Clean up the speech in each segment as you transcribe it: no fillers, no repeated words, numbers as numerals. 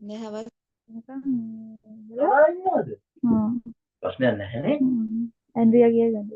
මේ හවස් නිකන් ආන්නද හ්ම් ප්‍රශ්නයක් නැහැනේ. Andrea කියගන්න.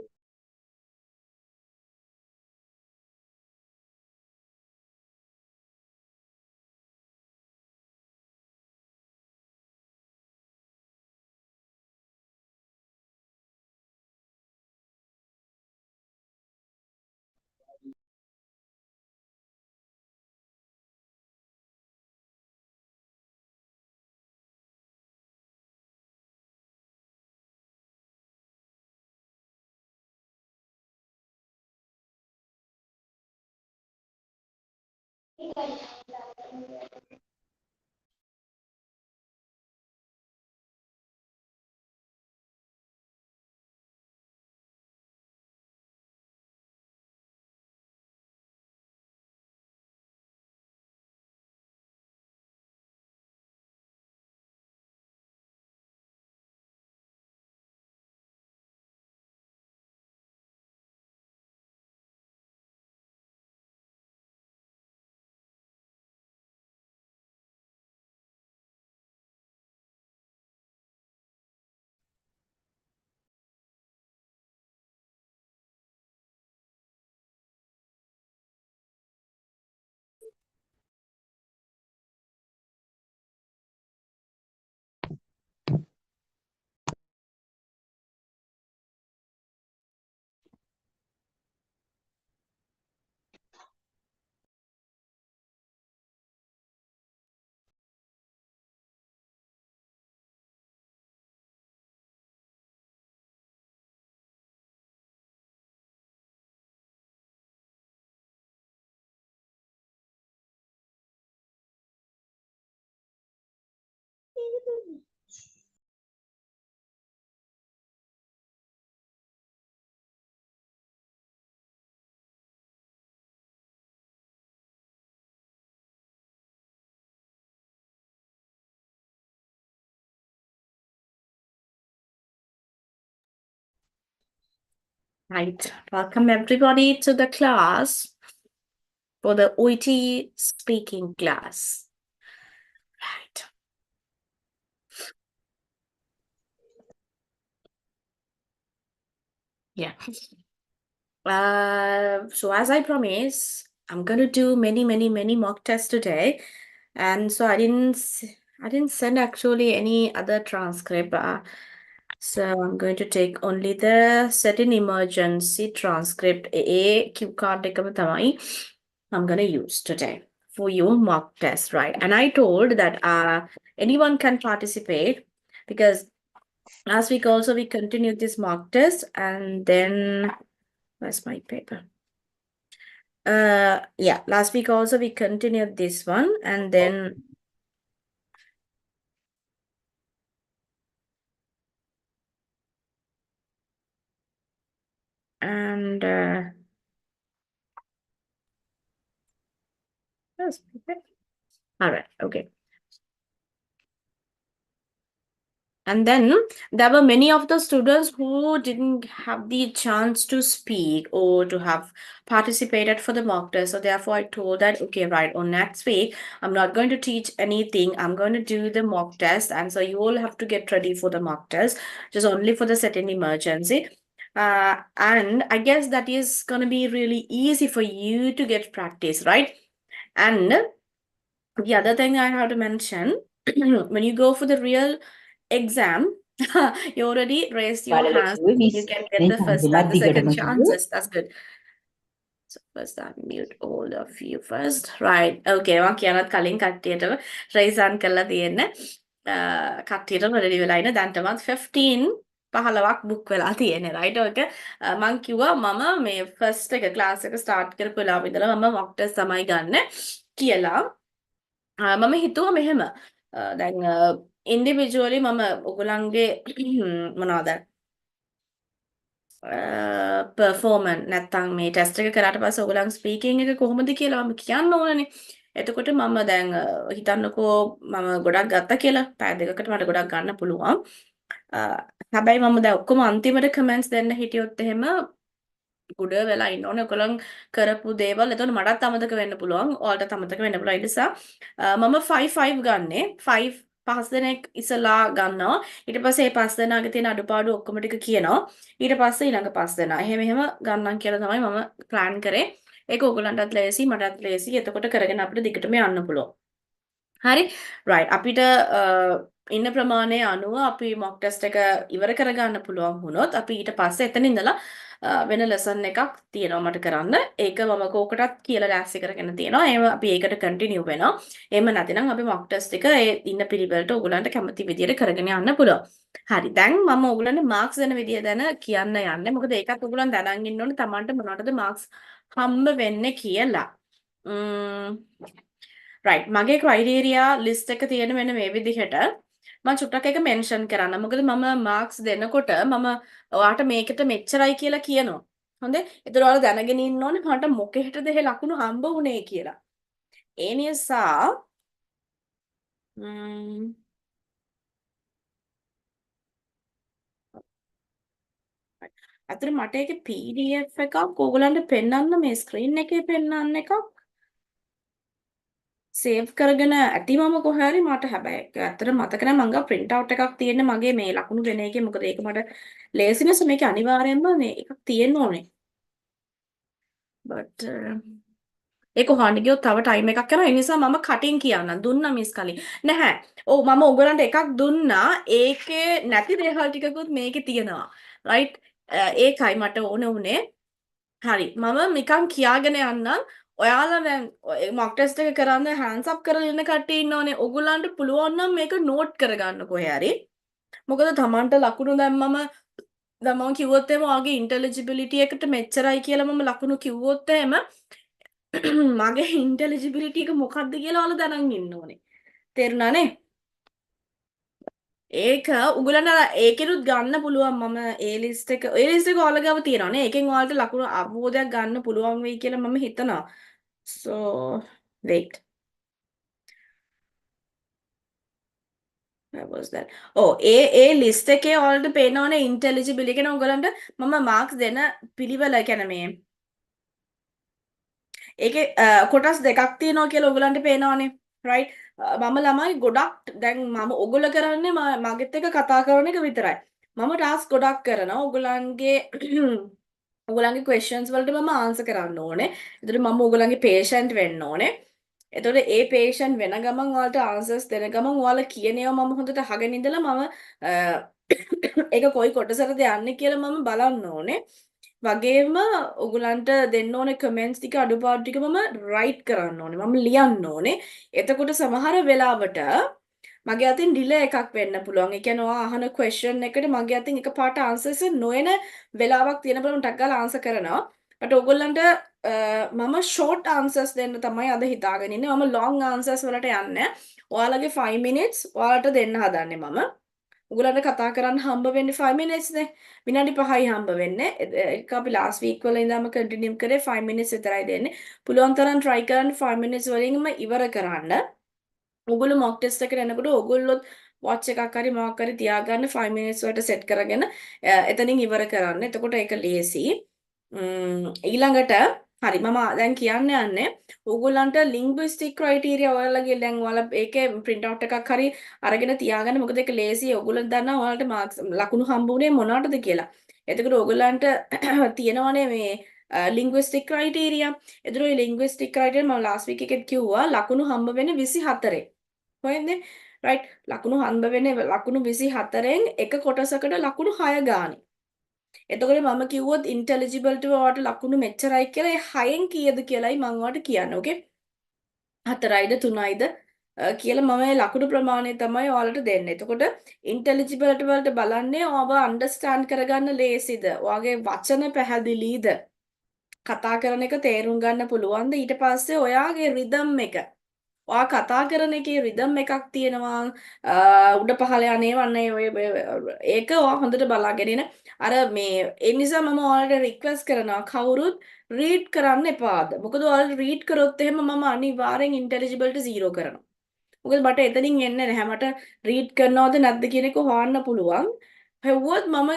Right. Welcome everybody to the class for the OET speaking class. Right. Yeah. So as I promised, I'm gonna do many mock tests today, and so I didn't send actually any other transcript. So I'm going to take only the set in emergency transcript A cue card එකම තමයි I'm gonna use today for your mock test, right? And I told that anyone can participate because last week also we continued this mock test, and then where's my paper? Yeah, last week also we continued this one, and then and where's my paper? All right, okay. And then there were many of the students who didn't have the chance to speak or to have participated for the mock test. So therefore, I told that, okay, right, on next week, I'm not going to teach anything. I'm going to do the mock test. And so you all have to get ready for the mock test, just only for the certain emergency. And I guess that is going to be really easy for you to get practice, right? And the other thing I have to mention, when you go for the real exam, you already raised your බලල hands. කිව්වේ You miss can get මේ the first සංජලත් and the දිගටම second කිව්වේ chances. That's good. So first I mute all of you first. Right. Okay. මම කියනත් කලින් කට්ටියටම raise hand කරලා තියෙන්න. කට්ටියටම ready වෙලා ඉන්න. දැන්ටමත් 15 15ක් book වෙලා තියෙන්නේ. right? ඔක මම කිව්වා මම මේ first එක class එක start කරපු වෙලාවෙ ඉඳලා මම mock test තමයි ගන්න කියලා. මම හිතුවා මෙහෙම දැන් ඉන්ඩිවිජුවලි මම ඔගොල්ලන්ගේ මොනවද පර්ෆෝමන්ස් නැත්තම් මේ ටෙස්ට් එක කරාට පස්සේ ඔයගොල්ලන් ස්පීකින් එක කොහොමද කියලා මම කියන්න ඕනනේ. එතකොට මම දැන් හිතන්නකෝ මම ගොඩක් ගත්තා කියලා පැය දෙකකට මට ගොඩක් ගන්න පුළුවන්. හැබැයි මම දැන් ඔක්කොම අන්තිමට කමෙන්ට්ස් දෙන්න හිටියොත් එහෙම ගුඩ වෙලා ඉන්න ඕනේ. ඔයගොල්ලන් කරපු දේවල් එතකොට මටත් අමතක වෙන්න පුළුවන්. ඔයාලටත් අමතක වෙන්න පුළුවන්. ඒ නිසා මම 5 ගන්නෙ. 5 දෙනෙක් ඉස්සලා ගන්නවා. ඊට පස්සේ මේ 5 දෙනාගේ තියෙන අඩුපාඩු ඔක්කොම ටික කියනවා. ඊට පස්සේ ඊළඟ 5 දෙනා. එහෙම ගන්නම් කියලා තමයි මම ප්ලෑන් කරේ. ඒක ඔයගොල්ලන්ටත් ලේසි, මටත් ලේසි. එතකොට කරගෙන අපිට දිගටම යන්න පුළුවන්. හරි රයිට් අපිට ඉන්න ප්‍රමාණය අනුව අපි මොක් ටෙස්ට් එක ඉවර කරගන්න පුළුවන් වුණොත් අපි ඊට පස්සේ එතන ඉඳලා වෙන ලෙසන් එකක් තියෙනවා මට කරන්න. ඒක මම කෝකටත් කියලා ලෑස්ති කරගෙන තියෙනවා. එහෙම අපි ඒකට කන්ටිනියු වෙනවා. එහෙම නැතිනම් අපි මොක් ටෙස්ට් එක ඒ ඉන්න පිළිවෙලට ඕගොල්ලන්ට කැමති විදියට කරගෙන යන්න පුළුවන්. හරි දැන් මම ඕගොල්ලන්ට මාක්ස් දෙන විදිය දැන කියන්න යන්නේ. මොකද ඒකත් ඕගොල්ලන් දැනන් ඉන්න ඕනේ Tamanට මොනවටද මාක්ස් හම්බ වෙන්නේ කියලා. රයිට් මගේ ක්‍රයිටීරියා ලිස්ට් එක තියෙන මෙන්න මේ විදිහට මම චුට්ටක් එක මෙන්ෂන් කරන්න. මොකද මම මාක්ස් දෙනකොට මම ඔයාට මේකට මෙච්චරයි කියලා කියනවා. හොඳේ? ඒතර ඔයාලා දැනගෙන ඉන්න ඕනේ මට මොකෙහෙටද ඒ ලකුණු හම්බ වුනේ කියලා. ඒ නිසා අතර මට ඒකේ PDF එකක් ඕගලන්ට පෙන්වන්න මේ ස්ක්‍රීන් එකේ පෙන්වන්න එකක් සේව් කරගෙන ඇති මම කොහේ හරි මට හැබැයි ඇත්තට මතක නැහැ මං ගා print out එකක් තියෙන්නේ මගේ මේ ලකුණු දෙන එකේ මොකද ඒක මට ලේසි නිසා මේක අනිවාර්යයෙන්ම මේ එකක් තියෙන්න ඕනේ but ඒක හොයන්න ගියොත් තව ටයිම් එකක් යනවා ඒ නිසා මම කටින් කියන්නම් දුන්නා මිස් කලින් නැහැ ඔව් මම ඔයගලන්ට එකක් දුන්නා ඒකේ නැති දේවල් ටිකකුත් මේකේ තියෙනවා රයිට් ඒකයි මට ඕන උනේ හරි මම නිකන් කියාගෙන යන්නම් ඔයාලා දැන් මොක් ටෙස්ට් එක කරන්න හෑන්ඩ්ස් අප් කරලා ඉන්න කට්ටිය ඉන්නෝනේ. ඔයගොල්ලන්ට පුළුවන් නම් මේක නෝට් කරගන්න කොහේ හරි. මොකද Tamanට ලකුණු දැම්මම දැන් මම කිව්වොත් එහෙම ඔයාගේ ඉන්ටෙලිජිබිලිටි එකට මෙච්චරයි කියලා මම ලකුණු කිව්වොත් එහෙම මගේ ඉන්ටෙලිජිබිලිටි එක මොකක්ද කියලා ඔයාලා දැනන් ඉන්න ඕනේ. තේරුණානේ? ඒක උගලන්ට ඒකෙනුත් ගන්න පුළුවන් මම ඒ ලිස්ට් එක ඔයාලා ගාව තියෙනවානේ. ඒකෙන් ඔයාලට ලකුණු අවබෝධයක් ගන්න පුළුවන් වෙයි කියලා මම හිතනවා. So wait. Where was that? A list එකේ ඔයාලට පේනවනේ ඉන්ටෙලිජිබිලිටි කියන ඔයගලන්ට මම මාක්ස් දෙන පිළිවෙල කියන්නේ මේ ඒකේ කොටස් දෙකක් තියෙනවා කියලා ඔයගලන්ට පේනවනේ right මම ළමයි ගොඩක් දැන් මම ඔයගොල්ලෝ කරන්නේ මගෙත් එක කතා කරන එක විතරයි මම ටාස්ක් ගොඩක් කරනවා ඔයගලන්ගේ questions වලට මම ආන්සර් කරන්න ඕනේ ඒතර මම ඔයගලන්ගේ patient වෙන්න ඕනේ එතකොට ඒ patient වෙන ගමන් ඔයාලට answers දෙන ගමන් ඔයාලා කියන ඒවා මම හොඳට අහගෙන ඉඳලා මම ඒක කොයි කොටසටද යන්නේ කියලා මම බලන්න ඕනේ. වගේම ඔයගලන්ට දෙන්න ඕනේ කමෙන්ට්ස් ටික අඩුපාඩු ටික මම රයිට් කරන්න ඕනේ. මම ලියන්න ඕනේ. එතකොට සමහර වෙලාවට මගේ අතින් ඩිලේ එකක් වෙන්න පුළුවන්. ඒ කියන්නේ ඔයා අහන question එකට මගේ අතින් එකපාරට answers නොයන වෙලාවක් තියෙන බල මම ටක් ගාලා answer කරනවා. බට ඔයගොල්ලන්ට මම short answers දෙන්න තමයි අද හිතාගෙන ඉන්නේ. මම long answers වලට යන්නේ. ඔයාලගේ 5 minutes ඔයාලට දෙන්න හදන්නේ මම. ඔයගොල්ලන්ට කතා කරන්න හම්බ වෙන්නේ 5 minutes නේ. විනාඩි 5යි හම්බ වෙන්නේ. ඒක අපි last week වල ඉඳන්ම continue කරේ 5 minutes විතරයි දෙන්නේ. පුළුවන් තරම් try කරන්න 5 minutes වලින්ම ඉවර කරන්න. ඔයගොල්ලෝ mock test එකට එනකොට ඔයගොල්ලොත් watch එකක් හරි මොකක් හරි තියාගන්න 5 minutes වලට set කරගෙන එතනින් ඉවර කරන්න. එතකොට ඒක ලේසි. ඊළඟට හරි මම දැන් කියන්න යන්නේ ඕගොල්ලන්ට linguistic criteria ඔයාලගේ දැන් ඔයාලා ඒකේ print out එකක් හරි අරගෙන තියාගන්න මොකද ඒක ලේසි ඕගොල්ලෝ දන්නා ඔයාලට marks ලකුණු හම්බුනේ මොනවටද කියලා. එතකොට ඕගොල්ලන්ට තියෙනවනේ මේ linguistic criteria. එතකොට මේ linguistic criteria මම last week එකෙත් කිව්වා ලකුණු හම්බ වෙන්නේ 24. හොයන්නේ right ලකුණු හම්බ වෙන්නේ ලකුණු 24න් එක කොටසකට ලකුණු 6 ගානේ. එතකොට මම කිව්වොත් ඉන්ටෙලිජිබල් ඔයාට ලකුණු මෙච්චරයි කියලා ඒ 6න් කීයද කියලායි මම ඔයාට කියන්නේ. ඕකේ? 4යිද 3යිද කියලා මම මේ ලකුණු ප්‍රමාණය තමයි ඔයාලට දෙන්නේ. එතකොට ඉන්ටෙලිජිබිලිටි වලට බලන්නේ ඔයාව අන්ඩර්ස්ටෑන්ඩ් කරගන්න ලේසිද? ඔයාගේ වචන පැහැදිලිද? කතා කරන එක තේරුම් ගන්න පුළුවන්ද? ඊට පස්සේ ඔයාගේ රිදම් එක ඔයා කතා කරන එකේ රිදම් එකක් තියෙනවා උඩ පහළ යන්නේ වන්නේ ඔය ඒක ඔයා හොඳට බලාගෙන ඉන්න අර මේ ඒ නිසා මම ඔයාලට රික්වෙස්ට් කරනවා කවුරුත් රීඩ් කරන්න එපාද මොකද ඔයාලා රීඩ් කරොත් එහෙම මම අනිවාර්යෙන් ඉන්ටෙලිජිබිලිටි 0 කරනවා මොකද මට එතනින් එන්නේ නැහැ මට රීඩ් කරනවද නැද්ද කියන එක හොයන්න පුළුවන් හෙව්වොත් මම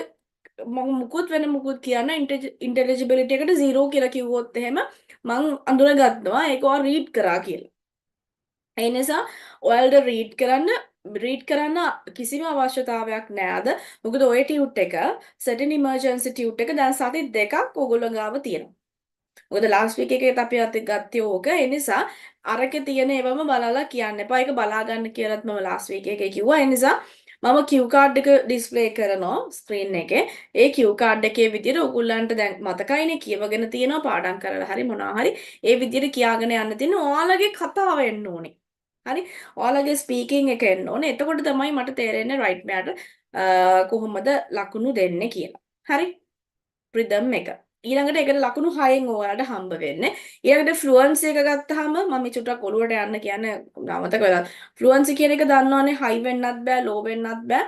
මම මුකුත් වෙන මුකුත් කියන්න ඉන්ටෙලිජිබිලිටි එකට 0 කියලා කිව්වොත් එහෙම මං අඳුනගන්නවා ඒක ඔයා රීඩ් කරා කියලා. ඒ නිසා ඔයාලට රීඩ් කරන්න කිසිම අවශ්‍යතාවයක් නෑද? මොකද ඔය ටියුට් එක සර්ටන් ඉමර්ජන්සි ටියුට් එක දැන් සති 2ක් ඕගොල්ලෝ ගාව තියෙනවා. මොකද ලාස්ට් වීක් එකේත් අපි අත ගත්තේ ඕක. ඒ නිසා අරකේ තියෙන ඒවම බලලා කියන්න එපා. ඒක බලා ගන්න කියලාත් මම ලාස්ට් වීක් එකේ කිව්වා. ඒ නිසා මම Q card එක ඩිස්ප්ලේ කරනවා ස්ක්‍රීන් එකේ. ඒ Q card එකේ විදියට ඔයගොල්ලන්ට දැන් මතකයිනේ කියවගෙන තියෙනවා පාඩම් කරලා හරි මොනවා හරි. ඒ විදියට කියාගෙන යන්න තියෙන ඔයාලගේ කතාව එන්න ඕනේ. හරි ඔයාලගේ ස්පීකින් එක එන්න ඕනේ. එතකොට තමයි මට තේරෙන්නේ රයිට් මෙයාට කොහොමද ලකුණු දෙන්නේ කියලා. හරි රිදම් එක. ඊළඟට ඒකට ලකුණු 6න් ඔයාලට හම්බ වෙන්නේ. ඊළඟට ෆ්ලුවන්සි එක ගත්තාම මම චුට්ටක් ඔළුවට යන්න කියන්නේ නමතක වෙලා. ෆ්ලුවන්සි කියන එක දන්නවනේ හයි වෙන්නත් බෑ ලෝ වෙන්නත් බෑ.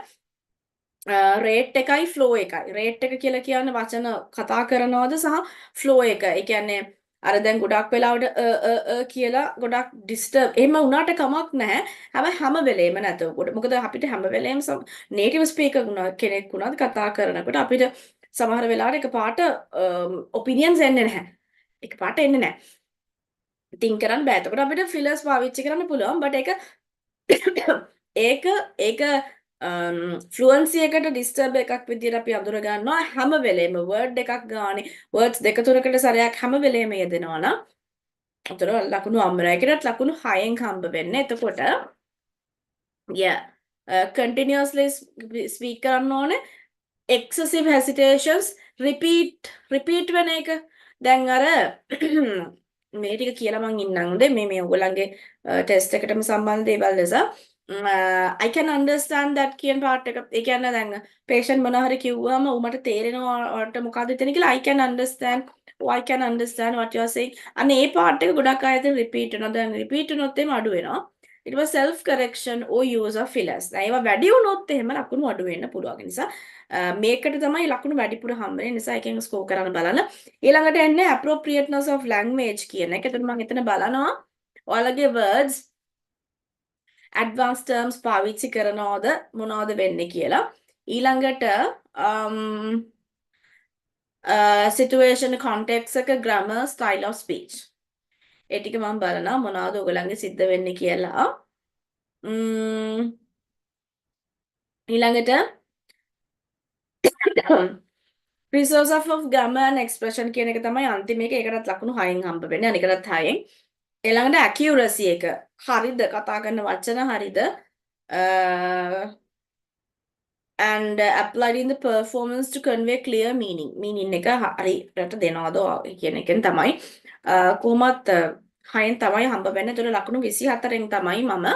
රේට් එකයි ෆ්ලෝ එකයි. රේට් එක කියලා කියන්නේ වචන කතා කරනවද සහ ෆ්ලෝ එක. ඒ කියන්නේ අර දැන් ගොඩක් වෙලාවට කියලා ගොඩක් ඩිස්ටර්බ් එහෙම වුණාට කමක් නැහැ. හැබැයි හැම වෙලේම නැතකොට. මොකද අපිට හැම වෙලේම නේටිව් ස්පීකර් කෙනෙක් වුණාද කතා කරනකොට අපිට සමහර වෙලාවට එකපාරට ඔපිනියන්ස් එන්නේ නැහැ. එකපාරට එන්නේ නැහැ. තින්ක් කරන්න බෑ. එතකොට අපිට ෆිලර්ස් පාවිච්චි කරන්න පුළුවන්. බට් ඒක ෆ්ලුවන්සි එකට ඩිස්ටර්බ් එකක් විදිහට අපි අඳුර ගන්නවා හැම වෙලේම වර්ඩ් එකක් ගානේ වර්ඩ්ස් දෙක තුනකට සැරයක් හැම වෙලේම යෙදෙනවා නම් උතර ලකුණු අම්රයකටත් ලකුණු 6න් හම්බ වෙන්නේ. එතකොට continuously speak කරන්න ඕනේ. excessive hesitations repeat වෙන එක. දැන් අර මේ ටික කියලා මං ඉන්නම්ද මේ ඔයගොල්ලන්ගේ ටෙස්ට් එකටම සම්බන්ධ දේවල් නිසා I can understand that කියන part එක. ඒ කියන්නේ දැන් patient මොනවා හරි කිව්වම උඹට තේරෙනවා ඔයාලට මොකද්ද එතන කියලා I can understand what you are saying. අනේ ඒ part එක ගොඩක් අය repeat වෙනවා. දැන් repeat වුණොත් එimhe අඩු වෙනවා. ඊට පස්සේ self correction or use of fillers. දැන් ඒවා වැඩි වුණොත් එහෙම ලකුණු අඩු වෙන්න පුළුවන්. නිසා මේකට තමයි ලකුණු වැඩිපුර හම්බ වෙන්නේ. නිසා එකෙන් ස්කෝර් කරන්න බලන්න. ඊළඟට එන්නේ appropriateness of language කියන එක. එතකොට මම එතන බලනවා ඔයාලගේ words advanced terms පාවිච්චි කරනවද මොනවද වෙන්නේ කියලා. ඊළඟට situation context එක grammar style of speech. ඒ ටික මම බලනවා මොනවද ඔයගලන්ගේ සිද්ධ වෙන්නේ කියලා. ඊළඟට resource of grammar and expression කියන එක තමයි අන්තිම එක. ඒකටත් ලකුණු 6න් හම්බ වෙන්නේ. අනිකටත් 6න්. ඊළඟට accuracy එක. හරිද? කතා කරන වචන හරිද? And applied in the performance to convey clear meaning. meaning එක හරියට දෙනවද කියන එකෙන් තමයි කොහොමත් 6න් තමයි හම්බ වෙන්නේ. ඒතර ලකුණු 24න් තමයි මම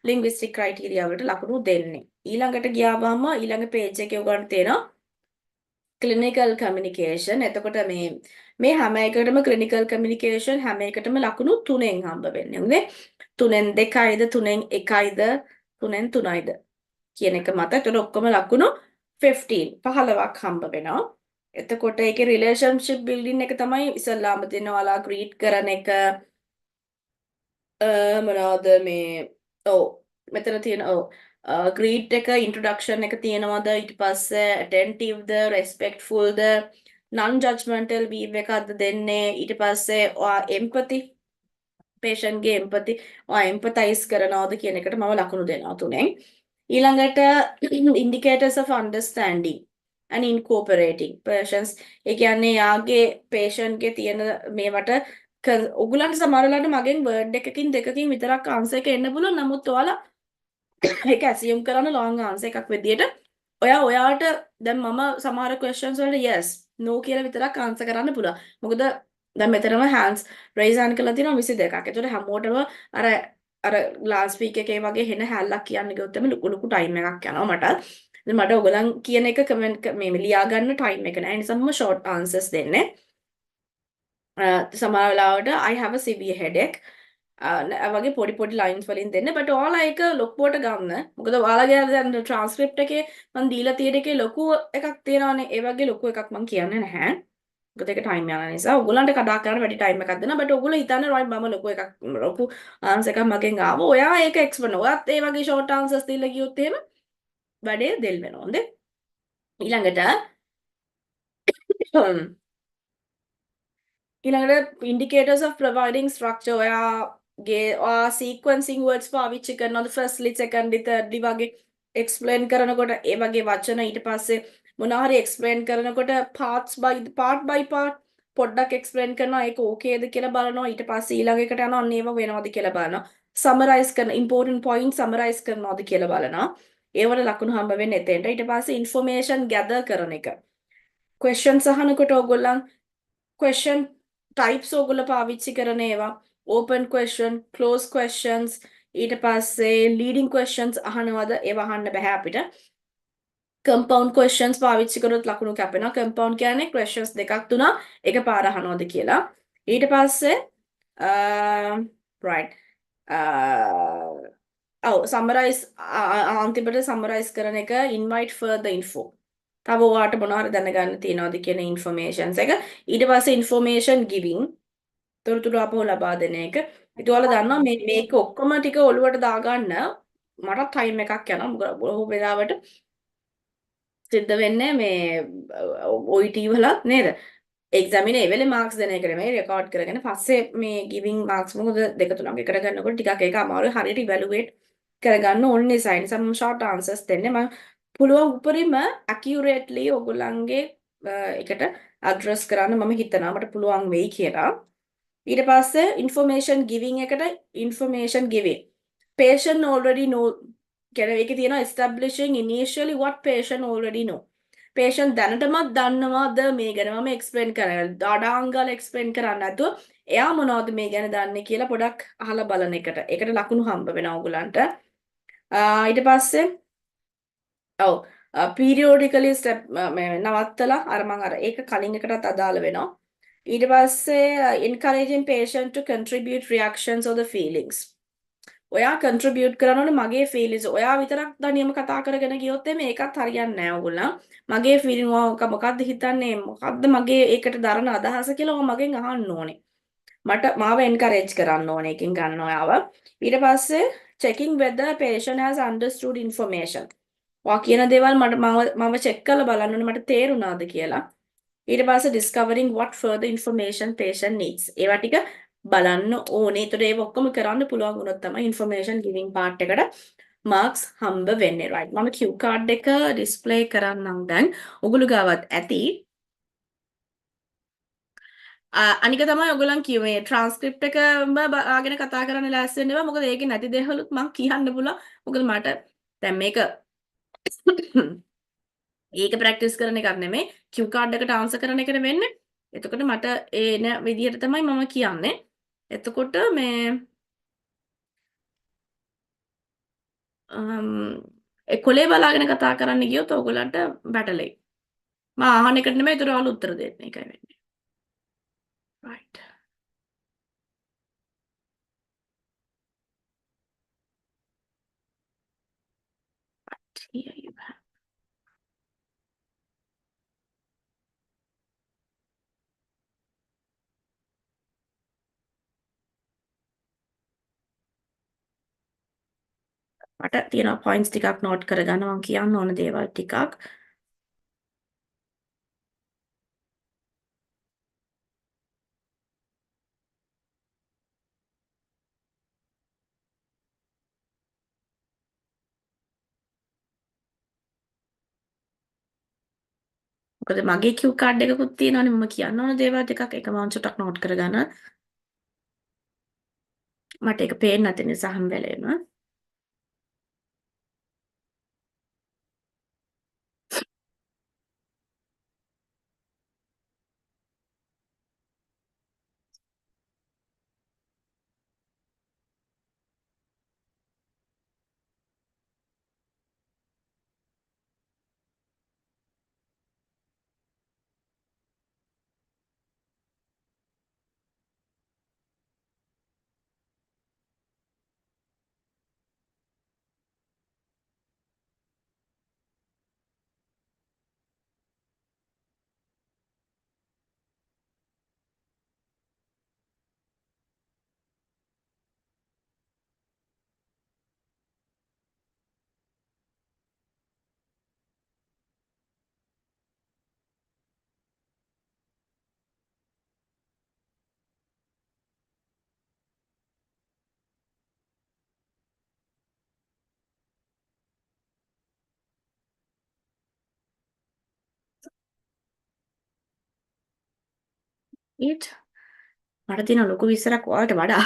linguistic criteria වලට ලකුණු දෙන්නේ. ඊළඟට ගියාම ඊළඟ page එකේ උගන්වන්න තියෙනවා clinical communication. එතකොට මේ හැම එකටම clinical communication හැම එකටම ලකුණු 3න් හම්බ වෙන්නේ. හොඳේ 3න් 2යිද 3න් 1යිද 3න් 3යිද කියන එක මත. එතකොට ඔක්කොම ලකුණු 15ක් හම්බ වෙනවා. එතකොට ඒකේ relationship building එක තමයි ඉස්සල්ලාම දෙනවාලා greet කරන එක මොනවද මෙතන තියෙන greet එක introduction එක තියෙනවද ඊට පස්සේ attentive ද respectful ද non judgmental view එකක්ද දෙන්නේ ඊට පස්සේ empathy patient ගේ empathy empathize කරනවද කියන එකට මම ලකුණු දෙනවා 3න් ඊළඟට indicators of understanding and incorporating patients ඒ කියන්නේ යාගේ patient ගේ තියෙන මේවට ඔයගලන්ට සමහරවල්ලාට මගෙන් වර්ඩ් එකකින් දෙකකින් විතරක් ආන්සර් එක එන්න පුළුවන්. නමුත් ඔයාලා ඒක assume කරන long answer එකක් විදියට ඔයාට දැන් මම සමහර questions වලට yes no කියලා විතරක් answer කරන්න පුළුවන්. මොකද දැන් මෙතනම hands raise on කරලා තියෙනවා 22ක්. ඒතකොට හැමෝටම අර last week එකේ වගේ හෙන හැල්ලක් කියන්න ගියොත් එමේ ලොකු time එකක් යනවා මට. ඉතින් මට ඔයගලන් කියන එක comment මේ ලියා ගන්න time එක නැහැ. ඒ නිසා මම short answers දෙන්නේ. සමහර වෙලාවට I have a severe headache වගේ පොඩි lines වලින් දෙන්න. but ඔයාලා ඒක ලොකුවට ගන්න. මොකද ඔයාලගේ දැන් transcript එකේ මම දීලා තියෙන එකේ ලොකු එකක් තියෙනවානේ. ඒ වගේ ලොකු එකක් මම කියන්නේ නැහැ. මොකද ඒක time යන නිසා. ඔයගොල්ලන්ට කතා කරන්න වැඩි time එකක් දෙනවා. but ඔයගොල්ලෝ හිතන්නේ right මම ලොකු answer එකක් මගෙන් ආවා. ඔයා ඒක explain. ඔයත් ඒ වගේ short answers දීලා ගියොත් එහෙම වැඩේ දෙල් වෙනවා. හොඳේ. ඊළඟට ඊළඟට indicators of providing structure ඔයාගේ sequencing words පාවිච්චි කරනවද firstly secondly thirdly වගේ explain කරනකොට ඒ වගේ වචන ඊට පස්සේ මොනවා හරි explain කරනකොට part by part පොඩ්ඩක් explain කරනවා ඒක ඕකේද කියලා බලනවා ඊට පස්සේ ඊළඟ එකට යනවා අන්න ඒව වෙනවද කියලා බලනවා summarize කරන important point summarize කරනවද කියලා බලනවා ඒවල ලකුණු හම්බ වෙන්නේ එතෙන්ට ඊට පස්සේ information gather කරන එක questions අහනකොට ඕගොල්ලන් question types ඕගොල්ලෝ පාවිච්චි කරන ඒවා open question close questions ඊට පස්සේ leading questions අහනවද ඒවා අහන්න බෑ අපිට compound questions පාවිච්චි කරොත් ලකුණු කැපෙනවා compound කියන්නේ questions දෙකක් තුනක් එකපාර අහනවද කියලා ඊට පස්සේ right summarize අන්තිමට summarize කරන එක invite further info තව ඔයාට මොනවද දැනගන්න තියෙනවද කියන ඉන්ෆර්මේෂන්ස් එක ඊට පස්සේ ඉන්ෆර්මේෂන් ගිවිං තොරතුරු අපහු ලබා දෙන එක ඊට ඔයාලා දන්නවා මේක ඔක්කොම ටික ඔළුවට දාගන්න මට ටයිම් එකක් යනවා මොකද බොහෝ වෙලාවට සිද්ධ වෙන්නේ මේ OET වලත් නේද එක්සාම් එකේ එවෙලේ මාක්ස් දෙන එක නෙමෙයි රෙකෝඩ් කරගෙන පස්සේ මේ ගිවිං මාක්ස් මොකද දෙක තුනක් එකට ගන්නකොට ටිකක් ඒක අමාරුයි හරියට ඉවැලුවේට් කරගන්න ඕන නිසා මම ෂෝට් ආන්සර්ස් දෙන්නේ මම පුළුවන් උපරිම ඇකියුරේට්ලි ඔයගොල්ලන්ගේ එකට ඇඩ්‍රස් කරන්න මම හිතනවා මට පුළුවන් වෙයි කියලා ඊට පස්සේ ඉන්ෆර්මේෂන් ගිවිං එකට ඉන්ෆර්මේෂන් ගිවිං patient already know කියන එකේ තියෙනවා establishing initially what patient already know patient දැනටමත් දන්නවද මේ ගැන මම එක්ස්ප්ලেইন කරන්න ඩාඩාංගල එක්ස්ප්ලেইন කරන්න නැතුව එයා මොනවද මේ ගැන දන්නේ කියලා පොඩක් අහලා බලන එකට ඒකට ලකුණු හම්බ වෙනවා ඔයගලන්ට ඊට පස්සේ ඔව් periodically step නවත්තලා අර මම අර ඒක කලින් එකටත් අදාළ වෙනවා ඊට පස්සේ encouraging patient to contribute reactions or the feelings ඔයා contribute කරනෝනේ මගේ feelings ඔයා විතරක් දනියම කතා කරගෙන ගියොත් මේකත් හරියන්නේ නැහැ ඕගොල්ලන් මගේ feeling ඔක මොකද්ද හිතන්නේ මොකද්ද මගේ ඒකට දරන අදහස කියලා ඔයා මගෙන් අහන්න ඕනේ මට මාව encourage කරන්න ඕනේ එකෙන් ගන්න ඔයාව ඊට පස්සේ checking whether patient has understood information ඔයා කියන දේවල් මම චෙක් කරලා බලන්න ඕනේ මට තේරුණාද කියලා. ඊට පස්සේ discovering what further information patient needs. ඒවා ටික බලන්න ඕනේ. ඒතකොට ඒක ඔක්කොම කරන්න පුළුවන් වුණොත් තමයි information giving part එකට marks හම්බ වෙන්නේ. right. මම cue card එක display කරන්නම් දැන්. ඔගොල්ලෝ ගාවත් ඇති. අනික තමයි ඔයගොල්ලන් කියුවේ transcript එක ආගෙන කතා කරන්න ලෑස්ති වෙන්න එපා. මොකද ඒකේ නැති දේවලුත් මම කියන්න පුළුවන්. මොකද මට දැන් මේක ඒක ප්‍රැක්ටිස් කරන එකක් නෙමෙයි Q කාඩ් එකට ආන්සර් කරන එකට වෙන්නේ. එතකොට මට එන විදිහට තමයි මම කියන්නේ. එතකොට මේ කොලේ බලාගෙන කතා කරන්න ගියොත් ඔයගොල්ලන්ට බැටලෙයි. මම අහන එකට නෙමෙයි ඒතර ඔයාලා උත්තර දෙන්න එකයි වෙන්නේ. right. Here you have. මට තියෙන points ටිකක් note කරගන්න මම කියන්න ඕන දේවල් ටිකක්. මොකද මගේ Q කාඩ් එකකුත් තියෙනවානේ මම කියන්න ඕන දේවල් ටිකක් ඒක මම චුට්ටක් note කරගන්න. මට ඒක පේන්නේ නැති නිසා හැම වෙලේම it. මට තියෙන ලොකු විස්තරයක් ඔයාලට වඩා.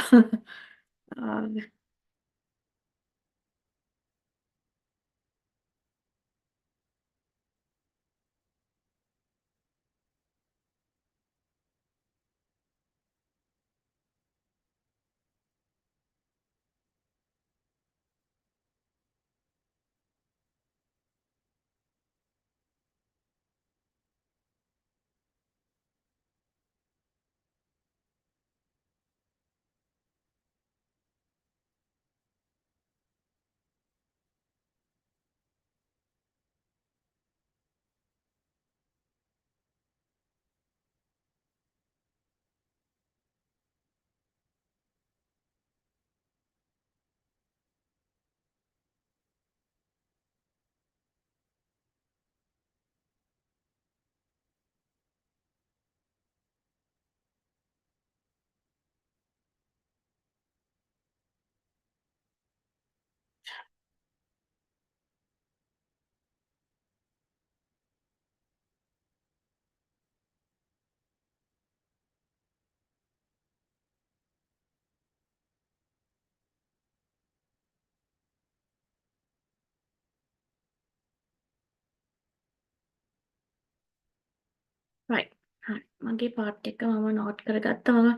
right. හරි. මගේ part එක මම note කරගත්තා. මම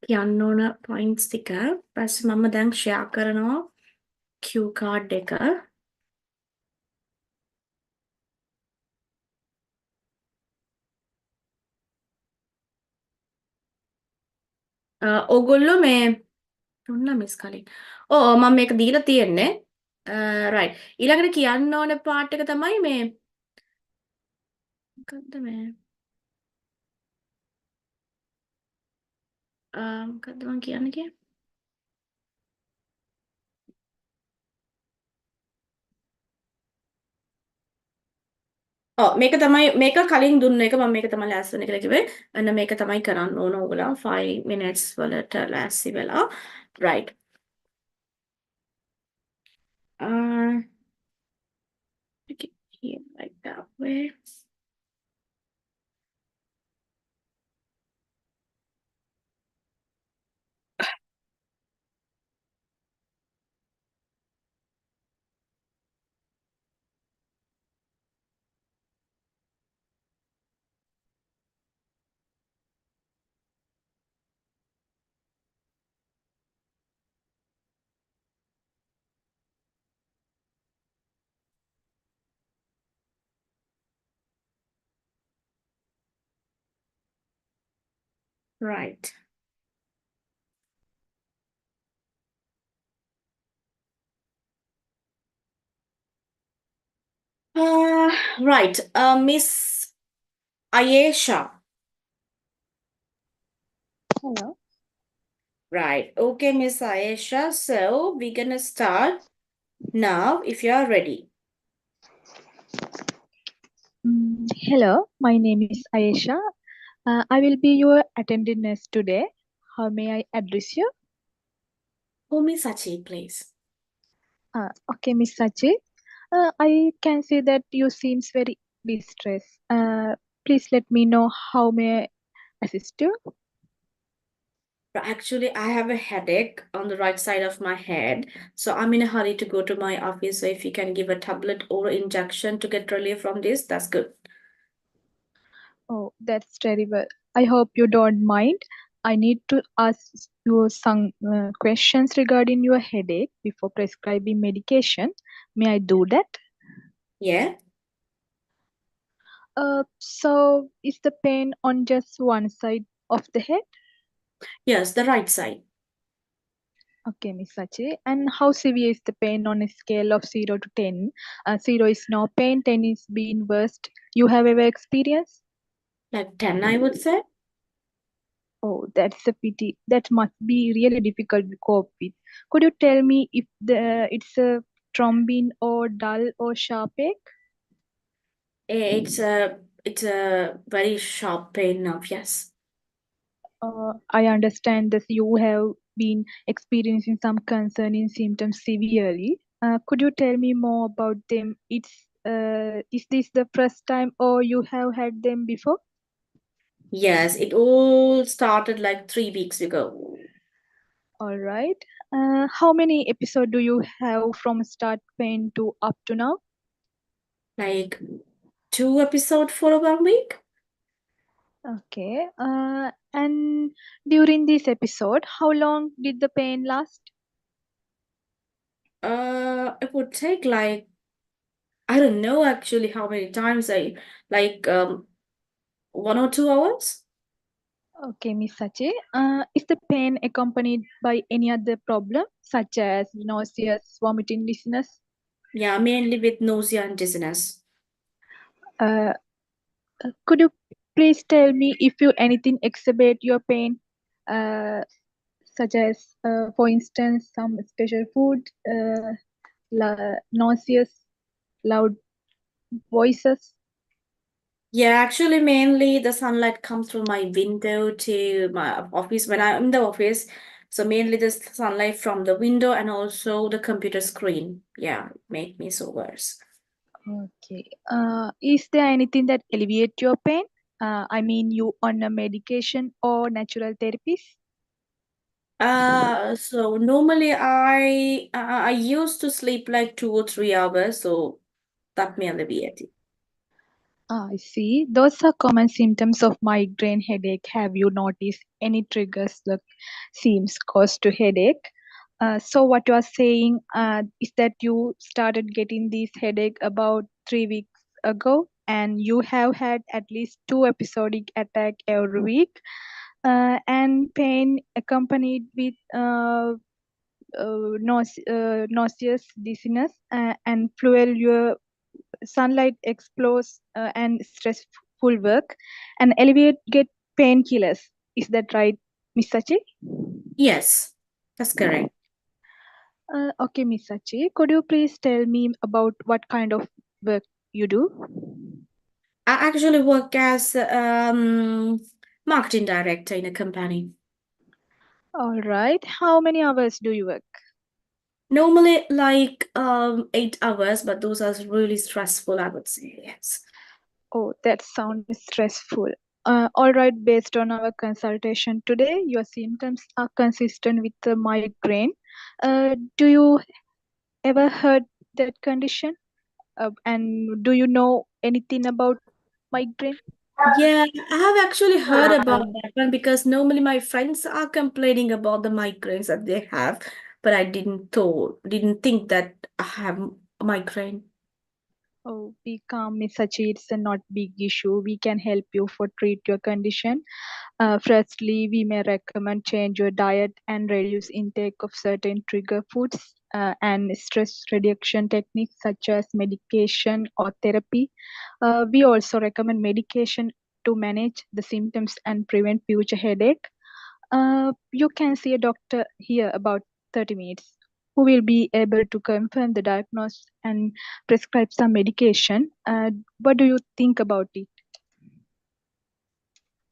කියන්න ඕන points ටික. ඊපස්සේ මම දැන් share කරනවා cue card එක. ඕගොල්ලෝ මේ දුන්නා මිස් කලින්. ඔව් මම මේක දීලා තියෙන්නේ. right. ඊළඟට කියන්න ඕන part එක තමයි මේ මොකද්ද මේ මොකද්ද මම කියන්න කියේ? මේක තමයි මේක කලින් දුන්න එක මම මේක තමයි ලෑස්ති වෙන්න කියලා කිව්වේ. අන්න මේක තමයි කරන්න ඕන ඕගොල්ලෝ 5 minutes වලට ලෑස්ති වෙලා. right. Make it here like that way. Right. Right. Miss Ayesha. Hello. Right. Okay, Miss Ayesha. So we're gonna start now if you are ready. Hello, my name is Ayesha. I will be your attendance today. How may I address you? Call me Sachi, please. Okay, Miss Sachi. I can see that you seems very distressed. Please let me know how may I assist you. Actually, I have a headache on the right side of my head. So I'm in a hurry to go to my office. So if you can give a tablet or injection to get relief from this, that's good. Oh, that's terrible. I hope you don't mind. I need to ask you some questions regarding your headache before prescribing medication. May I do that? Yeah? So is the pain on just one side of the head? Yes, the right side. Okay, Miss Sachi. And how severe is the pain on a scale of 0 to 10? 0 is no pain, 10 is being worst you have ever experienced? Like 10, I would say. Oh, that's a pity. That must be really difficult to cope with. Could you tell me if it's a thrombin or dull or sharp ache? It's a very sharp pain now, yes. I understand that you have been experiencing some concerning symptoms severely. Could you tell me more about them? Is this the first time or you have had them before? Yes, it all started like 3 weeks ago. All right. How many episodes do you have from start pain to up to now? Like 2 episodes for 1 week. Okay. And during this episode, how long did the pain last? It would take like I don't know actually how many times like 1 or 2 hours. Okay, Miss Sachi. Is the pain accompanied by any other problem, such as nausea, vomiting, dizziness? Yeah, mainly with nausea and dizziness. Uh, could you please tell me if you anything exacerbate your pain, uh, such as, for instance, some special food, nauseous, loud voices? Yeah, actually, mainly the sunlight comes through my window to my office when I'm in the office. So mainly the sunlight from the window and also the computer screen. Yeah, make me so worse. Okay. Is there anything that alleviate your pain? I mean, you on a medication or natural therapies? So normally I used to sleep like 2 or 3 hours, so that may alleviate it. I see. Those are common symptoms of migraine headache. Have you noticed any triggers that seems cause to headache? So what you are saying is that you started getting this headache about 3 weeks ago, and you have had at least two episodic attack every week, and pain accompanied with nauseous dizziness, and fuel your sunlight explores and stressful work, and alleviate get painkillers. Is that right, Miss Sachi? Yes, that's correct. Okay, Miss Sachi, could you please tell me about what kind of work you do? I actually work as marketing director in a company. All right. How many hours do you work? Normally like 8 hours, but those are really stressful, I would say. Yes. Oh, that sounds stressful. All right, based on our consultation today, your symptoms are consistent with the migraine. Do you ever heard that condition? And do you know anything about migraine? Yeah, I have actually heard about that one because normally my friends are complaining about the migraines that they have, but I didn't think that I have a migraine. Oh, be calm, Miss Sachi. It's a not big issue. We can help you for treat your condition. Firstly, we may recommend change your diet and reduce intake of certain trigger foods, and stress reduction techniques such as medication or therapy. We also recommend medication to manage the symptoms and prevent future headache. You can see a doctor here about 30 minutes who will be able to confirm the diagnosis and prescribe some medication. What do you think about it?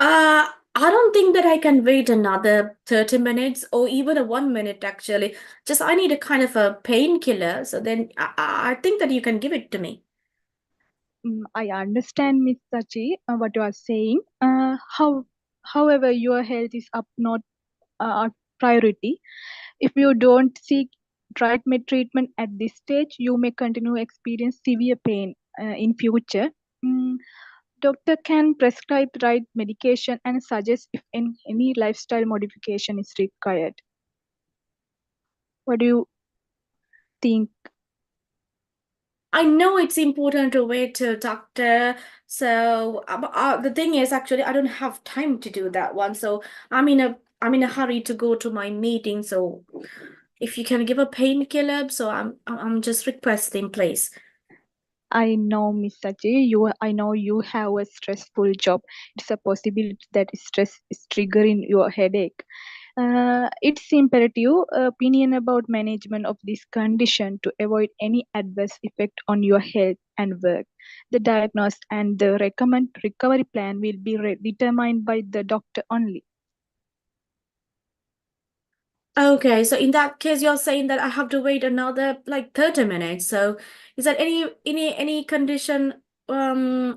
I don't think that I can wait another 30 minutes or even a 1 minute actually. Just I need a kind of a painkiller. So then I think that you can give it to me. I understand, Miss Sachi, what you are saying. However, your health is up not a priority. If you don't seek treatment at this stage, you may continue experience severe pain in future. Mm, Doctor can prescribe right medication and suggest if any lifestyle modification is required. What do you think? I know it's important to wait till doctor. So the thing is, actually, I don't have time to do that one. So I'm in a hurry to go to my meeting. So if you can give a painkiller, so I'm just requesting, please. I know, Miss Sachi, I know you have a stressful job. It's a possibility that stress is triggering your headache. It's imperative opinion about management of this condition to avoid any adverse effect on your health and work. The diagnosis and the recommend recovery plan will be determined by the doctor only. Okay, so in that case, you're saying that I have to wait another like 30 minutes. So is that any condition uh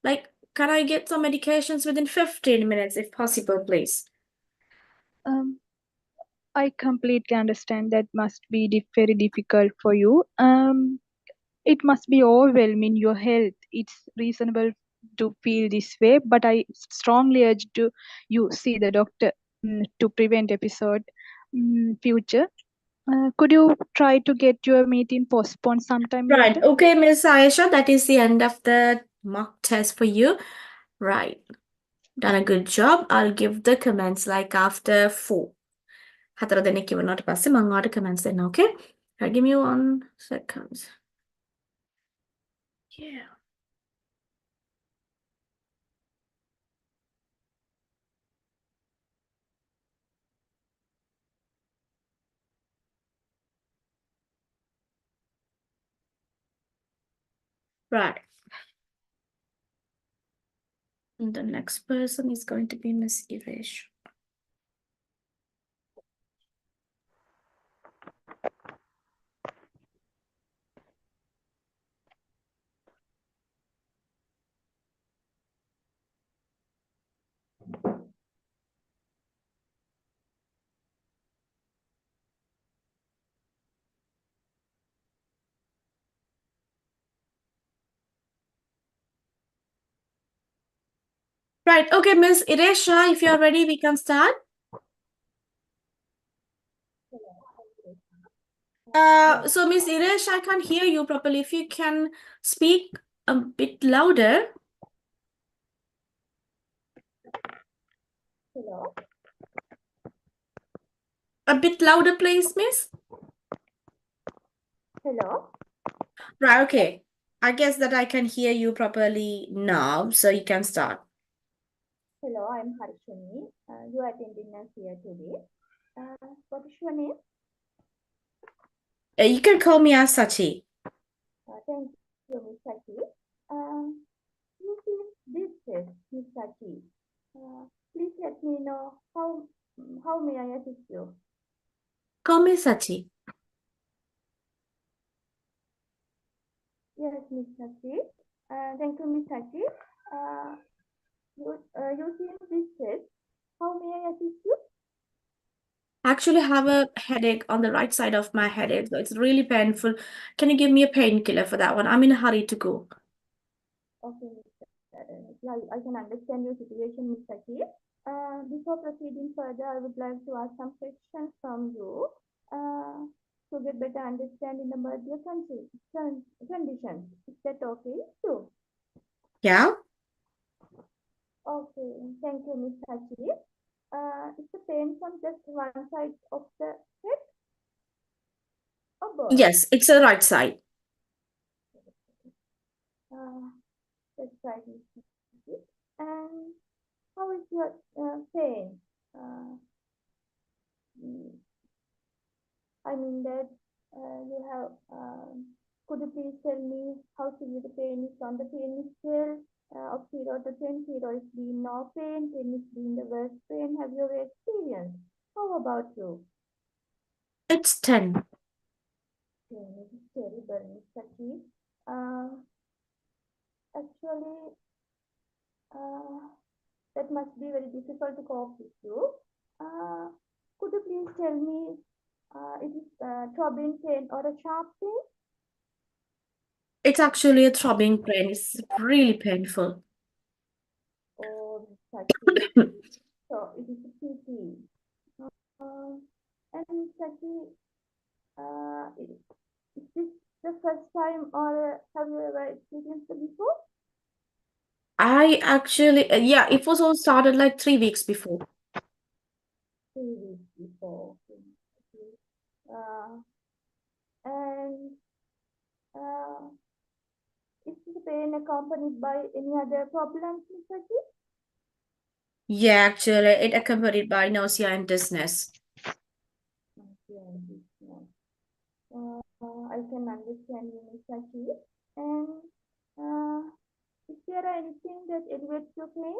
like can I get some medications within 15 minutes if possible, please? Um, I completely understand that must be very difficult for you. It must be overwhelming your health. It's reasonable to feel this way, but I strongly urge to you see the doctor to prevent episode future. Could you try to get your meeting postponed sometime Right. later? Okay, Miss Aisha, that is the end of the mock test for you. Right. Done a good job. I'll give the comments like after 4. 4 දෙනෙක් ඉවරනට පස්සේ මම ඔයාලට comments දෙන්න, okay? Right, give me 1 second. Yeah. Right. And the next person is going to be Miss Irish. Right, okay, Miss Iresha, if you're ready, we can start. So Miss Iresh, I can't hear you properly. If you can speak a bit louder. Hello. A bit louder, please, Miss. Hello. Right, okay. I guess that I can hear you properly now, so you can start. Hello, I'm Harshini. You are attending us here today. What is your name? You can call me as Sachi. Thank you, Miss Saki. This is this test, Miss Saki. Please let me know how may I assist you? Call me Sachi. Yes, Miss Saki. Thank you, Miss Saki. Using this test, how may I assist you? Actually have a headache on the right side of my headache, so it's really painful. Can you give me a painkiller for that one? I'm in a hurry to go. Okay, I can understand your situation, Miss Saki. Before proceeding further, I would like to ask some questions from you to get better understanding about your conditions. Is that okay too? Yeah? Okay, thank you, Miss Saki. Is the pain from just one side of the head or both? Yes, it's the right side. That's right, Miss Saki. And how is your pain? Mm, I mean that you have. Could you please tell me how severe the pain is on the pain scale of 0 to 10? 0 is being no pain, 10 is being the worst pain. Have you ever experienced? How about you? It's 10. Pain is terrible, Miss Saki. Actually, that must be very difficult to cope with you. Could you please tell me, it is throbbing pain or a sharp pain? It's actually a throbbing pain. It's really painful. Oh, Saki. So it is a pity. And Saki, is this the first time or have you ever experienced it before? I actually, yeah, it was all started like 3 weeks before. 3 weeks before. Okay. And uh, is the pain accompanied by any other problems, Miss Saki? Yeah, actually, it accompanied by nausea and dizziness. I can understand you, Miss Saki. And is there anything that elevates your pain?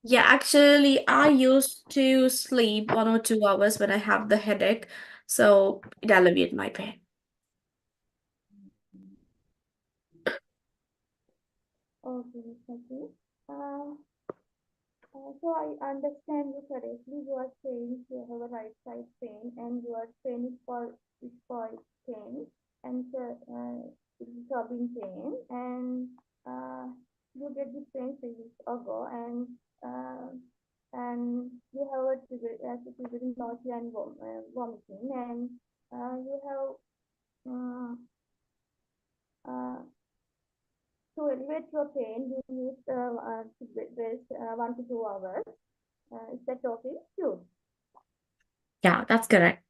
Yeah, actually, I used to sleep 1 or 2 hours when I have the headache, so it alleviated my pain. Okay, Mr. T. Uh, so I understand you correctly. You are saying you have a right side pain, and your pain is called pain, and it is throbbing pain, and uh, you get this pain 3 weeks ago, uh, and you have a trigger nausea and vomiting, and you have uh, to alleviate your pain, you need to rest 1 to 2 hours. Is that okay with you? Yeah, that's correct.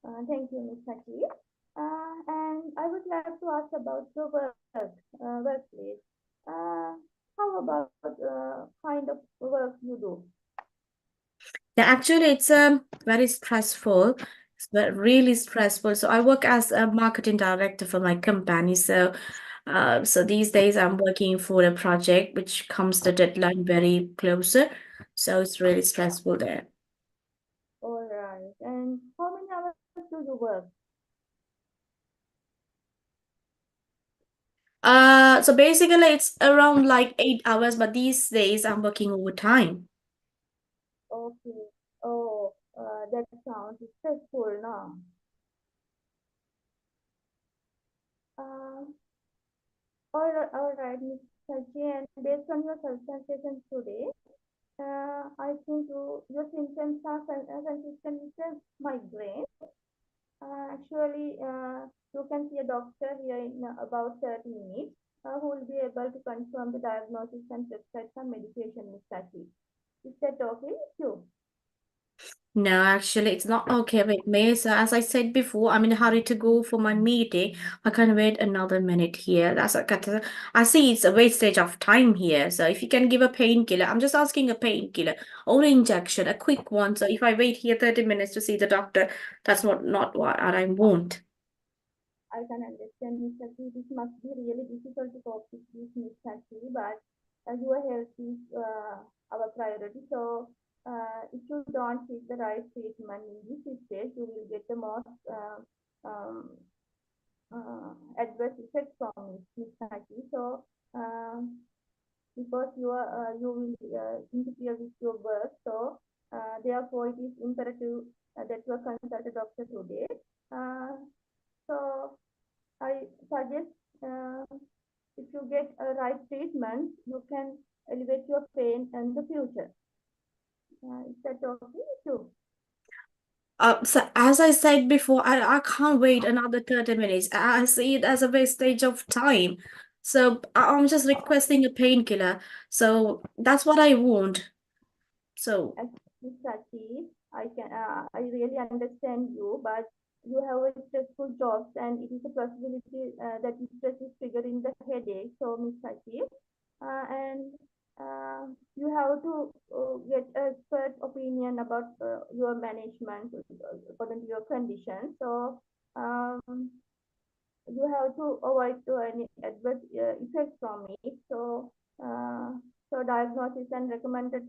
Thank you, Ms. Saki. And I would like to ask about your workplace. How about kind of work you do? Yeah, actually, it's very stressful. Really stressful. So I work as a marketing director for my company. So these days I'm working for a project which comes the deadline very closer. So it's really stressful there. All right. And how many hours do you work? So basically it's around like 8 hours, but these days I'm working overtime. Okay. Oh, that sounds stressful now. Uh, all right, Ms. Sachi, and based on your circumstances today, I think your symptoms are consistent with the migraine. Actually, you can see a doctor here in about 30 minutes who will be able to confirm the diagnosis and prescribe some medication, Ms. Sachi. Is that okay with you? No, actually, it's not okay with me. So, as I said before, I'm in a hurry to go for my meeting. I can wait another minute here. I see it's a wastage of time here. So, if you can give a painkiller, I'm just asking a painkiller or an injection, a quick one. So, if I wait here 30 minutes to see the doctor, that's not what I want. I can understand, Mr. T. This must be really difficult to cope with this, Mr. T. But your health is our priority. So if you don't seek the right treatment in this stage, you will get the most um, adverse effects from it, Mr. T. So because you will interfere with your work, so therefore it is imperative that you consult a doctor today. So I suggest if you get a right treatment, you can alleviate your pain in the future. Is that okay too? So as I said before, I can't wait another 30 minutes. I see it as a wastage of time. So I'm just requesting a painkiller. So that's what I want. So As Sachi, I really understand you, but you have a stressful job and it is a possibility that stress is triggering the headache. So Miss Sachi, and you have to get expert opinion about your management according to your condition. So you have to avoid to any adverse effects from it. Uh, so diagnosis and recommended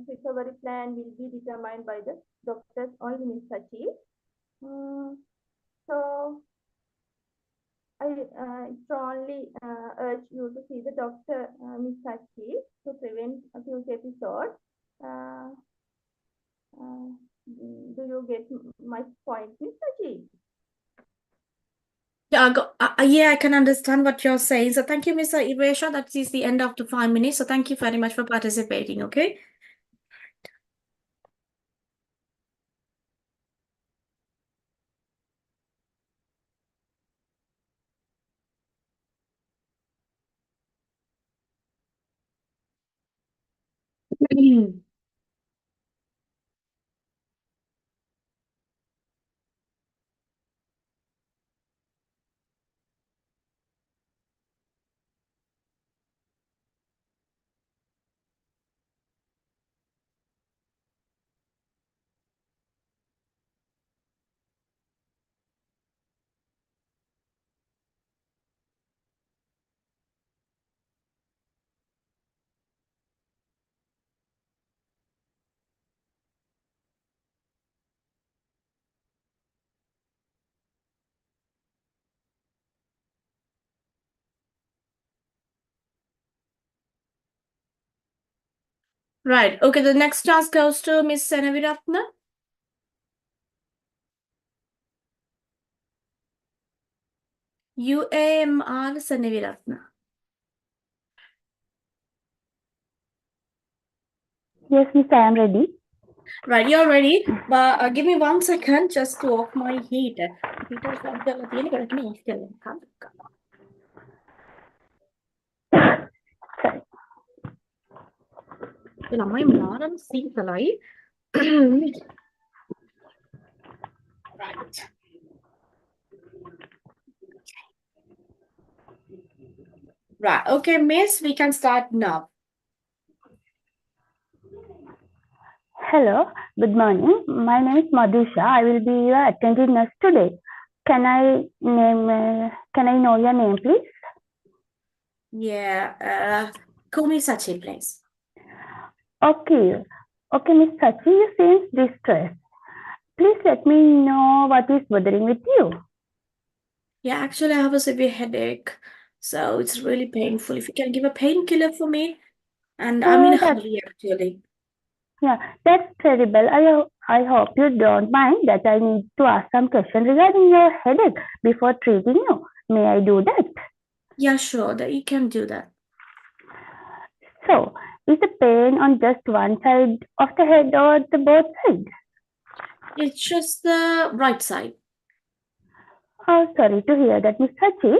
recovery plan will be determined by the doctors only, Ms. Sachi. So I strongly urge you to see the doctor, Ms. Sachi, to prevent a future episodes. Uh, do you get my point, Ms. Sachi? yeah, I can understand what you're saying. So thank you, Mr. Iresha. That is the end of the 5 minutes. So thank you very much for participating. Okay. Right. Okay, the next task goes to Miss Senaviratna. UAMR Senaviratna. Yes, Miss, I am ready. Right, you're ready. But give me 1 second just to off my heater. Heater is not gonna be any Sorry. ළමයි මාරම සීතලයි. Right. Right. Okay, Miss, we can start now. Hello, good morning. My name is Madhusha. I will be your attending nurse today. Can I know your name, please? Yeah. Call me Sachi, please. Okay. Okay, Miss Sachi, you seem distressed. Please let me know what is bothering with you. Yeah, actually, I have a severe headache, so it's really painful. If you can give a painkiller for me, and I'm in a hurry, actually. Yeah, that's terrible. I hope you don't mind that I need to ask some questions regarding your headache before treating you. May I do that? Yeah, sure, that you can do that. So, is the pain on just one side of the head or the both sides? It's just the right side. Oh, sorry to hear that, Miss Sachi.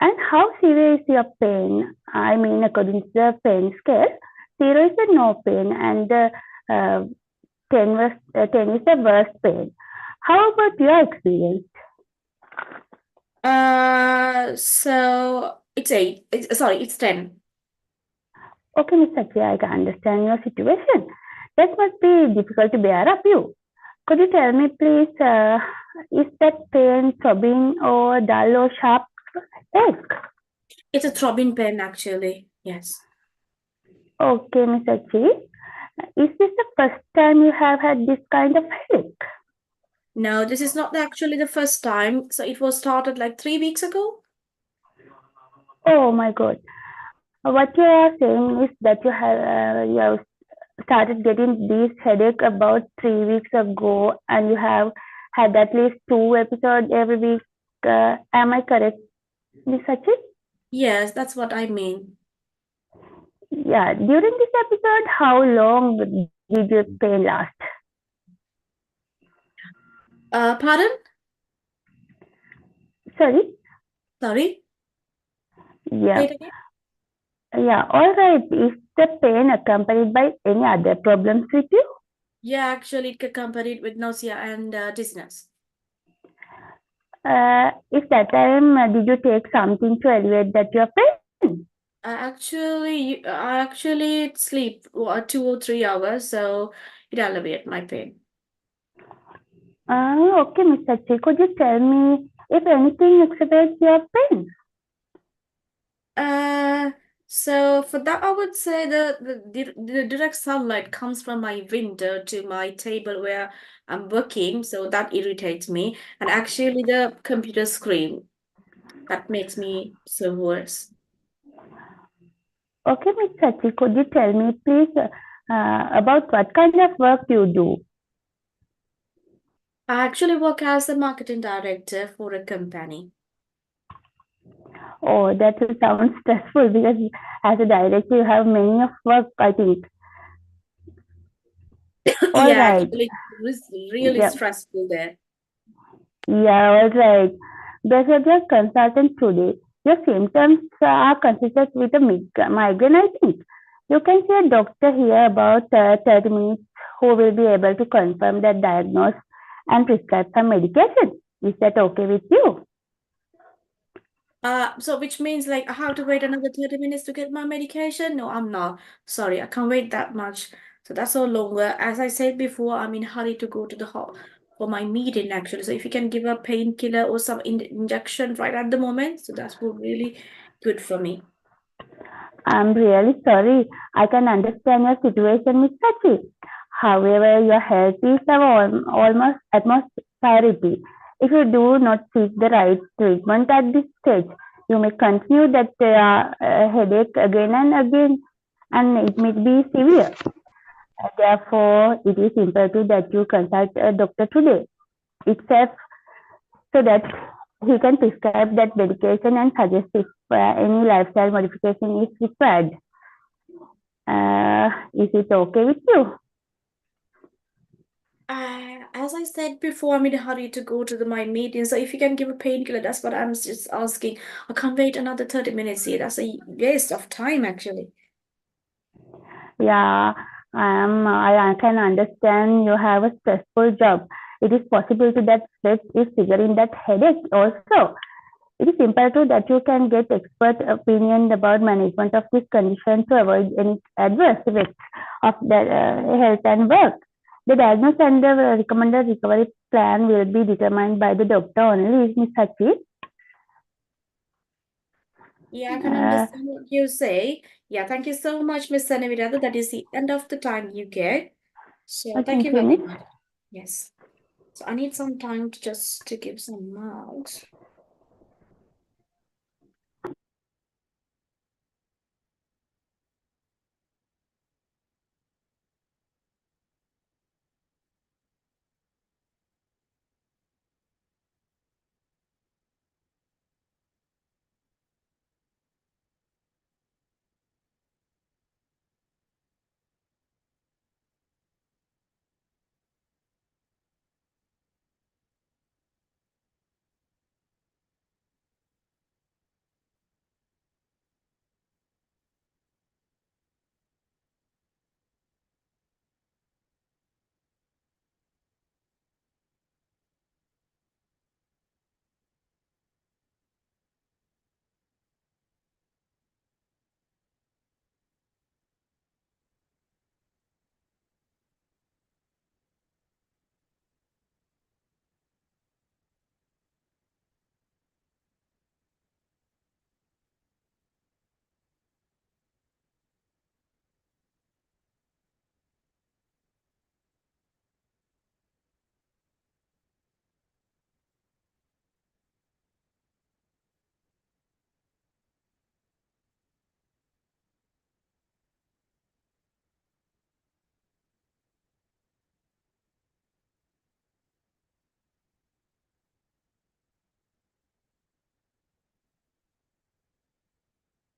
And how severe is your pain? I mean, according to the pain scale, 0 is the no pain and the 10 is the worst pain. How about your experience? So it's 8. It's 10. Okay, Miss Sachi, I can understand your situation. That must be difficult to bear up you. Could you tell me, please, is that pain throbbing or dull or sharp ache? It's a throbbing pain, actually. Yes. Okay, Miss Sachi. Is this the first time you have had this kind of headache? No, this is not actually the first time. So it was started like 3 weeks ago. Oh my God. What you are saying is that you have started getting this headache about 3 weeks ago, and you have had at least 2 episodes every week. Am I correct, Miss Sachi? Yes, that's what I mean. Yeah. During this episode, how long did your pain last? Pardon? Sorry. Sorry? Yeah. Say it again? Yeah. All right. Is the pain accompanied by any other problems with you? Yeah, actually, it accompanied with nausea and dizziness. If that time, did you take something to alleviate that your pain? I actually sleep 2 or 3 hours, so it alleviates my pain. Okay, Mr. Sachi, could you tell me if anything exacerbates your pain? So for that, I would say the direct sunlight comes from my window to my table where I'm working, so that irritates me. And actually, the computer screen that makes me so worse. Okay, Ms. Sachi, could you tell me, please, about what kind of work you do? I actually work as a marketing director for a company. Oh, that will sound stressful because as a director, you have many of work, I think. All Yeah, right. actually, it's really Yeah. stressful there. Yeah, all right. Because your consultant today, your symptoms are consistent with a migraine, I think. You can see a doctor here about 30 minutes who will be able to confirm that diagnosis and prescribe some medication. Is that okay with you? So which means like I have to wait another 30 minutes to get my medication? No, I'm not. Sorry, I can't wait that much. So that's all longer. As I said before, I'm in a hurry to go to the hall for my meeting actually. So if you can give a painkiller or some injection right at the moment, so that's really good for me. I'm really sorry. I can understand your situation, Miss Sachi. However, your health is our almost utmost priority. If you do not seek the right treatment at this stage, you may continue that headache again and again. and it may be severe. Therefore, it is imperative that you consult a doctor today itself so that he can prescribe that medication and suggest if any lifestyle modification is required. Is it okay with you? As I said before, I'm in a hurry to go to my meeting. So if you can give a painkiller, that's what I'm just asking. I can't wait another 30 minutes here. That's a waste of time, actually. Yeah, I can understand you have a stressful job. It is possible to that stress is triggering that headache also. It is imperative that you can get expert opinion about management of this condition to avoid any adverse effects of the health and work. The diagnosis and the recommended recovery plan will be determined by the doctor only, Ms. Sachi. Yeah, I can understand what you say. Yeah, thank you so much, Miss Sanavirada. That is the end of the time you get. So thank Thank you you, very Miss. much. Yes. So I need some time to just to give some marks.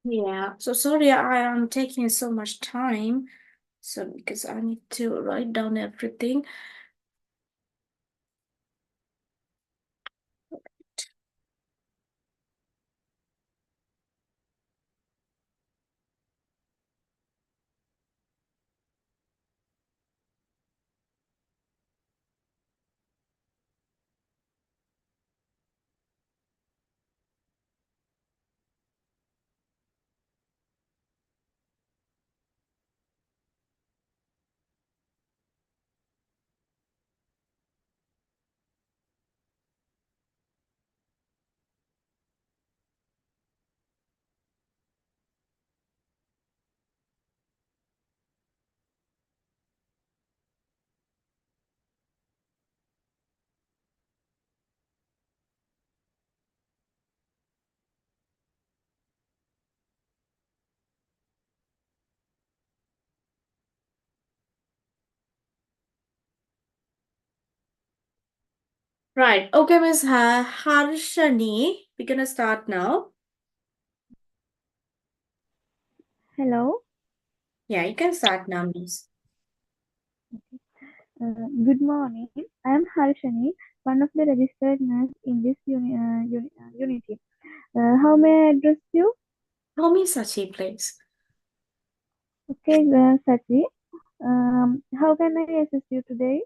Yeah, so sorry I am taking so much time. So because I need to write down everything. Right. Okay, Miss Harshani, we're gonna start now. Hello. Yeah, you can start now, Miss. Good morning. I am Harshani, one of the registered nurse in this unity. How may I address you? Call me Sachi, please. Okay, Sachi. How can I assist you today?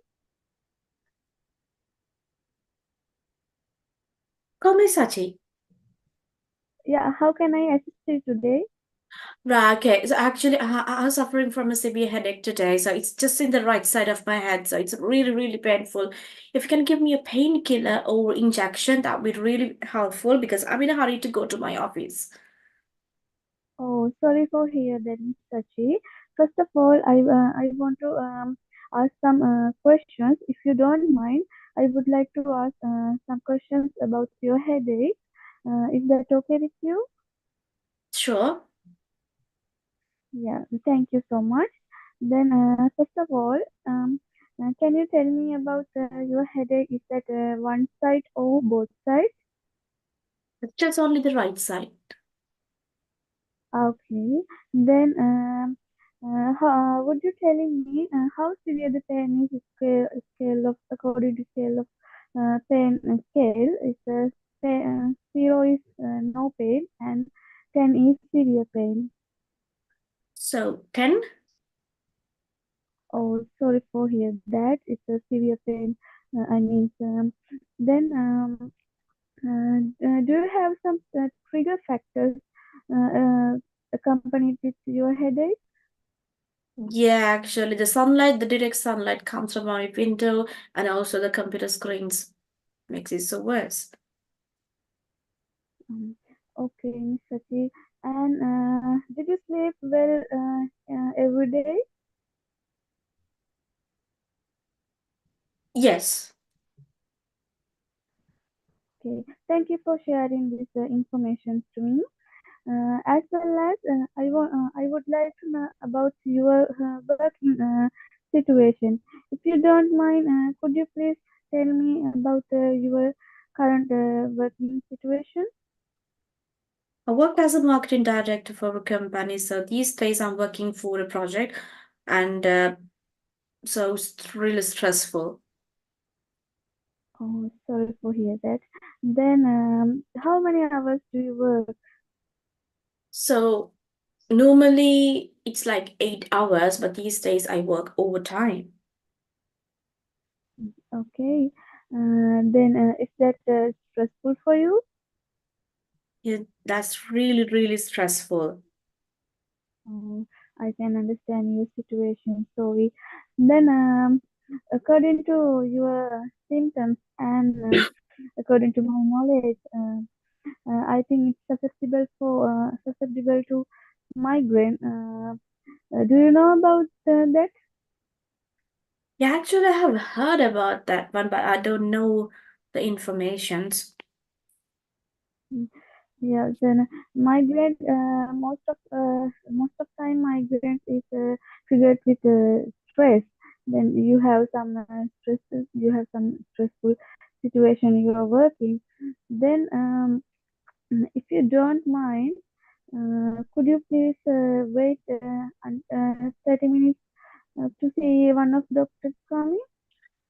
Call me Sachi. Yeah, how can I assist you today? Right, okay. So actually, I'm suffering from a severe headache today. So it's just in the right side of my head. So it's really, really painful. If you can give me a painkiller or injection, that would be really helpful because I'm in a hurry to go to my office. Oh, sorry for hear that, Miss Sachi. First of all, I want to ask some questions. If you don't mind, I would like to ask some questions about your headache. Is that okay with you? Sure. Yeah, thank you so much. Then, first of all, can you tell me about your headache? Is that one side or both sides? It's just only the right side. Okay. Then, would you telling me how severe the pain is? Scale of according to scale of pain scale is zero is no pain and 10 is severe pain. So 10? Oh, sorry for hear that. It's a severe pain. I mean, then do you have some trigger factors accompanied with your headache? Yeah, actually, the direct sunlight comes from my window and also the computer screens makes it so worse. Okay, Miss Sati. And did you sleep well every day? Yes. Okay, thank you for sharing this information to me. As well as I would like to know about your working situation. If you don't mind, could you please tell me about your current working situation? I work as a marketing director for a company, so these days I'm working for a project, and so it's really stressful. Oh, sorry for hear that. Then, how many hours do you work? So normally it's like 8 hours, but these days I work overtime. Okay. Then, is that stressful for you? Yeah, that's really, really stressful. Oh, I can understand your situation. Sorry. Then, according to your symptoms and according to my knowledge, I think it's susceptible to migraine. Do you know about that? Yeah, actually, I have heard about that one, but I don't know the informations. Mm, yeah, then migraine. Most of time migraine is triggered with stress. Then you have some stresses. You have some stressful situation you are working. Then, if you don't mind, could you please wait 30 minutes to see one of doctors coming?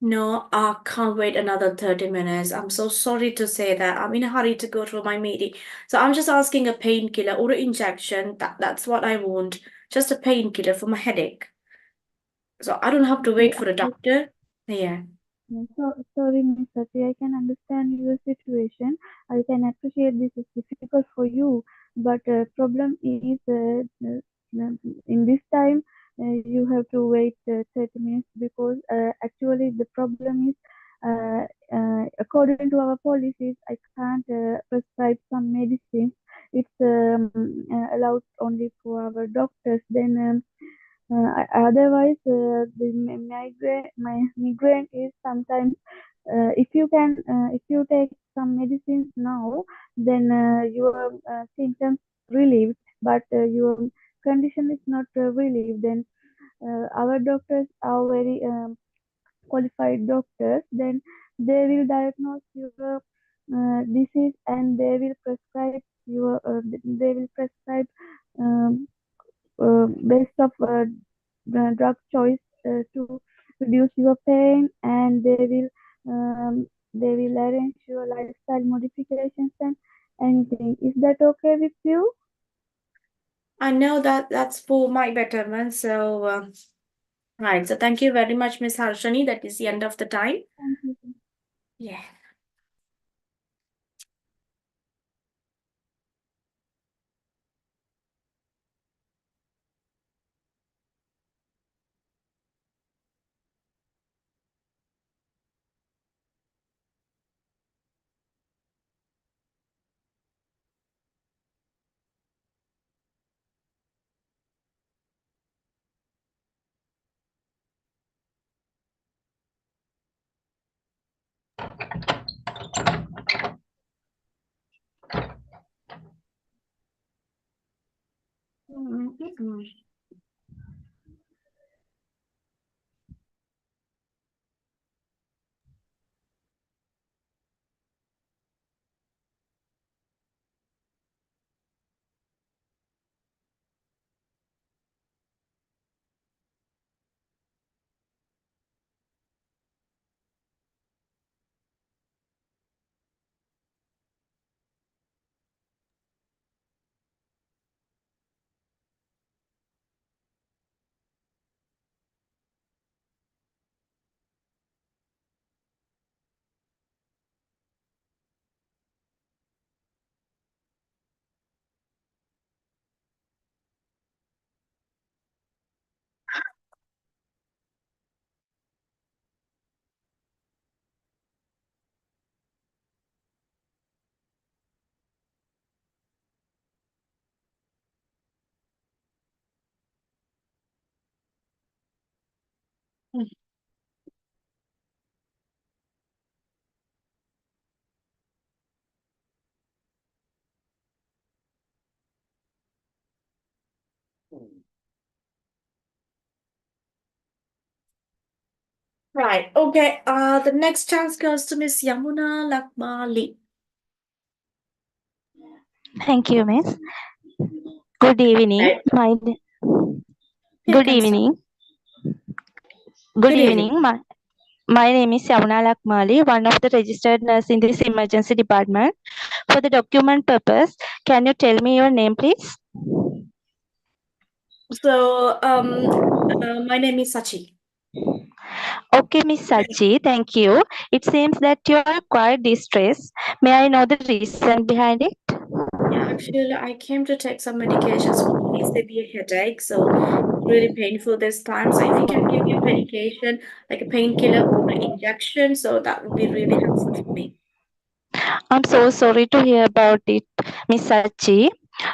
No, I can't wait another 30 minutes. I'm so sorry to say that. I'm in a hurry to go to my meeting. So I'm just asking a painkiller or an injection. That's what I want. Just a painkiller for my headache. So I don't have to Okay, wait for a doctor. Yeah. sorry, Miss Sati, I can understand your situation. I can appreciate this is difficult for you, but problem is in this time you have to wait 30 minutes because actually the problem is according to our policies, I can't prescribe some medicines. It's allowed only for our doctors. Then otherwise, my migraine is sometimes if you take some medicines now, then your symptoms relieved, but your condition is not relieved. Then our doctors are very qualified doctors. Then they will diagnose your disease and they will prescribe um, based of drug choice to reduce your pain, and they will arrange your lifestyle modifications and anything. Is that okay with you? I know that that's for my betterment. So, right. So thank you very much, Miss Harshani. That is the end of the time. Thank you. Yeah. Mm-mm. Right. Okay. The next chance goes to Miss Yamuna Lakmali. Thank you, miss. Good evening. Right. You Good can start. evening. Good evening. My name is Yamuna Lakmali, one of the registered nurse in this emergency department. For the document purpose, can you tell me your name, please? So, my name is Sachi. Okay, Miss Sachi, thank you. It seems that you are quite distressed. May I know the reason behind it? Yeah, actually, I came to take some medications for very severe headache, so it's really painful this time. So, if you can give me a medication, like a painkiller or an injection, so that would be really helpful for me. I'm so sorry to hear about it, Miss Sachi.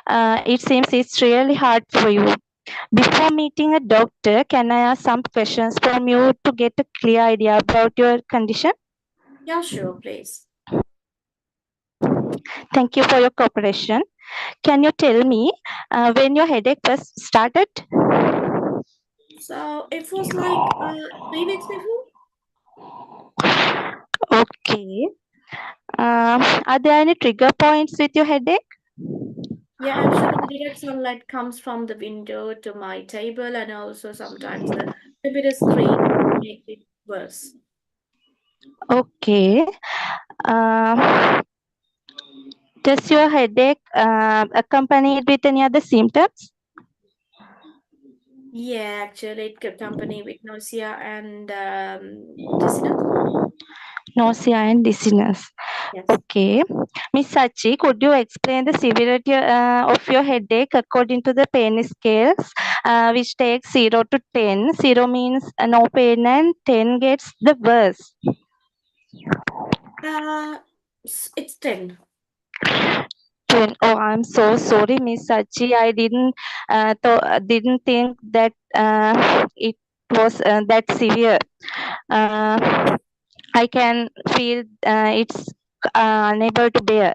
It seems it's really hard for you. Before meeting a doctor, can I ask some questions from you to get a clear idea about your condition? Yeah, sure, please. Thank you for your cooperation. Can you tell me when your headache first started? So, it was like 3 weeks before. Okay. Are there any trigger points with your headache? Yeah, actually, the direct sunlight comes from the window to my table, and also sometimes the computer screen makes it worse. Okay. Uh, does your headache accompanied with any other symptoms? Yeah, actually, it could accompany with nausea and dizziness. Nausea and dizziness. Yes. Okay. Miss Sachi, could you explain the severity of your headache according to the pain scales, which takes 0 to 10? 0 means no pain and 10 gets the worst. Uh, it's 10. 10. Oh, I'm so sorry, Miss Sachi. I didn't think that it was that severe. Uh, I can feel it's unable to bear.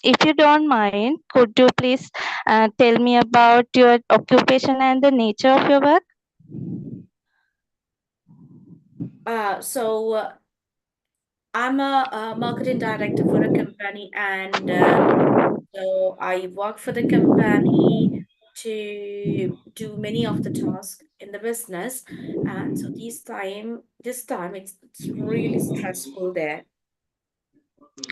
If you don't mind, could you please tell me about your occupation and the nature of your work? So I'm a marketing director for a company, and so I work for the company to do many of the tasks in the business. And so this time it's really stressful there.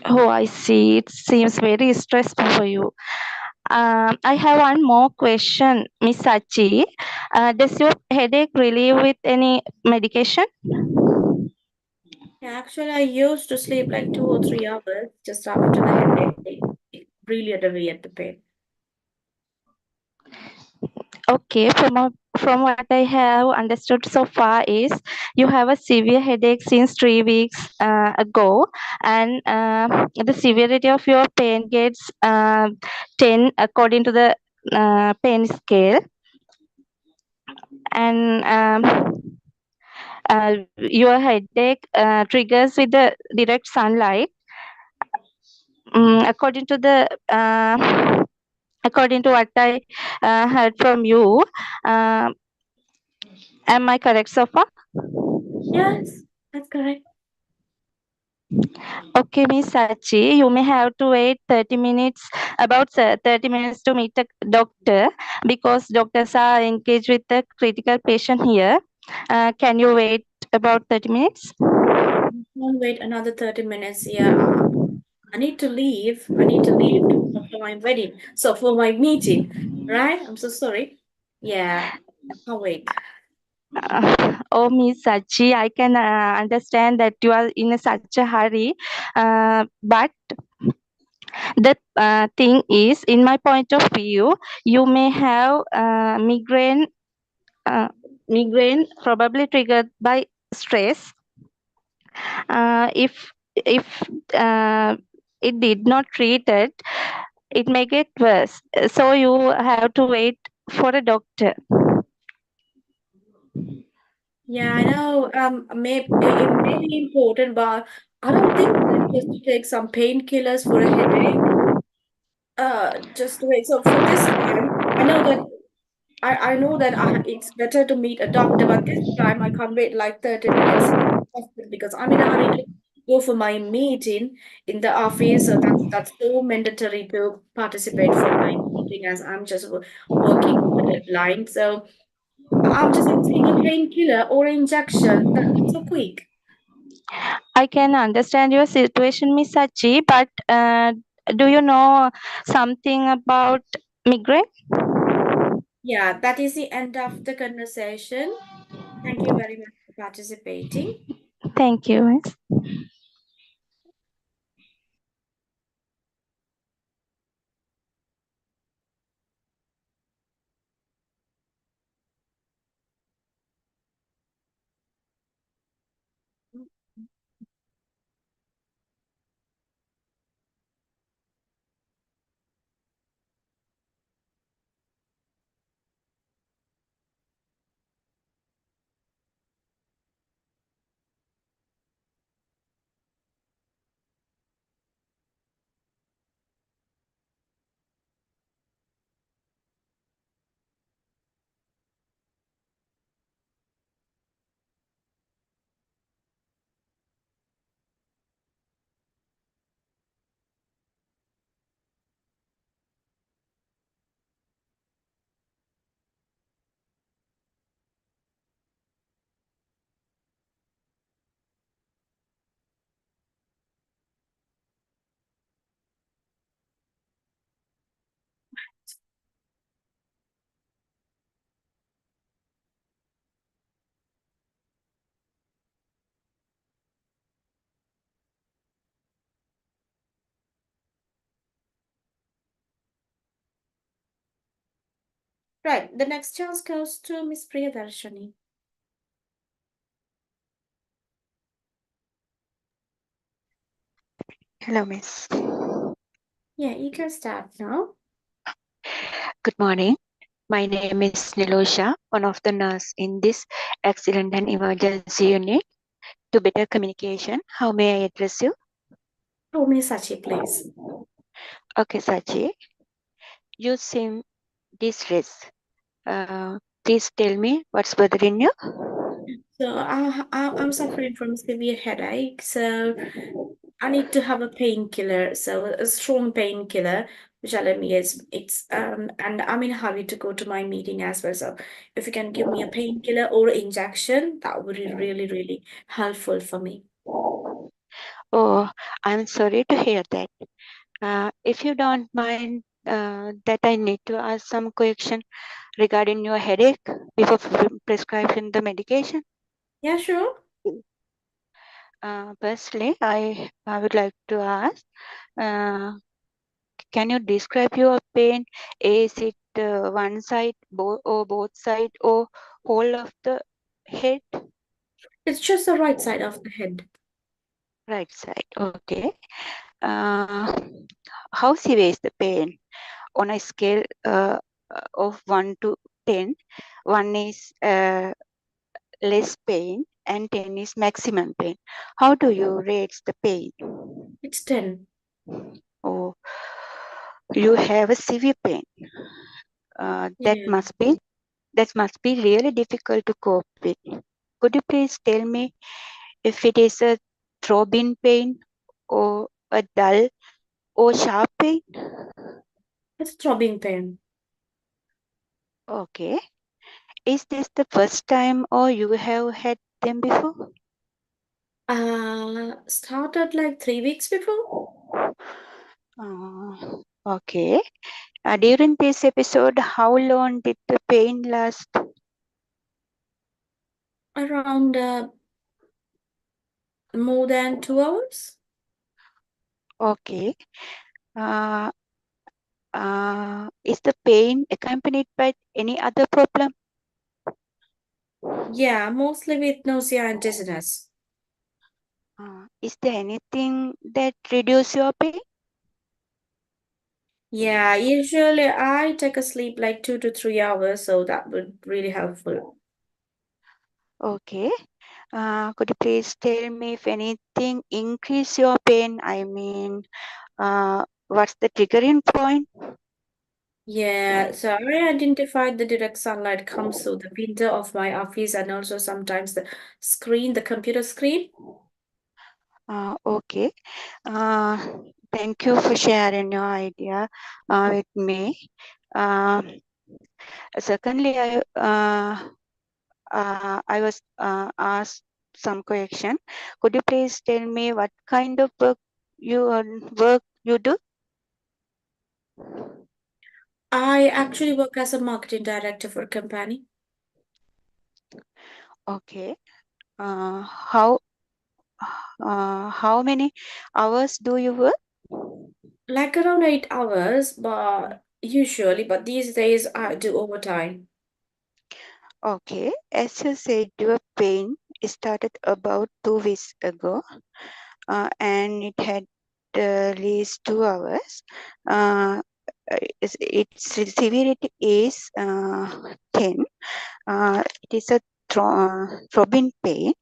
Oh, I see. It seems very stressful for you. I have one more question, Miss Sachi. Does your headache relieve with any medication? Yeah, actually, I used to sleep like 2 or 3 hours just after the headache. It really alleviated the pain. Okay, from what I have understood so far is you have a severe headache since 3 weeks ago, and the severity of your pain gets 10 according to the pain scale, and your headache triggers with the direct sunlight. According to the according to what I heard from you, uh, am I correct so far? Yes, that's correct. Okay, Miss Sachi, you may have to wait 30 minutes, about 30 minutes to meet a doctor because doctors are engaged with the critical patient here. Can you wait about 30 minutes? Don't wait another 30 minutes. Yeah, I need to leave. I need to leave for my wedding. So for my meeting, right? I'm so sorry. Yeah, I'll wait. Oh, Miss Sachi, I can understand that you are in such a hurry. But the thing is, in my point of view, you may have uh, migraine probably triggered by stress. If it did not treat it, it may get worse. So you have to wait for a doctor. Yeah, I know. It may be important, but I don't think that just to take some painkillers for a headache. Just to wait. So for this time, I know that I know that it's better to meet a doctor, but this time I can't wait like 30 minutes in the hospital because I'm in a hurry to go for my meeting in the office. So that's so mandatory to participate for my meeting as I'm just working on the deadline. So I'm just asking a painkiller or injection. That's so quick. I can understand your situation, Miss Sachi, but do you know something about migraine? Yeah, that is the end of the conversation. Thank you very much for participating. Thank you, Miss. Right, the next chance goes to Miss Priyadarshani. Hello, Miss. Yeah, you can start now. Good morning. My name is Nilosha, one of the nurse in this accident and emergency unit. To better communication, how may I address you? Oh, Miss Sachi, please. Okay, Sachi, you seem distressed. Please tell me what's bothering you. So I'm suffering from severe headache, so I need to have a painkiller, so a strong painkiller, which I me is it's and I'm in a hurry to go to my meeting as well. So if you can give me a painkiller or injection, that would be really, really helpful for me. Oh, I'm sorry to hear that. If you don't mind, that I need to ask some question regarding your headache before prescribing the medication. Yeah, sure. Firstly, I would like to ask, uh, can you describe your pain? Is it one side, or both side, or whole of the head? It's just the right side of the head. Right side. Okay. Uh, how severe is the pain? On a scale of 1 to 10, 1 is less pain and 10 is maximum pain. How do you rate the pain? It's 10. Oh, you have a severe pain. That Yeah. must be really difficult to cope with. Could you please tell me if it is a throbbing pain or a dull or sharp pain? It's throbbing pain. Okay. Is this the first time or you have had them before? Started like 3 weeks before. Okay. During this episode, how long did the pain last? Around more than 2 hours. Okay. Uh, is the pain accompanied by any other problem? Yeah, mostly with nausea and dizziness. Is there anything that reduce your pain? Yeah, usually I take a sleep like 2 to 3 hours, so that would really helpful. Okay. Could you please tell me if anything increase your pain? I mean, what's the triggering point? Yeah, so I identified the direct sunlight comes through the window of my office and also sometimes the screen, the computer screen. Okay. Uh, Thank you for sharing your idea with me. Secondly, I was asked some question. Could you please tell me what kind of work you do? I actually work as a marketing director for a company. Okay. How many hours do you work? Like around 8 hours, but these days I do overtime. Okay. As you said, your pain started about 2 weeks ago, and it had at least 2 hours. Its severity is 10. It is a throbbing pain.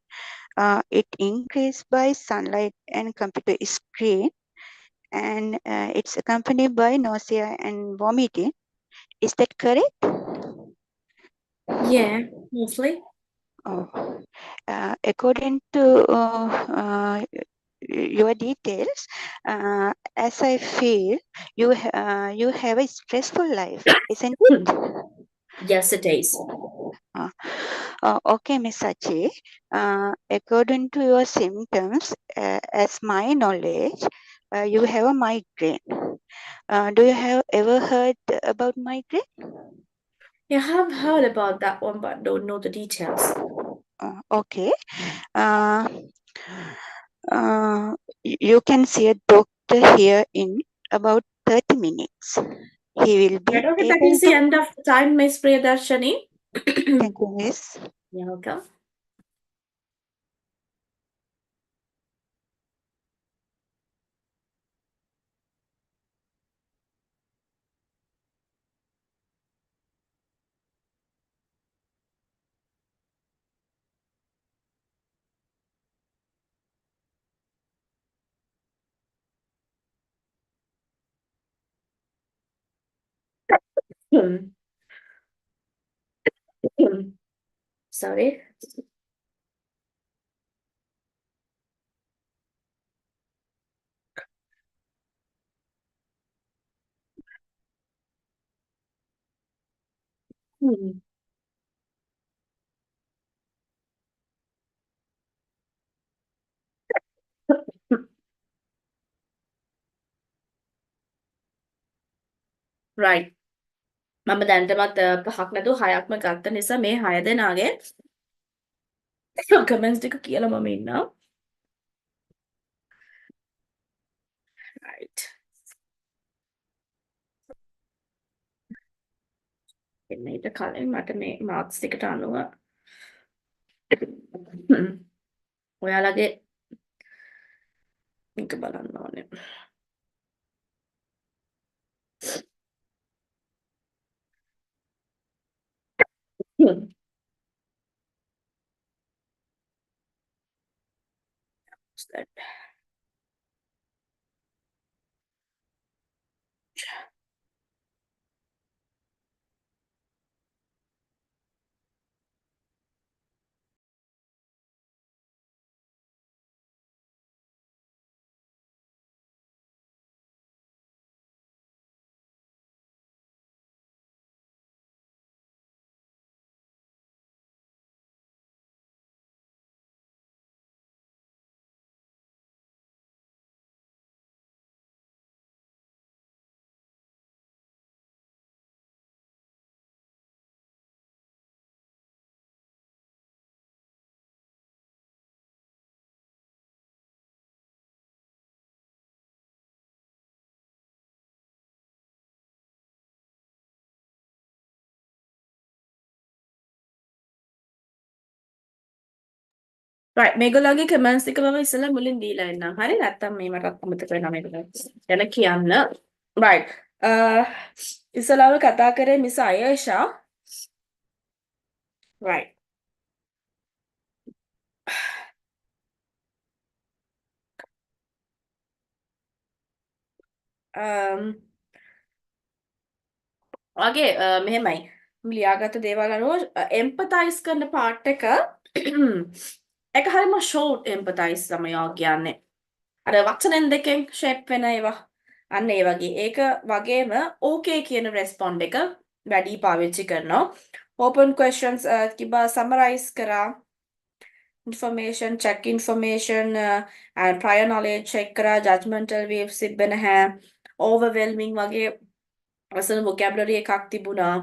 It increased by sunlight and computer screen, and it's accompanied by nausea and vomiting. Is that correct? Yeah, mostly. Oh. According to your details, as I feel, you have a stressful life, isn't it? Yes, it is. Okay, Miss Sachi. According to your symptoms, as my knowledge, you have a migraine. Do you have ever heard about migraine? Yeah, I have heard about that one, but don't know the details. Okay. Uh, you can see a doctor here in about 30 minutes. He will be Right, okay, that able is the to. end of the time, Miss Priyadarshani. Thank you, Miss. You're welcome. Sorry. Right. මම දැන්ටමත් 5ක් නැතුව 6ක්ම ගත්ත නිසා මේ 6 දෙනාගේ comments ටික කියලා මම ඉන්නවා. Right. එන්න ඊට කලින් මට මේ මාක්ස් ටිකට අනුව ඔයාලගේ මේක බලන්න ඕනේ. What's that? Right, මේගොල්ලන්ගේ කමෙන්ට්ස් ටික මම ඉස්සෙල්ලා මුලින් දීලා එන්නම්. හරි? නැත්තම් මේ මටත් අමතක වෙනවා මේක ගැන කියන්න. Right. ඉස්සෙල්ලාම කතා කරේ මිස් අයේෂා. Right. වගේ මෙහෙමයි ලියාගත්ත දේවල් අනුව එම්පතයිස් කරන පාර්ට් එක ඒක හරිම ෂෝට් එම්පතයිස් තමයි ඔය කියන්නේ. අර වචනෙන් දෙකෙන් ෂේප් වෙන ඒවා. අන්න ඒ වගේ. ඒක වගේම ඕකේ කියන රෙස්පොන්ඩ් එක වැඩි පාවිච්චි කරනවා. ඕපන් ක්වෙස්චන්ස් කිබා සමරයිස් කරා information check information and prior knowledge check කරා judgmental waves තිබ්බ නැහැ. overwhelming වගේ අසන vocabulary එකක් තිබුණා.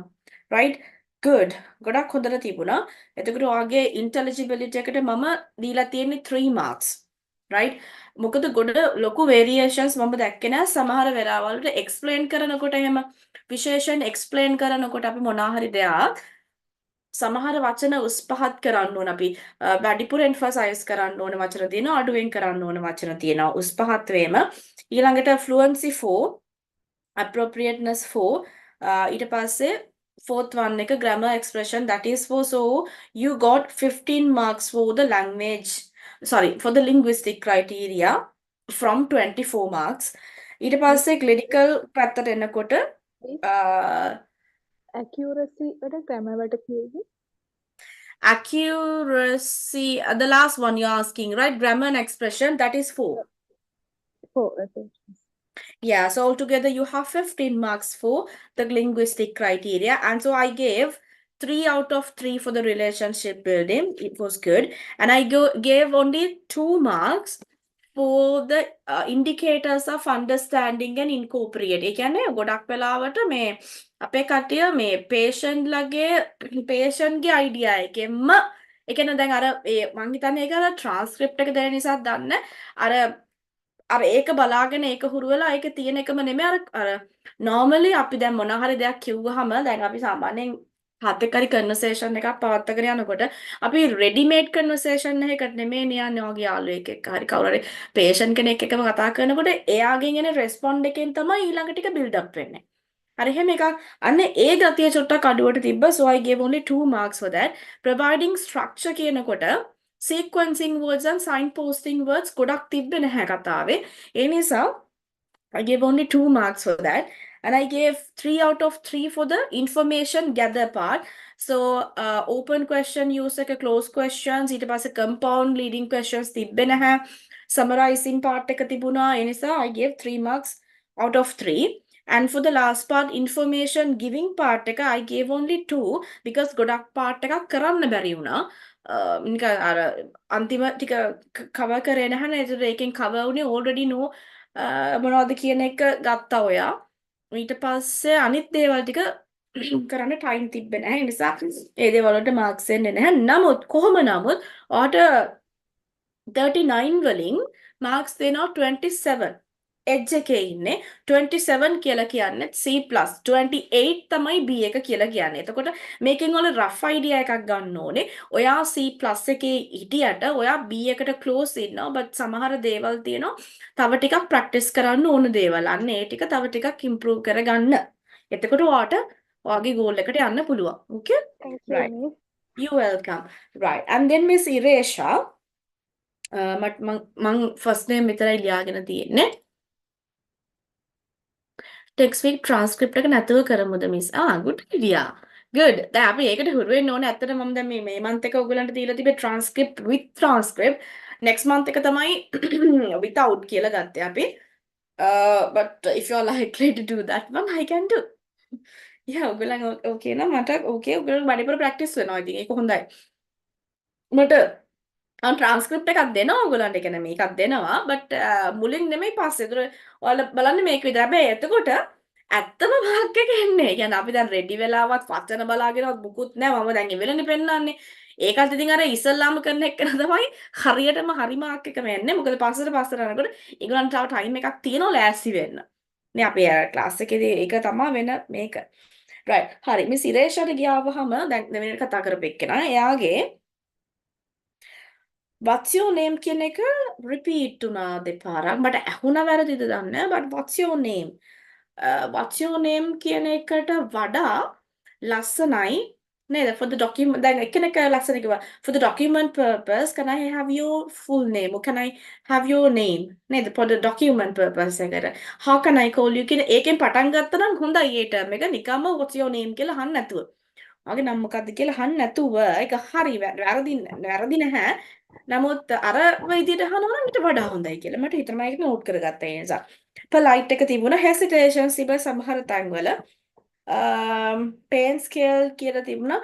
right good ගොඩක් හොඳට තිබුණා. එතකොට ඔයාගේ intelligibility එකට මම දීලා තියෙන්නේ 3 marks. right මොකද ගොඩ ලොකු variations මම දැක්කේ නෑ සමහර වෙලාවල් වලට explain කරනකොට එහෙම විශේෂයෙන් explain කරනකොට අපි මොනවා හරි දෙයක් සමහර වචන උස් පහත් කරන්න ඕන අපි වැඩිපුර emphasize කරන්න ඕන වචන තියෙනවා අඩුවෙන් කරන්න ඕන වචන තියෙනවා උස් පහත් වේම ඊළඟට fluency 4 appropriateness 4 ඊට පස්සේ fourth one එක grammar expression that is for so you got 15 marks for the language for the linguistic criteria from 24 marks ඊට පස්සේ clinical පැත්තට එනකොට accuracy වල grammar වලට කියෙන්නේ accuracy the last one you're asking right grammar and expression that is 4 okay. yeah so altogether you have 15 marks for the linguistic criteria and so I gave 3 out of 3 for the relationship building it was good and I gave only 2 marks for the indicators of understanding and incorporate ඒ කියන්නේ ගොඩක් වෙලාවට මේ අපේ කට්ටිය මේ patient ලගේ patient ගේ idea එකෙන්ම ඒ කියන්නේ දැන් අර මං හිතන්නේ ඒක අර transcript එක දෙන නිසා දන්න අර ඒක බලාගෙන ඒක හුරු වෙලා ඒක තියෙන එකම නෙමෙයි අර normally අපි දැන් මොන හරි දෙයක් කිව්වහම දැන් අපි සාමාන්‍යයෙන් හතකරි කන්වර්සේෂන් එකක් පවත්වාගෙන යනකොට අපි රෙඩිමේඩ් කන්වර්සේෂන් එකකට නෙමෙයි යන්නේ ඔයගේ යාළුවෙක් එක්ක හරි කවුරු හරි පේෂන්ට් කෙනෙක් එක්කම කතා කරනකොට එයාගෙන් එන රෙස්පොන්ඩ් එකෙන් තමයි ඊළඟ ටික බිල්ඩ් අප් වෙන්නේ. හරි එහෙම එකක් අන්න ඒ ගතිය චොට්ටක් අඩුවට තිබ්බ so I gave only 2 marks for that providing structure කියනකොට sequencing words and signposting words ගොඩක් තිබ්බේ නැහැ කතාවේ. ඒ නිසා I gave only 2 marks for that. And I gave 3 out of 3 for the information gather part. So, open question, use like a closed questions, ඊට පස්සේ compound leading questions තිබ්බේ නැහැ. Summarizing part එක තිබුණා. ඒ නිසා I gave 3 marks out of 3. And for the last part, information giving part එක I gave only 2 because ගොඩක් part එකක් කරන්න බැරි වුණා. නිකන් අර අන්තිම ටික cover කරේ නැහැ නේද? ඒකෙන් cover වුණේ already know මොනවද කියන එක ගත්තා ඔයා. ඊට පස්සේ අනිත් දේවල් ටික කරන්න ටයිම් තිබ්බේ නැහැ. ඒ නිසා ඒ දේවල් වලට මාක්ස් එන්නේ නැහැ. නමුත් කොහොම නමුත් ඔයාට 39 වලින් මාක්ස් දෙනවා 27. එජ් එකේ ඉන්නේ 27 කියලා කියන්නේ C+ 28 තමයි B එක කියලා කියන්නේ. එතකොට මේකෙන් ඔයාලා රෆ් අයිඩියා එකක් ගන්න ඕනේ. ඔයා C+ එකේ හිටියට ඔයා B එකට ක්ලෝස් ඉන්නවා. බට් සමහර දේවල් තියෙනවා තව ටිකක් ප්‍රැක්ටිස් කරන්න ඕන දේවල්. අන්න ඒ ටික තව ටිකක් ඉම්ප්‍රූව් කරගන්න. එතකොට ඔයාට ඔයාගේ ගෝල් එකට යන්න පුළුවන්. Okay? Thank you, Right. Miss. You're welcome. Right. And then Miss Iresha මං ෆස්ට් නේම් විතරයි ලියාගෙන තියෙන්නේ. ටෙක්ස්ට් week transcript එක නැතුව කරමුද මිස්? good idea. good. දැන් අපි ඒකට හුරු වෙන්න ඕනේ. ඇත්තට මම දැන් මේ month එක ඔයගලන්ට දීලා තිබේ transcript with transcript. next month එක තමයි without කියලා ගත්තේ අපි. But if you are likely to do that one, I can do. yeah, ඔයගලන් okay නම් මට okay ඔයගලන් වැඩිපුර practice වෙනවා. ඉතින් ඒක හොඳයි. මට ට්‍රාන්ස්ක්‍රිප්ට් එකක් දෙනවා ඔයගලන්ට කියන්නේ මේකක් දෙනවා බට් මුලින් නෙමෙයි පස්සේ. ඒතර ඔයාලා බලන්න මේක විතර. හැබැයි එතකොට ඇත්තම මාර්ක් එක එන්නේ. කියන්නේ අපි දැන් රෙඩි වෙලාවත් වචන බලාගෙනවත් මුකුත් නැහැ. මම දැන් ඉවෙලනේ පෙන්නන්නේ. ඒකත් ඉතින් අර ඉස්සල්ලාම කරන එක තමයි හරියටම හරි මාර්ක් එකම එන්නේ. මොකද පස්සට යනකොට ඒගොල්ලන්ට තව ටයිම් එකක් තියෙනවා ලෑස්ති වෙන්න. නේ අපේ ක්ලාස් එකේදී ඒක තමයි වෙන මේක. right. හරි. මේ සිරේෂාට ගියාවහම දැන් දෙවෙනි කතා කරපෙන්නා. එයාගේ what's your name කියන එක repeat වුණා දෙපාරක්. මට ඇහුණා වැරදිද දන්නේ නැහැ. but what's your name කියන එකට වඩා ලස්සනයි නේද? For the document දැන් එක්කෙනෙක් ලස්සන කිව්වා for the document purpose can I have your full name or can I have your name නේද? for the document purpose එකට how can I call you කියන ඒකෙන් පටන් ගත්තා නම් හොඳයි ඒ ටර්ම් එක නිකම්ම what's your name කියලා අහන්න නැතුව. මගේ නම මොකක්ද කියලා අහන්න නැතුව ඒක හරි වැරදි නැහැ. නමුත් අර විදිහට අහනවා නම් ඊට වඩා හොඳයි කියලා මට හිතෙනවා ඒක නෝට් කරගත්තා ඒ නිසා. polite එක තිබුණා hesitations තිබ්බ සමහර තැන්වල පේන් ස්කේල් කියලා තිබුණා.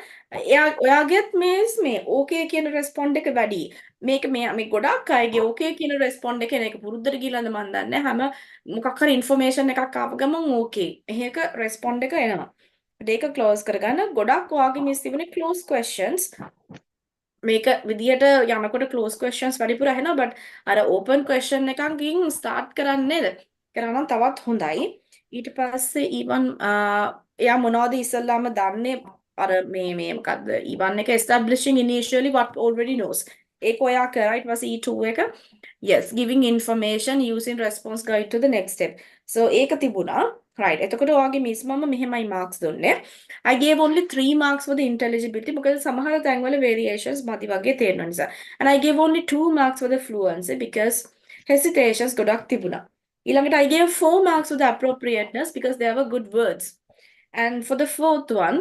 ඔයාගෙත් මේ ඕකේ කියන රෙස්පොන්ඩ් එක වැඩි. මේ ගොඩක් අයගේ ඕකේ කියන රෙස්පොන්ඩ් එක ඒක පුරුද්දට ගිහලාද මන් දන්නේ හැම මොකක් හරි ඉන්ෆර්මේෂන් එකක් ආව ගමන් ඕකේ. එහෙක රෙස්පොන්ඩ් එක එනවා. ඒක ක්ලෝස් කරගන්න ගොඩක් ඔයාගේ මිස් තිබුණේ ක්ලෝස් questions. මේක විදියට යනකොට ක්ලෝස් questions වැඩිපුර ඇහෙනවා but අර open question එකකින් start කරන්නේ නේද? කරනම් තවත් හොඳයි. ඊට පස්සේ even එයා මොනවද ඉස්සල්ලාම දන්නේ අර මේ මොකද්ද even එක establishing initially what already knows. ඒක ඔයා කරා ඊට පස්සේ E2 එක yes giving information using response guide to the next step. So ඒක තිබුණා. Right. එතකොට ඔයාගේ මිස් මම මෙහෙමයි marks දුන්නේ. I gave only 3 marks for the intelligibility because සමහර තැන්වල variations මදි වගේ තේරෙන නිසා. And I gave only 2 marks for the fluency because hesitations ගොඩක් තිබුණා. ඊළඟට I gave 4 marks for the appropriateness because there were good words. And for the fourth one,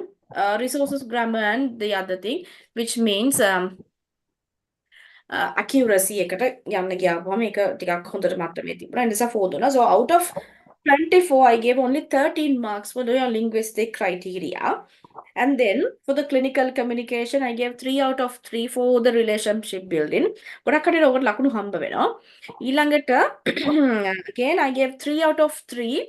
resources, grammar, and the other thing, which means accuracy එකට යන්න ගියාම මේක ටිකක් හොඳට මට්ටමේ තිබුණා. ඒ නිසා 4 දුන්නා. So out of 24, I gave only 13 marks for the linguistic criteria. And then for the clinical communication, I gave 3 out of 3 for the relationship building. ගොඩක් කඩේ ඔකට ලකුණු හම්බ වෙනවා. ඊළඟට again I gave 3 out of 3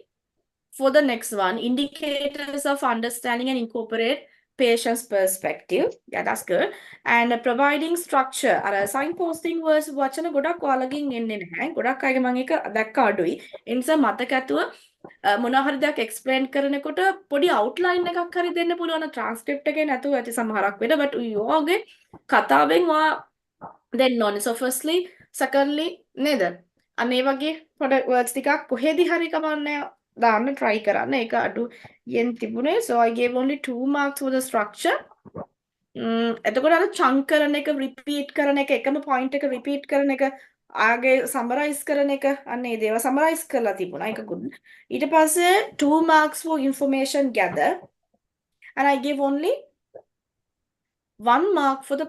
for the next one, indicators of understanding and incorporate patient's perspective. Yeah, that's good. And providing structure. අර signposting words වචන ගොඩක් ඔයාලගෙන් එන්නේ නැහැ. ගොඩක් අයගේ මම ඒක දැක්ක අඩුයි. ඒ නිසා මතක ඇතුව මොනවා හරි දෙයක් explain කරනකොට පොඩි outline එකක් හරි දෙන්න පුළුවන් transcript එකේ නැතුව ඇති සමහරක් වෙන but ඔයගේ කතාවෙන් ඔයා දෙන්න ඕනේ. So firstly, secondly නේද? අනේ වගේ පොඩ words ටිකක් කොහෙදි හරි කමන්නේ දාන්න try කරන්න. ඒක අඩුයෙන් තිබුණේ. So I gave only 2 marks for the structure. එතකොට අර chunk කරන එක repeat කරන එක එකම point එක repeat කරන එක ආගේ summarize කරන එක අන්න ඒ දේවල් summarize කරලා තිබුණා. ඒක good. ඊට පස්සේ 2 marks for information gather and I gave only 1 mark for the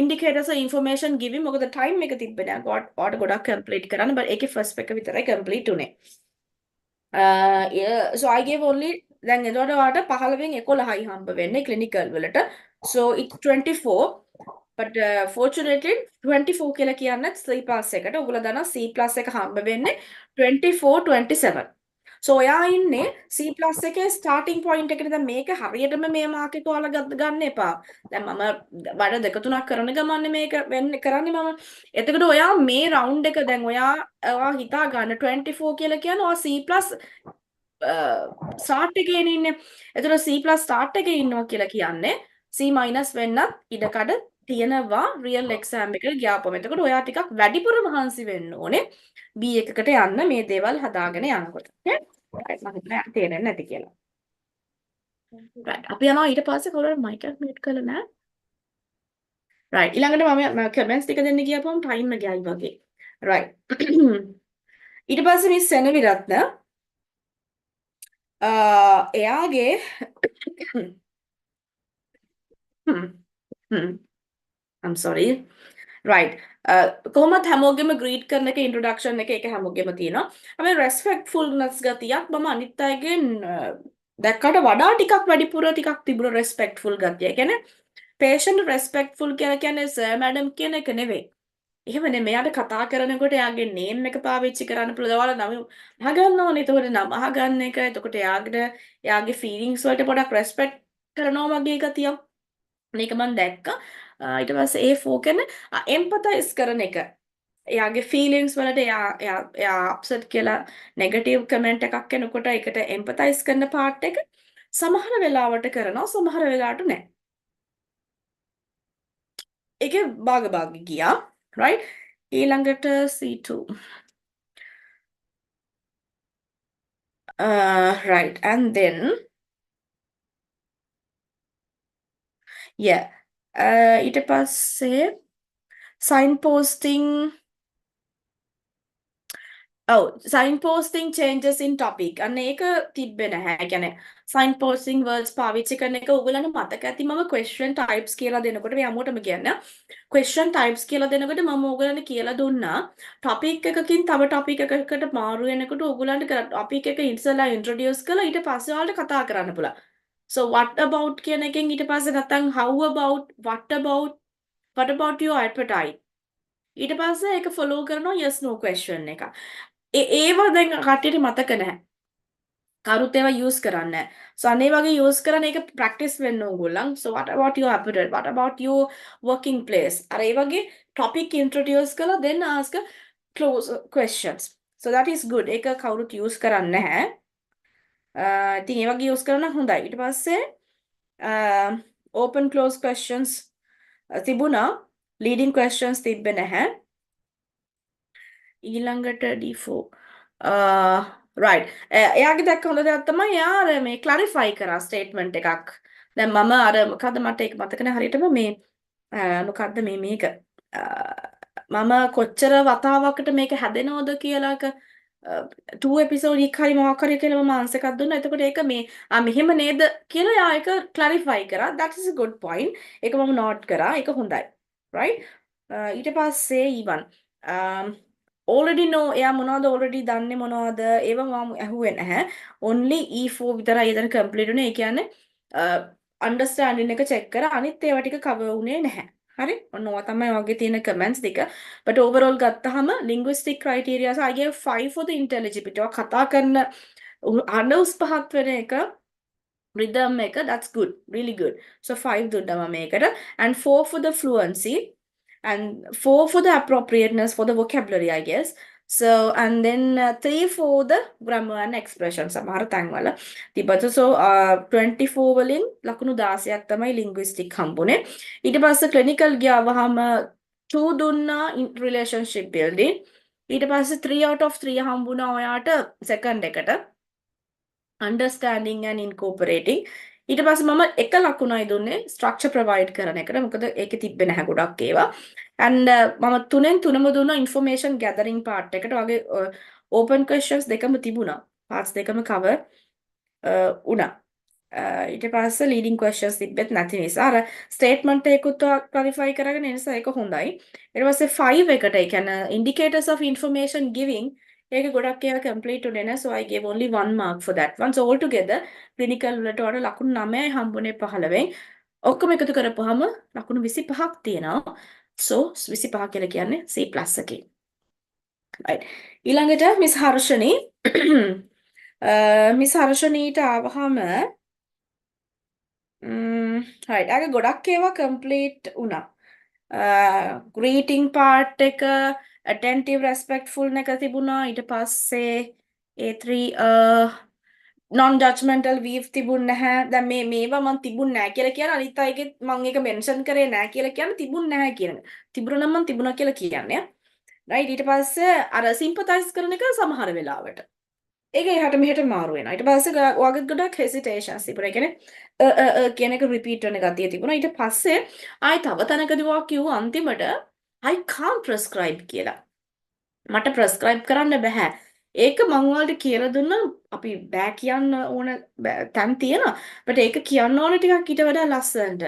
indicators of information giving. මොකද time එක තිබ්බේ නෑ. ඔයාට ගොඩක් complete කරන්න but ඒකේ first එක විතරයි complete උනේ. Yeah, so I gave only දැන් එතකොට ඔයාට 15න් 11යි හම්බ වෙන්නේ clinical වලට. So it's 24 but fortunately 24 කියලා කියන්නත් C+ එකට. ඔයගොල්ලෝ දන්නවා C+ එක හම්බ වෙන්නේ 24 27. So ඔයා ඉන්නේ C+ එකේ starting point එකේ. දැන් මේක හරියටම මේ මාක් එක ඔයාලා ගන්න එපා. දැන් මම වඩ දෙක තුනක් කරන ගමන්නේ මේක වෙන්නේ කරන්නේ මම. එතකොට ඔයා මේ round එක දැන් ඔයා හිතා ගන්න 24 කියලා කියන්නේ ඔයා C+ start එකේ ඉන්නේ. එතකොට C+ start එකේ ඉන්නවා කියලා කියන්නේ C- වෙන්නත් ඉඩකඩ තියෙනවා real exam එකට ගියාපම. එතකොට ඔයා ටිකක් වැඩිපුර මහන්සි වෙන්න ඕනේ B එකකට යන්න මේ දේවල් හදාගෙන යනකොට. Okay? right මම හිතන්නේ තේරෙන්නේ නැති කියලා. right අපි යනවා ඊට පස්සේ කොහොමද mic එක mute කරලා නැහැ. right ඊළඟට මම comments ටික දෙන්න ගියාපම time එක ගියයි වගේ. right ඊට පස්සේ මේ සෙනවිරත්න එයාගේ I'm sorry. Right. කොහොමද හැමෝගෙම greet කරන එක introduction එක ඒක හැමෝගෙම තියෙනවා. හැබැයි respectfulness ගතියක් මම අනිත් අයගෙන් දැක්කට වඩා ටිකක් වැඩිපුර ටිකක් තිබුණ respectful ගතිය. ඒ කියන්නේ patient respectful කියලා කියන්නේ sir madam කියන එක නෙවෙයි. එහෙම නෙමෙයි. මෙයාට කතා කරනකොට එයාගේ name එක පාවිච්චි කරන්න පුළුවන්. ඔයාලා නම අහගන්න ඕනේ. එතකොට නම අහගන්න එක. එතකොට එයාගේ feelings වලට පොඩක් respect කරනවා වගේ ගතියක්. මේක මම දැක්කා. ඊට පස්සේ A4 කියන්නේ empathize කරන එක. එයාගේ feelings වලට එයා upset කියලා negative comment එකක් එනකොට ඒකට empathize කරන part එක සමහර වෙලාවට කරනවා සමහර වෙලාවට නැහැ. ඒකේ භාග ගියා. right ඊළඟට C2 right and then yeah. ඊට පස්සේ signposting. ඔව් signposting changes in topic. අන්න ඒක තිබ්බේ නැහැ. ඒ කියන්නේ signposting words පාවිච්චි කරන එක ඔයගොල්ලන්ට මතක ඇති මම question types කියලා දෙනකොට මේ හැමෝටම කියන්නේ question types කියලා දෙනකොට මම ඔයගොල්ලන්ට කියලා දුන්නා topic එකකින් තව topic එකකට මාරු වෙනකොට ඔයගොල්ලන්ට topic එක ඉස්සෙල්ලා introduce කරලා ඊට පස්සේ ඔයාලට කතා කරන්න පුළුවන්. So what about කියන එකෙන් ඊට පස්සේ නැත්තම් how about what about your appetite ඊට පස්සේ ඒක follow කරනවා yes no question එක. ඒව දැන් කට්ටියට මතක නැහැ. කවුරුත් ඒවා use කරන්නේ නැහැ. So අනේ වගේ use කරන එක practice වෙන්න ඕගොල්ලන්. So what about your appetite? What about your working place? අර ඒ වගේ topic introduce කරලා then ask close questions. So that is good. ඒක කවුරුත් use කරන්නේ නැහැ. ඉතින් ඒ වගේ use කරන හොඳයි. ඊට පස්සේ open close questions තිබුණා. leading questions තිබ්බේ නැහැ. ඊළඟට D4 right එයාගේ දැක්ක හොඳ දෙයක් තමයි එයා අර මේ clarify කරා statement එකක් දැන් මම අර මොකද්ද මට ඒක මතක නැහැ හරියටම මේ මොකද්ද මේක මම කොච්චර වතාවකට මේක හැදෙනවද කියලා එක 2 episode එකක් හරි මොකක් හරි කියලා මම ආන්සර් එකක් දුන්නා එතකොට ඒක මේ මෙහෙම නේද කියලා එයා ඒක clarify කරා that is a good point ඒක මම note කරා ඒක හොඳයි right ඊට පස්සේ ඊවන් already know එයා මොනවද already දන්නේ මොනවද ඒව මම අහුවේ නැහැ only E4 විතරයි එතන complete උනේ ඒ කියන්නේ understanding එක check කරා අනිත් ඒවා ටික cover උනේ නැහැ හරි ඔන්න ඔය තමයි වගේ තියෙන comments ටික but overall ගත්තාම linguistic criteria I gave 5 for the intelligibility ඔය කතා කරන අඬවුස් පහක් වෙන එක rhythm එක that's good really good so 5 දුන්නා මම මේකට and 4 for the fluency and 4 for the appropriateness for the vocabulary I guess so and then 3 for the grammar and expression සමහර තැන්වල තිබ්බත් so 24 වලින් ලකුණු 16ක් තමයි linguistic හම්බුනේ ඊට පස්සේ clinical ගියාවහම 2 දුන්නා in relationship building ඊට පස්සේ 3 out of 3 හම්බුණා ඔයාට second එකට understanding and incorporating ඊට පස්සේ මම එක ලකුණයි දුන්නේ structure provide කරන එකට මොකද ඒකේ තිබ්බේ නැහැ ගොඩක් ඒවා and මම තුනෙන් තුනම දුන්නා information gathering part එකට වගේ open questions දෙකම තිබුණා parts දෙකම cover වුණා ඊට පස්සේ leading questions තිබෙත් නැති නිසා අර statement එකකුත් clarify කරගෙන ඒ නිසා ඒක හොඳයි ඊට පස්සේ 5 එකට ඒ කියන්නේ indicators of information giving ඒක ගොඩක් ඒවා complete උනේ නැහැ so I gave only 1 mark for that one so all together clinical වලට වඩා ලකුණු 9යි හම්බුනේ 15න් ඔක්කොම එකතු කරපුවාම ලකුණු 25ක් තියෙනවා so 25 කියලා කියන්නේ C+ එකේ right ඊළඟට මිස් හර්ෂණී මිස් හර්ෂණීට ආවහම right ආගේ ගොඩක් ඒවා complete වුණා greeting part එක attentive respectful එක තිබුණා ඊට පස්සේ A3 non judgmental view තිබුණ නැහැ දැන් මේවා මම තිබුණ නැහැ කියලා කියන අනිත් අයගේ මම ඒක මෙන්ෂන් කරේ නැහැ කියලා කියන්නේ තිබුණ නැහැ කියන එක තිබුණා නම් මම තිබුණා කියලා කියන්නේ right ඊට පස්සේ අර sympathize කරන එක සමහර වෙලාවට ඒක එහාට මෙහෙට මාරු වෙනවා ඊට පස්සේ ඔයගෙත් ගොඩක් hesitations තිබුණා ඒ කියන්නේ කියන එක repeat වෙන ගතිය තිබුණා ඊට පස්සේ ආයි තව තැනකදී ඔයා කිව්වා අන්තිමට I can't prescribe කියලා මට prescribe කරන්න බෑ ඒක මම ඔයාලට කියලා දුන්නා අපි බෑ කියන්න ඕන තැන් තියෙනවා but ඒක කියන්න ඕන ටිකක් ඊට වඩා ලස්සනට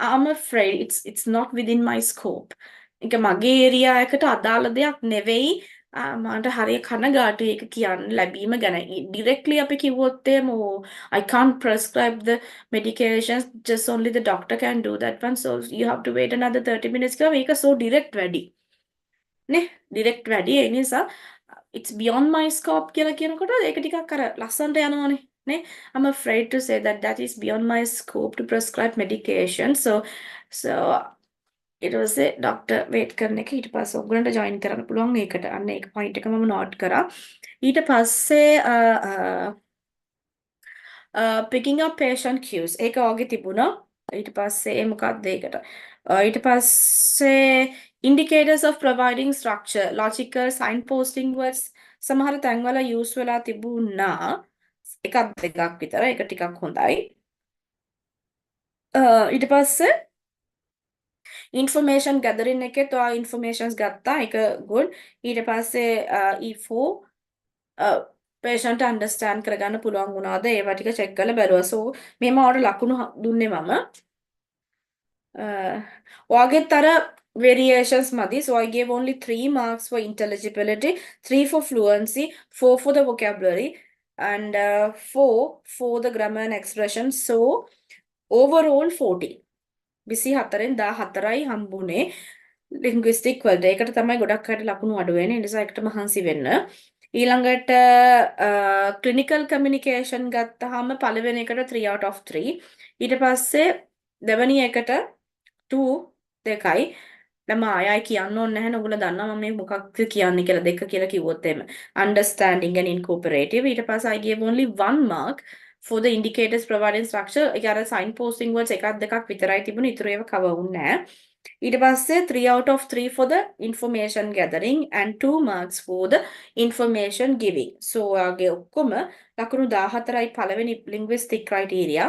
I'm afraid it's not within my scope ඒක මගේ ඒරියා එකට අදාළ දෙයක් නෙවෙයි මට හරිය කනගාටුයි ඒක කියන්න ලැබීම ගැන directly අපි කිව්වොත් එහෙම I can't prescribe the medications just only the doctor can do that one so you have to wait another 30 minutes කියලා මේක so direct වැඩි නේ direct වැඩි ඒ නිසා it's beyond my scope කියලා කියනකොට ඒක ටිකක් අර ලස්සනට යනවනේ නේ I'm afraid to say that is beyond my scope to prescribe medication so ඊට පස්සේ ડોක්ටර් වේට් කරන එක ඊට පස්සේ ඔයගොල්ලන්ට ජොයින් කරන්න පුළුවන් ඒකට අන්න ඒක පොයින්ට් එක මම නෝට් කරා ඊට පස්සේ picking up patient cues ඒක වගේ තිබුණා ඊට පස්සේ මොකක්ද ඒකට ඊට පස්සේ indicators of providing structure logical signposting words සමහර තැන්වල use වෙලා තිබුණා එකක් දෙකක් විතර ඒක ටිකක් හොඳයි ඊට පස්සේ information gathering එකේ තව informations ගත්තා ඒක good ඊට පස්සේ E4 patient understand කරගන්න පුළුවන් වුණාද ඒවා ටික check කරලා බැලුවා so මෙහෙම ඔයාලට ලකුණු දුන්නේ මම ඔයාගෙත් අර variations මදි so I gave only 3 marks for intelligibility 3 for fluency 4 for the vocabulary and 4 for the grammar and expression so overall 40 24න් 14යි හම්බුනේ ලින්ග්විස්ටික් වලට. ඒකට තමයි ගොඩක් අයට ලකුණු අඩු වෙන්නේ. ඒ නිසා ඒකට මහන්සි වෙන්න. ඊළඟට ක්ලිනිකල් කමියුනිකේෂන් ගත්තාම පළවෙනි එකට 3 out of 3. ඊට පස්සේ දෙවෙනි එකට 2 2යි. දැන් මම ආයෙ කියන්න ඕනේ නැහැ නේ. ඔයගොල්ලෝ දන්නවා මම මේ මොකක්ද කියන්නේ කියලා දෙක කියලා කිව්වොත් එහෙම. Understanding and incorporative. ඊට පස්සේ I gave only 1 mark for the indicators providing structure. ඒක අර signposting words එකක් දෙකක් විතරයි තිබුණේ. ඊටු ඒවා cover වුන්නේ නැහැ. ඊට පස්සේ 3 out of 3 for the information gathering and 2 marks for the information giving. So ඔයාගේ ඔක්කොම ලකුණු 14යි පළවෙනි linguistic criteria.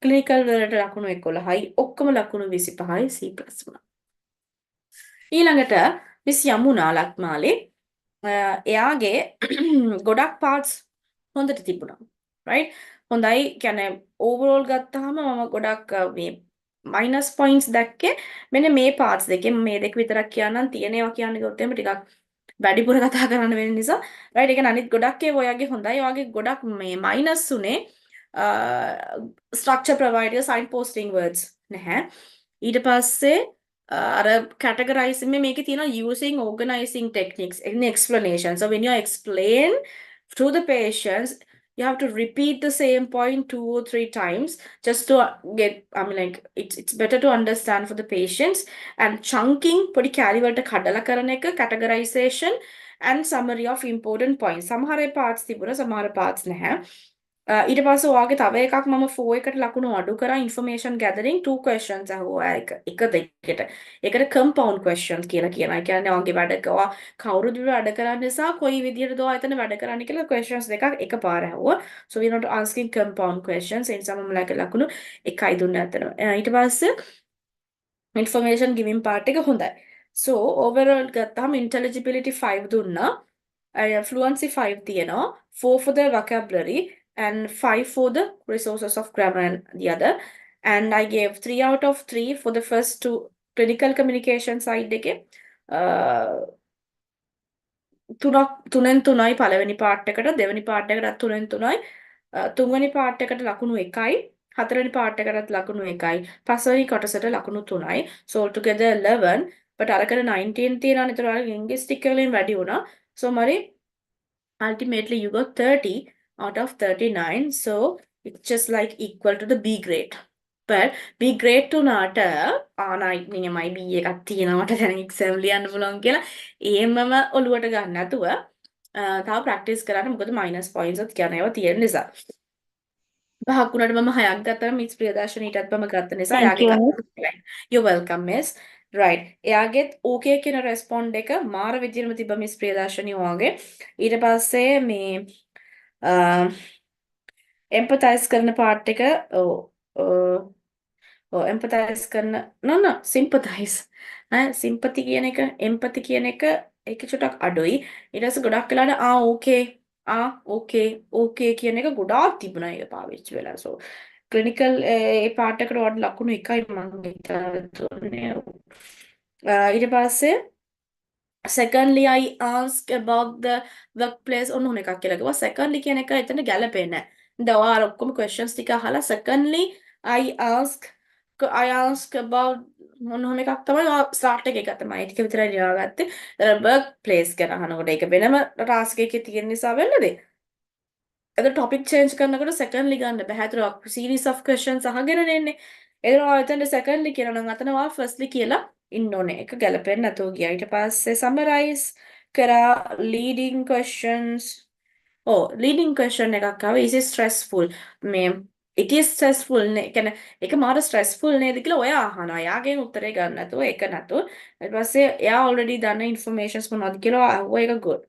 clinical වලට ලකුණු 11යි ඔක්කොම ලකුණු 25යි C+ වුණා. ඊළඟට මිස් යමුනා ලක්මාලේ එයාගේ ගොඩක් parts හොඳට තිබුණා. right? හොඳයි කියන්නේ overall ගත්තාම මම ගොඩක් මේ minus points දැක්කේ මෙන්න මේ parts දෙකෙන් මේ දෙක විතරක් කියන්නම් තියෙනවා කියන්නේ ගොත් එහෙම ටිකක් වැඩිපුර කතා කරන්න වෙන නිසා right ඒ කියන්නේ අනිත් ගොඩක් ඒවා ඔයාගේ හොඳයි ඔයාගේ ගොඩක් මේ minus උනේ structure provider signposting words නැහැ ඊට පස්සේ අර categorizing මේකේ තියෙනවා using organizing techniques in explanation so when you explain to the patients you have to repeat the same point 2 or 3 times just to get I mean like it's better to understand for the patients and chunking පොඩි කැලි වලට කඩලා කරන එක categorization and summary of important points සමහර parts තිබුණා සමහර parts නැහැ ඊට පස්සේ ඔයාගේ තව එකක් මම 4 එකට ලකුණු අඩු කරා information gathering 2 questions අහුවා එක දෙකට ඒකට compound questions කියලා කියනවා. ඒ කියන්නේ ඔයාගේ වැඩ කවුරුද වැඩ කරන්න නිසා කොයි විදිහටද ඔයා එතන වැඩ කරන්න කියලා questions දෙකක් එකපාර අහුවා. So we are not asking compound questions. ඒ නිසා මම ලකුණු 1යි දුන්නා අතන. ඊට පස්සේ information giving part එක හොඳයි. So overall ගත්තාම intelligibility 5 දුන්නා. Fluency 5 තියෙනවා. 4 for the vocabulary and 5 for the resources of grammar and the other. And I gave 3 out of 3 for the first 2 clinical communication side එකේ. තුනෙන් තුනයි පළවෙනි part එකට දෙවෙනි part එකටත් තුනෙන් තුනයි තුන්වෙනි part එකට ලකුණු 1යි හතරවෙනි part එකටත් ලකුණු 1යි පස්වෙනි කොටසට ලකුණු 3යි so altogether 11 but අරකට 19 තියෙනවා නේද ඔයාලා linguistic වලින් වැඩි වුණා so මරි ultimately you got 30 out of 39 so it's just like equal to the B grade but B grade තුනට ආනයි B එකක් තියෙනවට දැන් exam ලියන්න පුළුවන් කියලා එහෙමම ඔලුවට ගන්න නැතුව තව practice කරන්න මොකද minus points එකක් කියන ඒවා තියෙන නිසා පහක් උනට මම හයක් ගත්තා මිස් ප්‍රියදර්ශනීටත් මම ගත්ත නිසා Thank you. you welcome miss right එයාගෙත් okay කියන respond එක මාර විදියටම තිබ්බ මිස් ප්‍රියදර්ශනී ඔයාගේ ඊට පස්සේ මේ empathize කරන part එක empathize කරන no sympathize sympathy කියන එක empathy කියන එක ඒක චුට්ටක් අඩුයි ඊට පස්සේ ගොඩක් වෙලාවට okay කියන එක ගොඩාක් තිබුණා ඒක පාවිච්චි වෙලා so clinical ඒ part එකට වඩා ලකුණු 1යි මම හිතන්නේ ඊට පස්සේ secondly I asked about the workplace ඔන්න එකක් කියලා කිව්වා secondly කියන එක එතන ගැලපෙන්නේ නැහැ දැන් ඔයාලා ඔක්කොම questions ටික අහලා secondly I ask about මොන එකක් තමයි start එකේ තමයි ටික විතරයි ලියාගත්තේ work place ගැන අහනකොට ඒක වෙනම task එකේ තියෙන නිසා වෙන්නද එතකොට topic change කරනකොට secondly ගන්න බෑ ඒතර series of questions අහගෙන එන්නේ එතන ඔය එතන secondly කියලා නම් අතන ඔයා firstly කියලා ඉන්න ඕනේ ඒක ගැලපෙන්නේ නැතුව ගියා ඊට පස්සේ summarize කරා leading questions leading question එකක් ආවා is it stressful මේ it is stressful නේ කියන්නේ ඒක මාර stressful නේද කියලා ඔයා අහනවා යාගෙන් උත්තරේ ගන්න නැතුව ඒක නැතුව ඊට පස්සේ එයා already දන්න informations මොනවද කියලා අහුවා ඒක good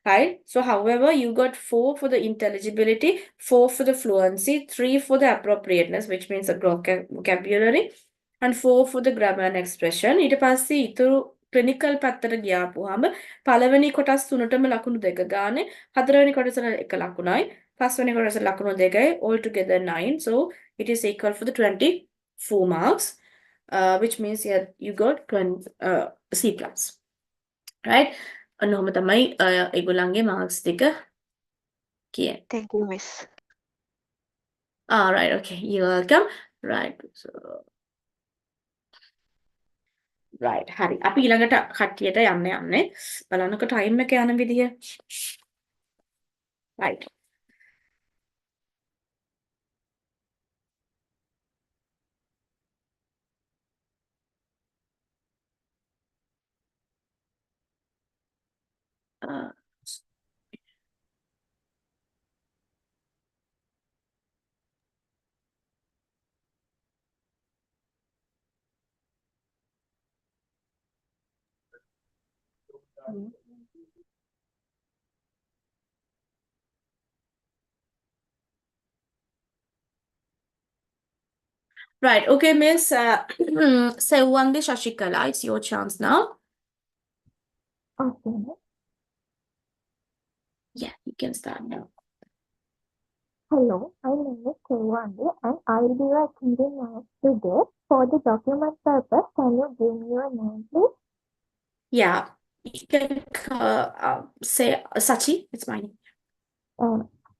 right? So, however, you got 4 for the intelligibility, 4 for the fluency, 3 for the appropriateness, which means the vocabulary, and 4 for the grammar and expression. ඊට පස්සේ ඉතුරු clinical පැත්තට ගියාපුවාම පළවෙනි කොටස් තුනටම ලකුණු 2 ගානේ, හතරවෙනි කොටසට 1 ලකුණයි, පස්වෙනි කොටසට ලකුණු 2යි, all together 9. So, it is equal for the 24 marks, which means yeah, you got 20, C plus. Right? ඔන්නෝම තමයි ඒගොල්ලන්ගේ marks ටික කියන්නේ. Thank you, Miss. All right, okay, you're welcome. Right, so right, හරි. අපි ඊළඟට කට්ටියට යන්නේ. බලන්නකො time එක යන විදිය. Right. Right, okay, Miss Sewandi Shashikala, it's your chance now. Okay. Yeah, you can start now. Hello, my name is Chewandi and I will be your attending nurse today. For the document purpose, can you give me your name, please? Yeah, you can say Sachi, it's mine.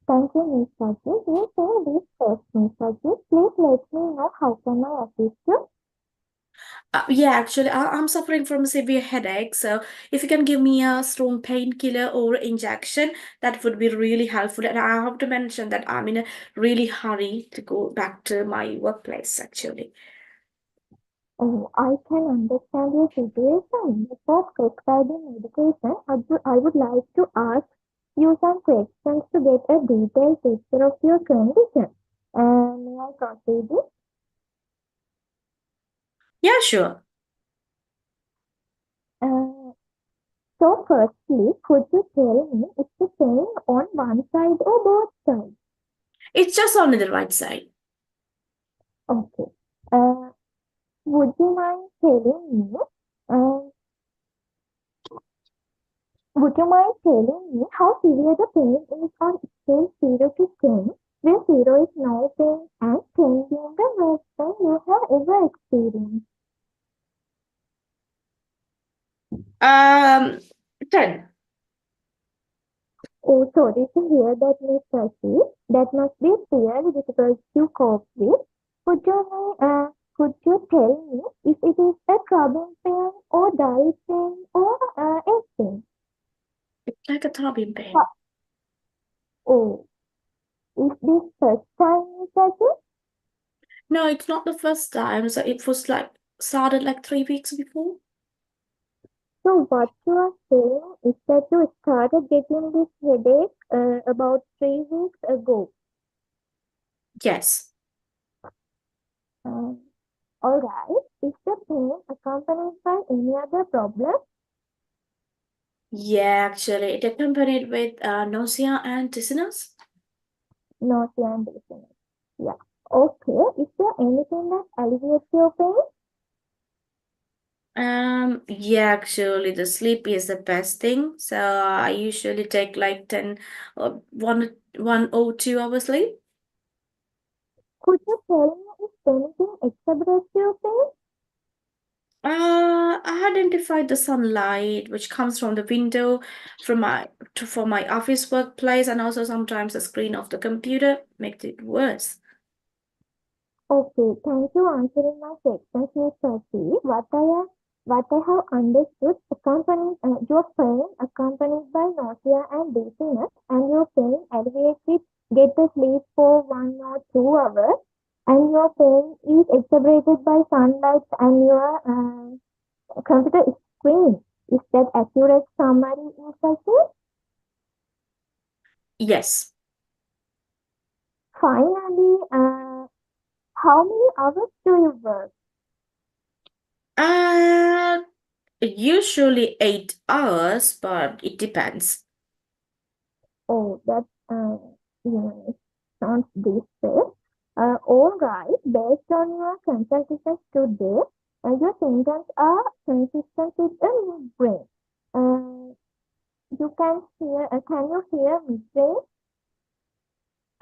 Thank you, Ms. Saji. You say this first, Ms. Saji. Please let me know how can I assist you? Yeah, actually, I'm suffering from a severe headache. So if you can give me a strong painkiller or injection, that would be really helpful. And I have to mention that I'm in a really hurry to go back to my workplace, actually. Oh, I can understand your situation. Before prescribing medication, I would like to ask you some questions to get a detailed picture of your condition. May I proceed it? Yeah, sure. So firstly, could you tell me if the pain on one side or both sides? It's just on the right side. Okay. Would you mind telling me how severe the pain is on scale 0 to 10, where 0 is no pain and 10 being the worst pain you have ever experienced? 10. Oh, sorry to hear that, Miss Sashi. That must be very difficult to cope with. Could you tell me if it is a throbbing pain or dull pain or ache pain? It's like a throbbing pain. Oh, is this first time, Miss Sashi? No, it's not the first time. So it was like started like 3 weeks before. So what you are saying is that you started getting this headache about 3 weeks ago. Yes. All right. Is the pain accompanied by any other problem? Yeah, actually, it accompanied with nausea and dizziness. Nausea and dizziness. Yeah. Okay. Is there anything that alleviates your pain? Yeah, actually, the sleep is the best thing. So I usually take like 10 or 1 or 2 hours sleep. Could you tell me if anything exacerbates your pain? I identified the sunlight which comes from the window from my office workplace, and also sometimes the screen of the computer makes it worse. Okay, thank you for answering my questions, Ms. Sachi. What I have understood, your pain accompanied by nausea and dizziness, and your pain alleviated, get to sleep for 1 or 2 hours, and your pain is exacerbated by sunlight and your computer screen. Is that accurate summary, Ms. Sachi? Yes. Finally, how many hours do you work? Usually 8 hours, but it depends. Oh, that yeah, sounds this way. All right, based on your consultations today, your symptoms are consistent with a migraine. You can you hear migraine?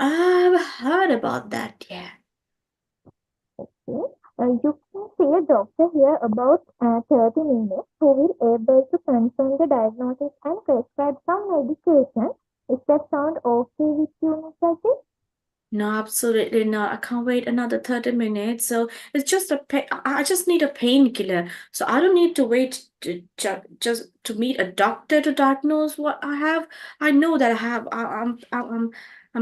I've heard about that, yeah. Okay. You can see a doctor here about 30 minutes who will able to confirm the diagnosis and prescribe some medication. Is that sound okay with you, Mr. Ajit? No, absolutely not. I can't wait another 30 minutes. So it's just a pain. I just need a painkiller. So I don't need to wait to just to meet a doctor to diagnose what I have. I know that I have. I'm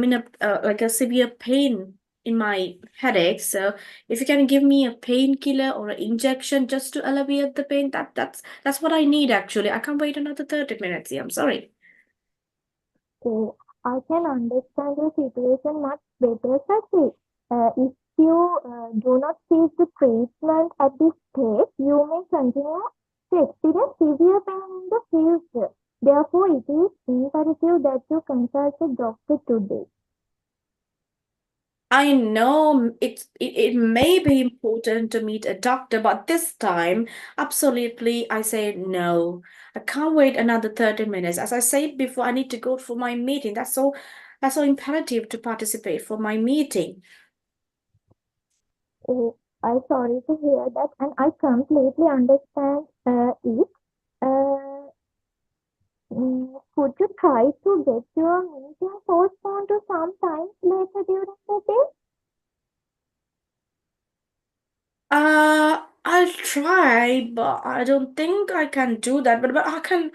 in a like a severe pain in my headache. So if you can give me a painkiller or an injection just to alleviate the pain, that's what I need actually. I can't wait another 30 minutes. Yeah, I'm sorry. So I can understand your situation much better, Sachi. If you do not seek the treatment at this stage, you may continue to experience severe pain in the future. Therefore, it is imperative that you consult a doctor today. I know it may be important to meet a doctor, but this time, absolutely, I say no. I can't wait another 30 minutes. As I said before, I need to go for my meeting. That's so imperative to participate for my meeting. Oh, I'm sorry to hear that, and I completely understand it. Uh, could you try to get your meeting postponed to some time later during the day? I'll try, but I don't think I can do that. But I can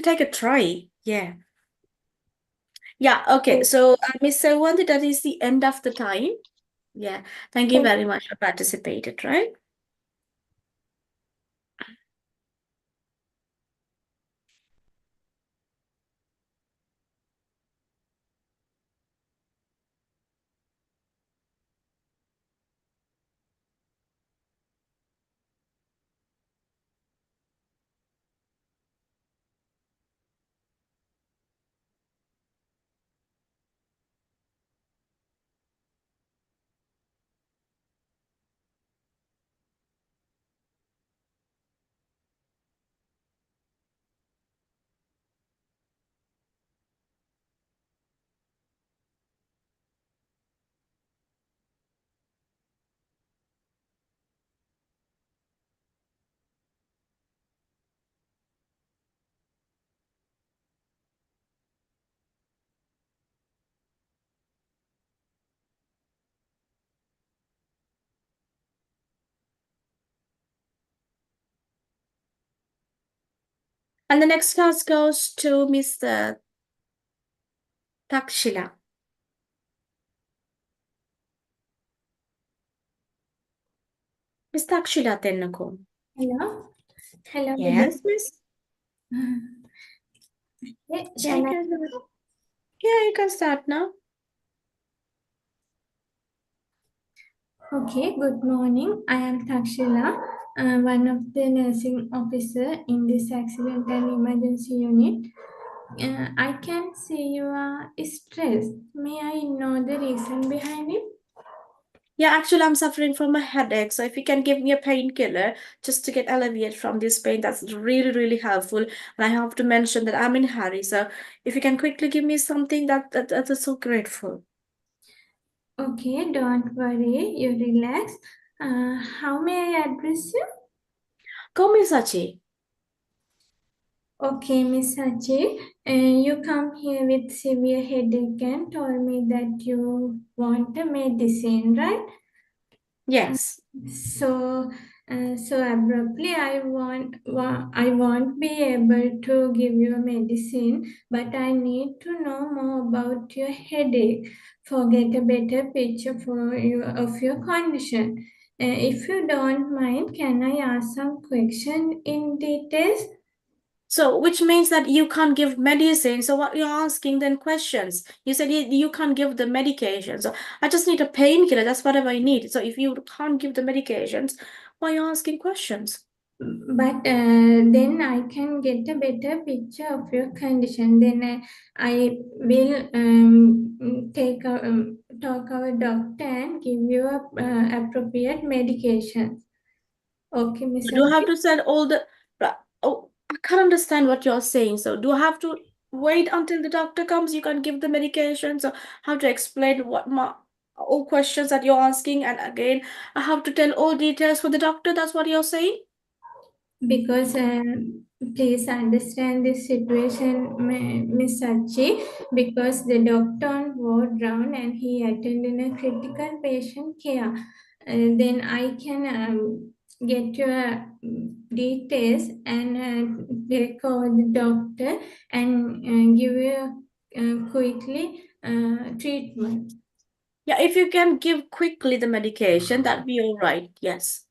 take a try. Yeah. Yeah, okay. Oh, So, Miss Sewandi, that is the end of the time. Yeah. Thank you thank very much for participating, right? And the next class goes to Mr. Takshila. Miss Takshila Tennakom. Hello. Hello, Yes, miss. Yeah, Yeah, shall you I? can, yeah, you can start now. Okay, good morning. I am Takshila, one of the nursing officer in this accident and emergency unit. I can see you are stressed. May I know the reason behind it? Yeah, actually, I'm suffering from a headache. So if you can give me a painkiller just to get alleviated from this pain, that's really, really helpful. And I have to mention that I'm in a hurry. So if you can quickly give me something, that's so grateful. Okay, don't worry. You relax. How may I address you? Call me Sachi. Okay, Miss Haji, you come here with severe headache and told me that you want a medicine, right? Yes. So abruptly, I won't be able to give you a medicine, but I need to know more about your headache for get a better picture for you of your condition. If you don't mind, can I ask some question in details? So, which means that you can't give medicine. So, what you're asking then questions? You said you can't give the medication. So, I just need a painkiller. That's whatever I need. So, if you can't give the medications, why are you asking questions? but then I can get a better picture of your condition. Then I will talk our doctor and give you a, appropriate medication. Okay, Miss Do I have Ajit? to send all the? Oh, I can't understand what you're saying. So do I have to wait until the doctor comes? You can give the medication. So how to explain what my all questions that you're asking, and again, I have to tell all details for the doctor. That's what you're saying. Because please understand this situation, Miss Sachi, because the doctor on ward round and he attended a critical patient care. Then I can get your details and take over the doctor and give you quickly treatment. Yeah, if you can give quickly the medication, that'd be all right. Yes.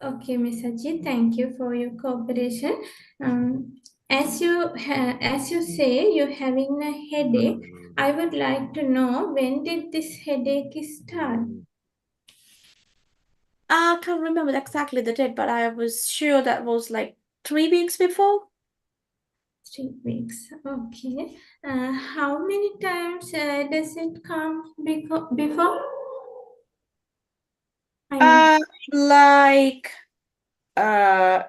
Okay, Miss Ajit, thank you for your cooperation. As you say, you're having a headache. I would like to know, when did this headache start? I can't remember exactly the date, but I was sure that was like 3 weeks before. 3 weeks. Okay. How many times does it come before? I mean, Like uh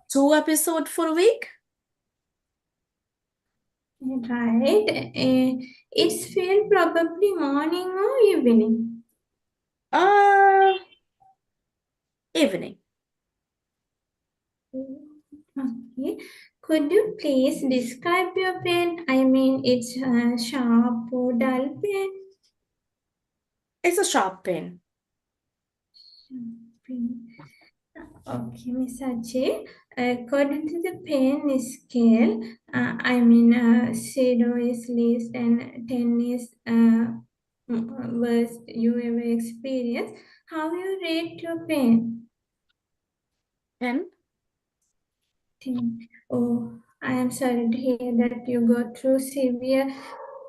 2 episodes for a week. right. It's feel probably morning or evening. Uh, Evening. Okay. Could you please describe your pain? I mean, it's sharp or dull pain? It's a sharp pain. Pain. Okay, Miss Achi. According to the pain scale, I mean, 0 is least and 10 is worst you ever experienced. How you rate your pain? 10. 10. Oh, I am sorry to hear that you go through severe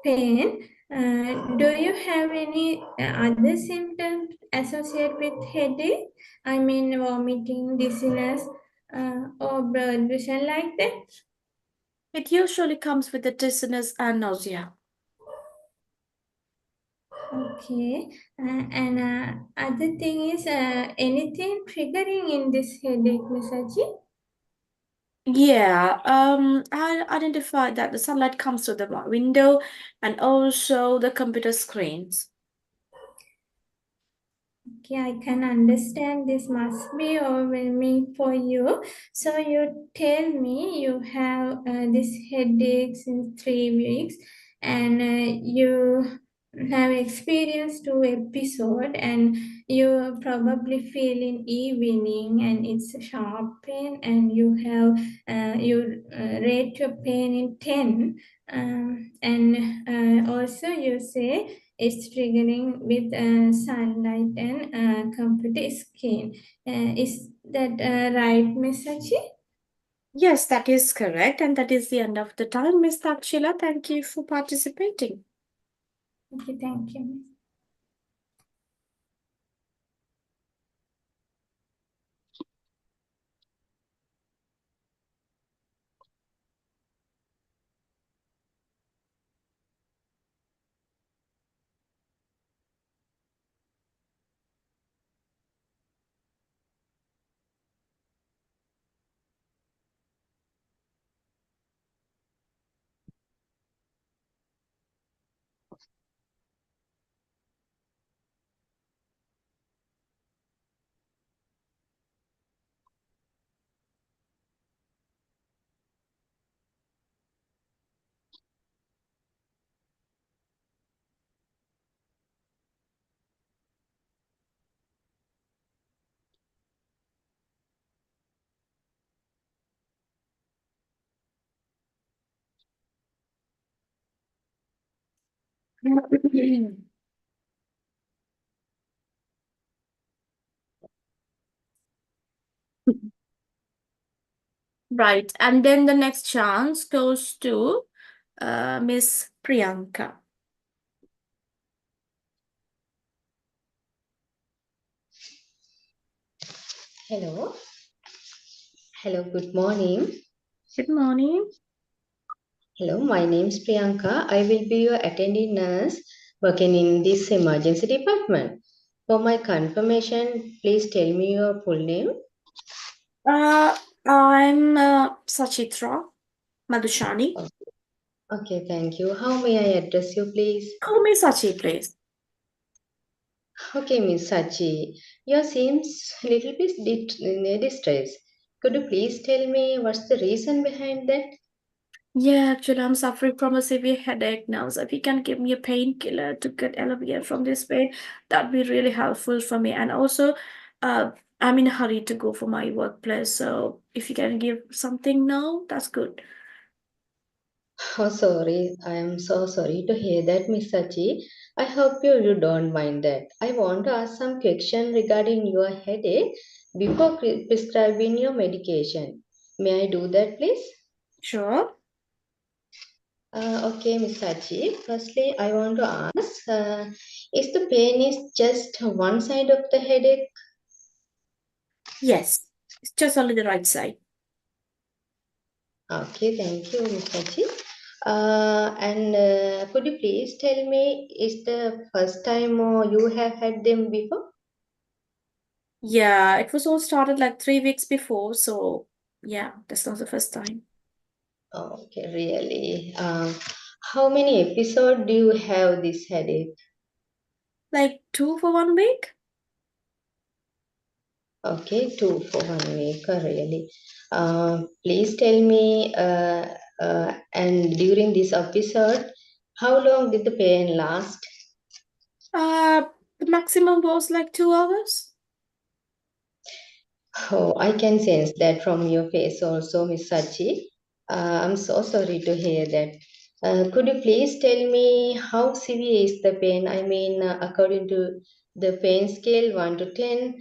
pain. Do you have any other symptoms associated with headache? I mean, vomiting, dizziness, or blood vision like that? It usually comes with the dizziness and nausea. Okay. And other thing is, anything triggering in this headache, Miss Aji? Yeah, I identified that the sunlight comes through the window and also the computer screens. Okay, I can understand this must be overwhelming for you. So you tell me you have this headache since 3 weeks, and you have experienced 2 episode, and you probably feel in evening, and it's a sharp pain, and you have you rate your pain in 10, and also you say it's triggering with sunlight and computer screen. Is that right, Miss Sachi? Yes, that is correct. And that is the end of the time, Miss Takshila. Thank you for participating. Okay, thank you. Right. And then the next chance goes to Miss Priyanka. Hello. Hello, good morning. Good morning. Hello, my name is Priyanka. I will be your attending nurse working in this emergency department. For my confirmation, please tell me your full name. I'm Sachitra Madhushani. Okay, thank you. How may I address you, please? Call me Sachi, please. Okay, Miss Sachi, your seems a little bit in distress. Could you please tell me what's the reason behind that? Yeah, actually, I'm suffering from a severe headache now. So if you can give me a painkiller to get alleviated from this pain, that'd be really helpful for me. And also, uh, I'm in a hurry to go for my workplace. So if you can give something now, that's good. Oh, sorry. I am so sorry to hear that, Miss Sachi. I hope you don't mind that. I want to ask some question regarding your headache before prescribing your medication. May I do that, please? Sure. Okay, Miss Sachi. Firstly, I want to ask, is the pain is just one side of the headache? Yes, it's just only the right side. Okay, thank you, Miss Sachi. And could you please tell me, is the first time you have had them before? Yeah, it was all started like 3 weeks before. So yeah, that's not the first time. Okay, really. How many episodes do you have this headache? Like 2 for 1 week? Okay, two for 1 week, really. Please tell me, and during this episode, how long did the pain last? The maximum was like 2 hours. Oh, I can sense that from your face also, Miss Sachi. I'm so sorry to hear that. Could you please tell me how severe is the pain? I mean, according to the pain scale 1 to 10,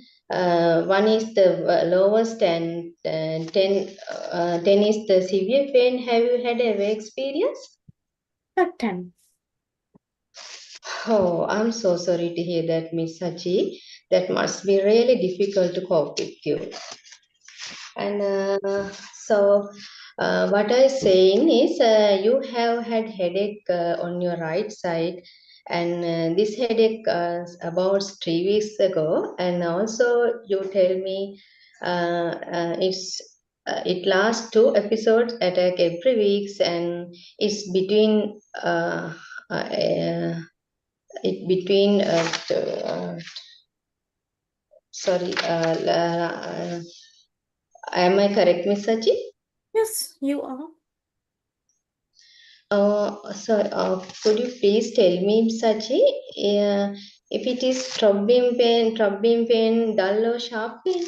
1 is the lowest and 10 is the severe pain. Have you had ever experience? Like 10. Oh, I'm so sorry to hear that, Miss Sachi. That must be really difficult to cope with you. And so, what I was saying is, you have had headache on your right side, and this headache about 3 weeks ago. And also, you tell me it lasts two episodes attack every weeks, and it's between it between sorry. Am I correct, Miss Sachi? Yes, you are. Could you please tell me, Sachi, if it is throbbing pain, dull or sharp pain?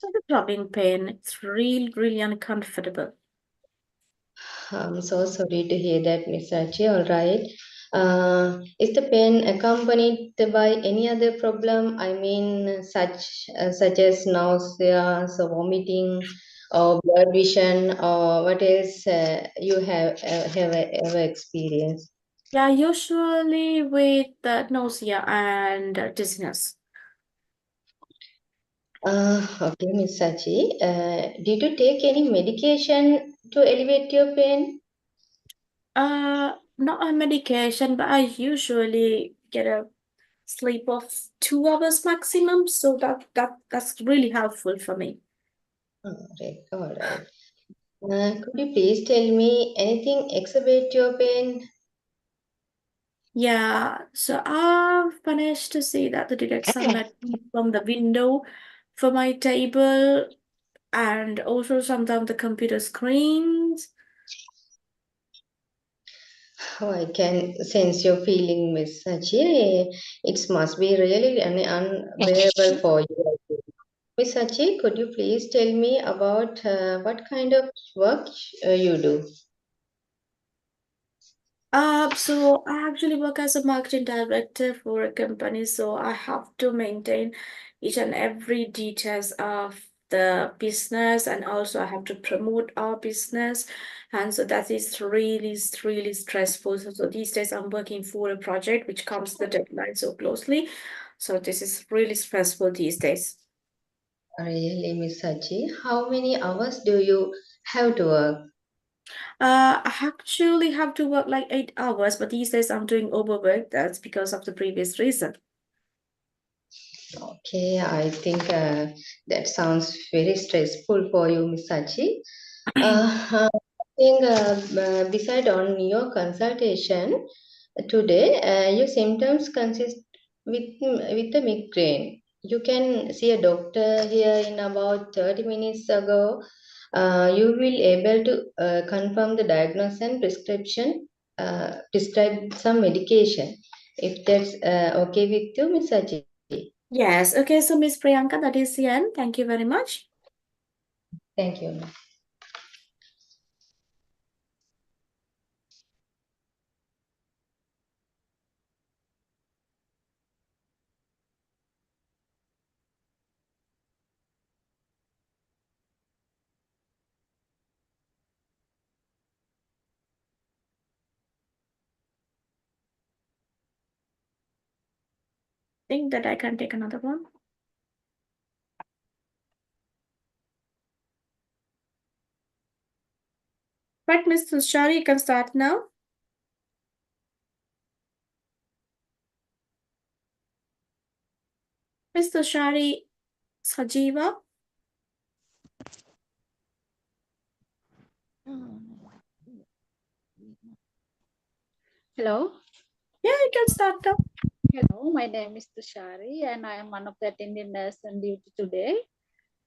The throbbing pain. It's really, really uncomfortable. I'm so sorry to hear that, Miss Sachi. All right. Is the pain accompanied by any other problem? I mean, such as nausea, so vomiting, or blurred vision, or what else you have ever experienced? Yeah, usually with nausea and dizziness. Okay, Miss Sachi. Did you take any medication to alleviate your pain? Not on medication, but I usually get a sleep of 2 hours maximum, so that's really helpful for me. All right, all right. Could you please tell me anything exacerbate your pain? Yeah, so I've managed to see that the direct sunlight from the window for my table and also sometimes the computer screens. Oh, I can sense your feeling, Miss Sachi. It must be really unbearable for you. Miss Sachi, could you please tell me about what kind of work you do? So I actually work as a marketing director for a company, so I have to maintain each and every details of the business, and also I have to promote our business, and so that is really stressful. So these days I'm working for a project which comes to the deadline so closely, so this is really stressful these days. Really, Miss Sachi? How many hours do you have to work? I actually have to work like 8 hours, but these days I'm doing overwork. That's because of the previous reason. Okay, I think that sounds very stressful for you, Miss Sachi. I think beside on your consultation today, your symptoms consist with the migraine. You can see a doctor here in about 30 minutes ago. You will able to confirm the diagnosis and prescribe some medication. If that's okay with you, Miss Sachi. Yes, okay, so Miss Priyanka, that is the end. Thank you very much. Thank you. Think that I can take another one. Right, Miss Tushari, you can start now. Miss Tushari Sajiva. Hello. Yeah, you can start now. Hello, my name is Tushari and I am one of the attending nurse on duty today.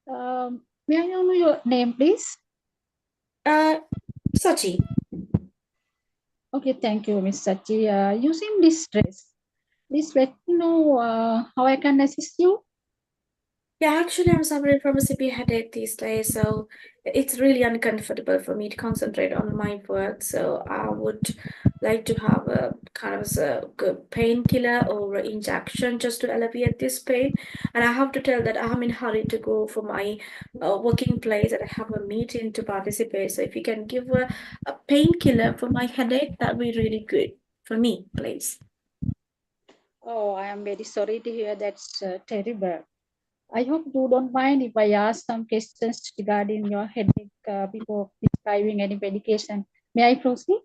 May I know your name, please? Sachi. Okay, thank you, Miss Sachi. You seem distressed. Please let me know how I can assist you. Yeah, actually, I'm suffering from a severe headache these days, so it's really uncomfortable for me to concentrate on my work. So I would like to have a kind of a good painkiller or an injection just to alleviate this pain. And I have to tell that I'm in hurry to go for my working place and I have a meeting to participate. So if you can give a painkiller for my headache, that'd be really good for me, please. Oh, I am very sorry to hear that's terrible. I hope you don't mind if I ask some questions regarding your headache before prescribing any medication. May I proceed?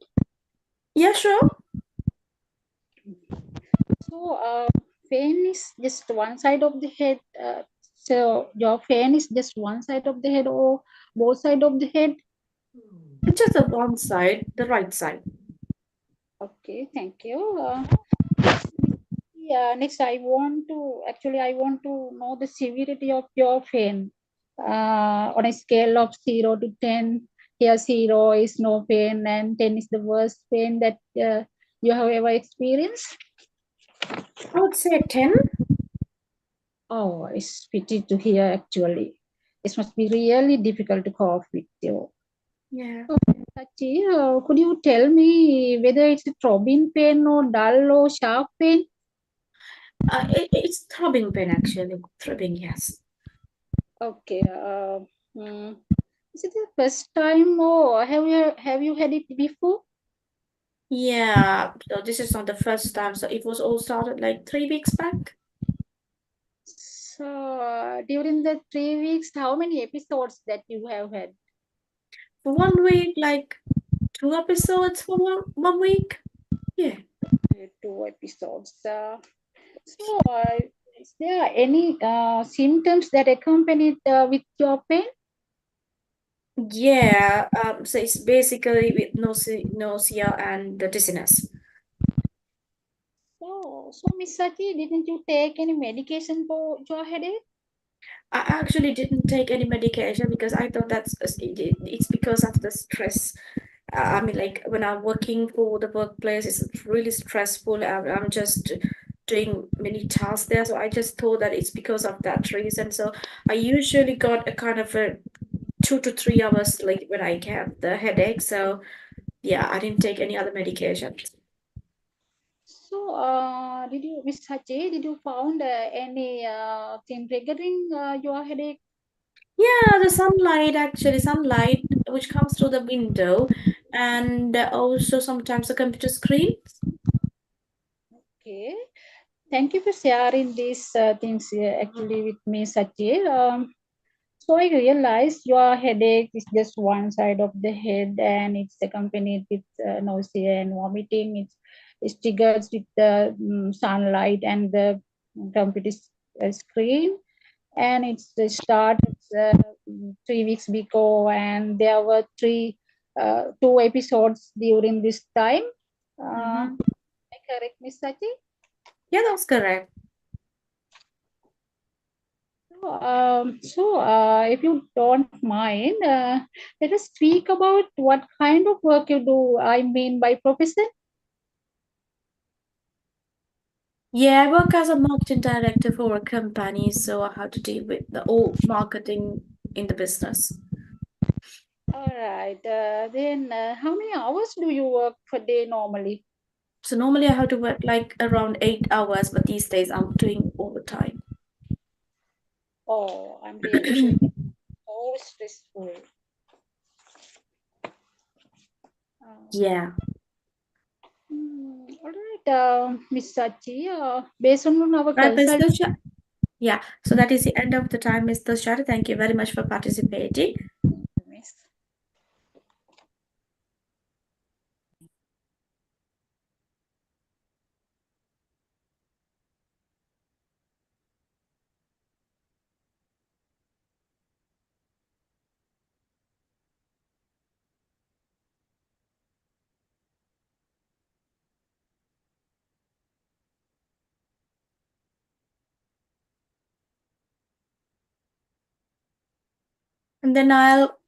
Yeah, sure. So, pain is just one side of the head. So, your pain is just one side of the head or both side of the head? Just the one side, the right side. Okay, thank you. Yeah, next I want to know the severity of your pain on a scale of 0 to 10. Here 0 is no pain and 10 is the worst pain that you have ever experienced. I would say 10. Oh, it's pity to hear actually. This must be really difficult to cope with you. Yeah. Sachi, could you tell me whether it's a throbbing pain or dull or sharp pain? It's throbbing pain actually. Throbbing, yes. Okay. Is it the first time or have you had it before? Yeah, so this is not the first time. So it was all started like 3 weeks back. So during the 3 weeks, how many episodes that you have had? For 1 week, like 2 episodes for one week. Yeah. 2 episodes. Is there any symptoms that accompanied with your pain? Yeah. So it's basically with nausea and the dizziness. So Miss Sachi, didn't you take any medication for your headache? I actually didn't take any medication because I thought it's because of the stress. I mean, like when I'm working for the workplace, it's really stressful. I'm just doing many tasks there, so I just thought that it's because of that reason. So I usually got a kind of a 2 to 3 hours like when I get the headache. So yeah, I didn't take any other medication. So, Miss Sachi, did you found any thing triggering your headache? Yeah, the sunlight which comes through the window, and also sometimes the computer screen. Okay. Thank you for sharing these things actually with me, Sachi. So I realized your headache is just one side of the head, and it's accompanied with nausea and vomiting. It's triggered with the sunlight and the computer screen, and it started 3 weeks before, and there were two episodes during this time. Mm-hmm. Am I correct, Miss Sachi? Yeah, that's correct. If you don't mind, let us speak about what kind of work you do. I mean, by profession. Yeah, I work as a marketing director for a company, so I have to deal with the all marketing in the business. All right. How many hours do you work per day normally? So normally I have to work like around 8 hours, but these days I'm doing overtime. Oh, I'm really sure. So stressful. Yeah. All right, Miss Sachi, based on our Right, consult. Mr. Shah. Yeah, so that is the end of the time, Mr. Shah. Thank you very much for participating. And then I'll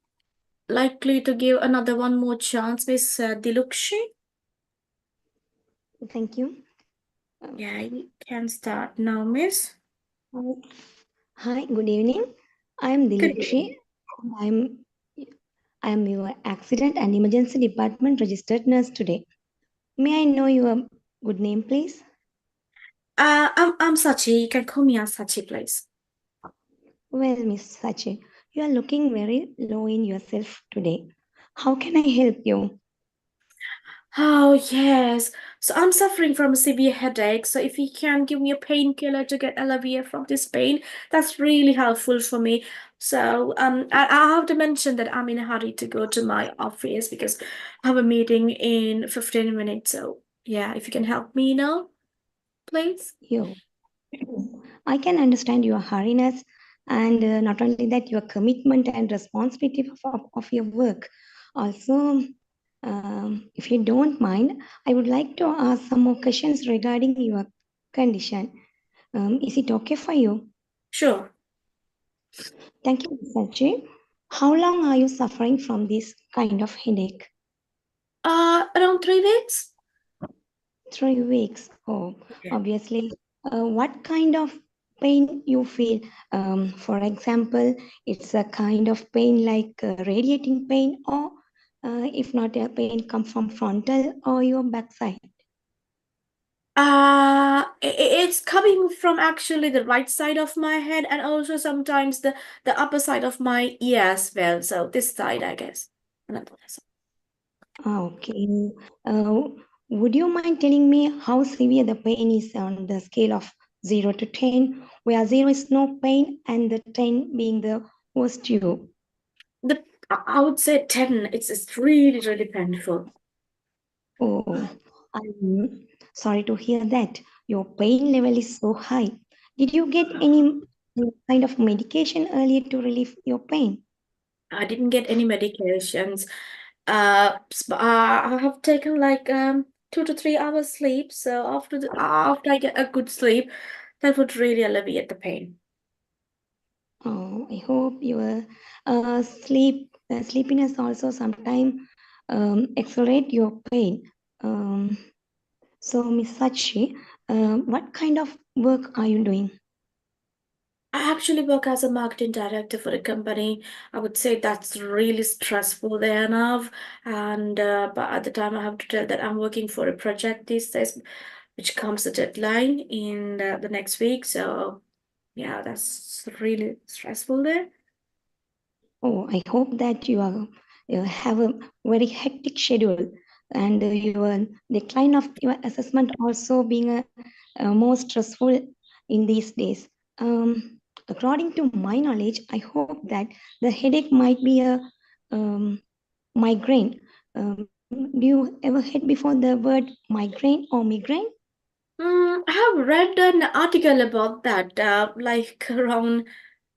likely to give another one more chance, Miss Dilukshi. Thank you. Yeah, you can start now, Miss. Hi, good evening. I am Good Dilukshi. evening. I am your accident and emergency department registered nurse today. May I know your good name, please? I'm Sachi. You can call me as Sachi, please. Well, Miss Sachi, you are looking very low in yourself today. How can I help you? Oh, yes. So I'm suffering from a severe headache. So if you can give me a painkiller to get alleviate from this pain, that's really helpful for me. So I have to mention that I'm in a hurry to go to my office because I have a meeting in 15 minutes. So yeah, if you can help me now, please. I can understand your hurriness and not only that, your commitment and responsibility of your work. Also, if you don't mind, I would like to ask some more questions regarding your condition. Is it okay for you? Sure. Thank you, Sachi. How long are you suffering from this kind of headache? Around 3 weeks. 3 weeks. Oh, Yeah. obviously. What kind of pain you feel? For example, it's a kind of pain like radiating pain, or if not a pain, come from frontal or your backside. It's coming from actually the right side of my head and also sometimes the upper side of my ear as well. So this side, I guess. Another side. Okay. Would you mind telling me how severe the pain is on the scale of 0 to 10, where 0 is no pain and the 10 being the worst you? I would say 10. It's really, really painful. Oh, I'm sorry to hear that. Your pain level is so high. Did you get any kind of medication earlier to relieve your pain? I didn't get any medications. I have taken like 2 to 3 hours sleep. So after I get a good sleep, that would really alleviate the pain. Oh, I hope your sleepiness also sometime accelerate your pain. So, Miss Sachi, what kind of work are you doing? I actually work as a marketing director for a company. I would say that's really stressful there enough. And but at the time, I have to tell that I'm working for a project these days, which comes a deadline in the next week. So yeah, that's really stressful there. Oh, I hope that you have a very hectic schedule and your decline of your assessment also being more stressful in these days. according to my knowledge, I hope that the headache might be a migraine. Do you ever heard before the word migraine or migraine? I have read an article about that, like around,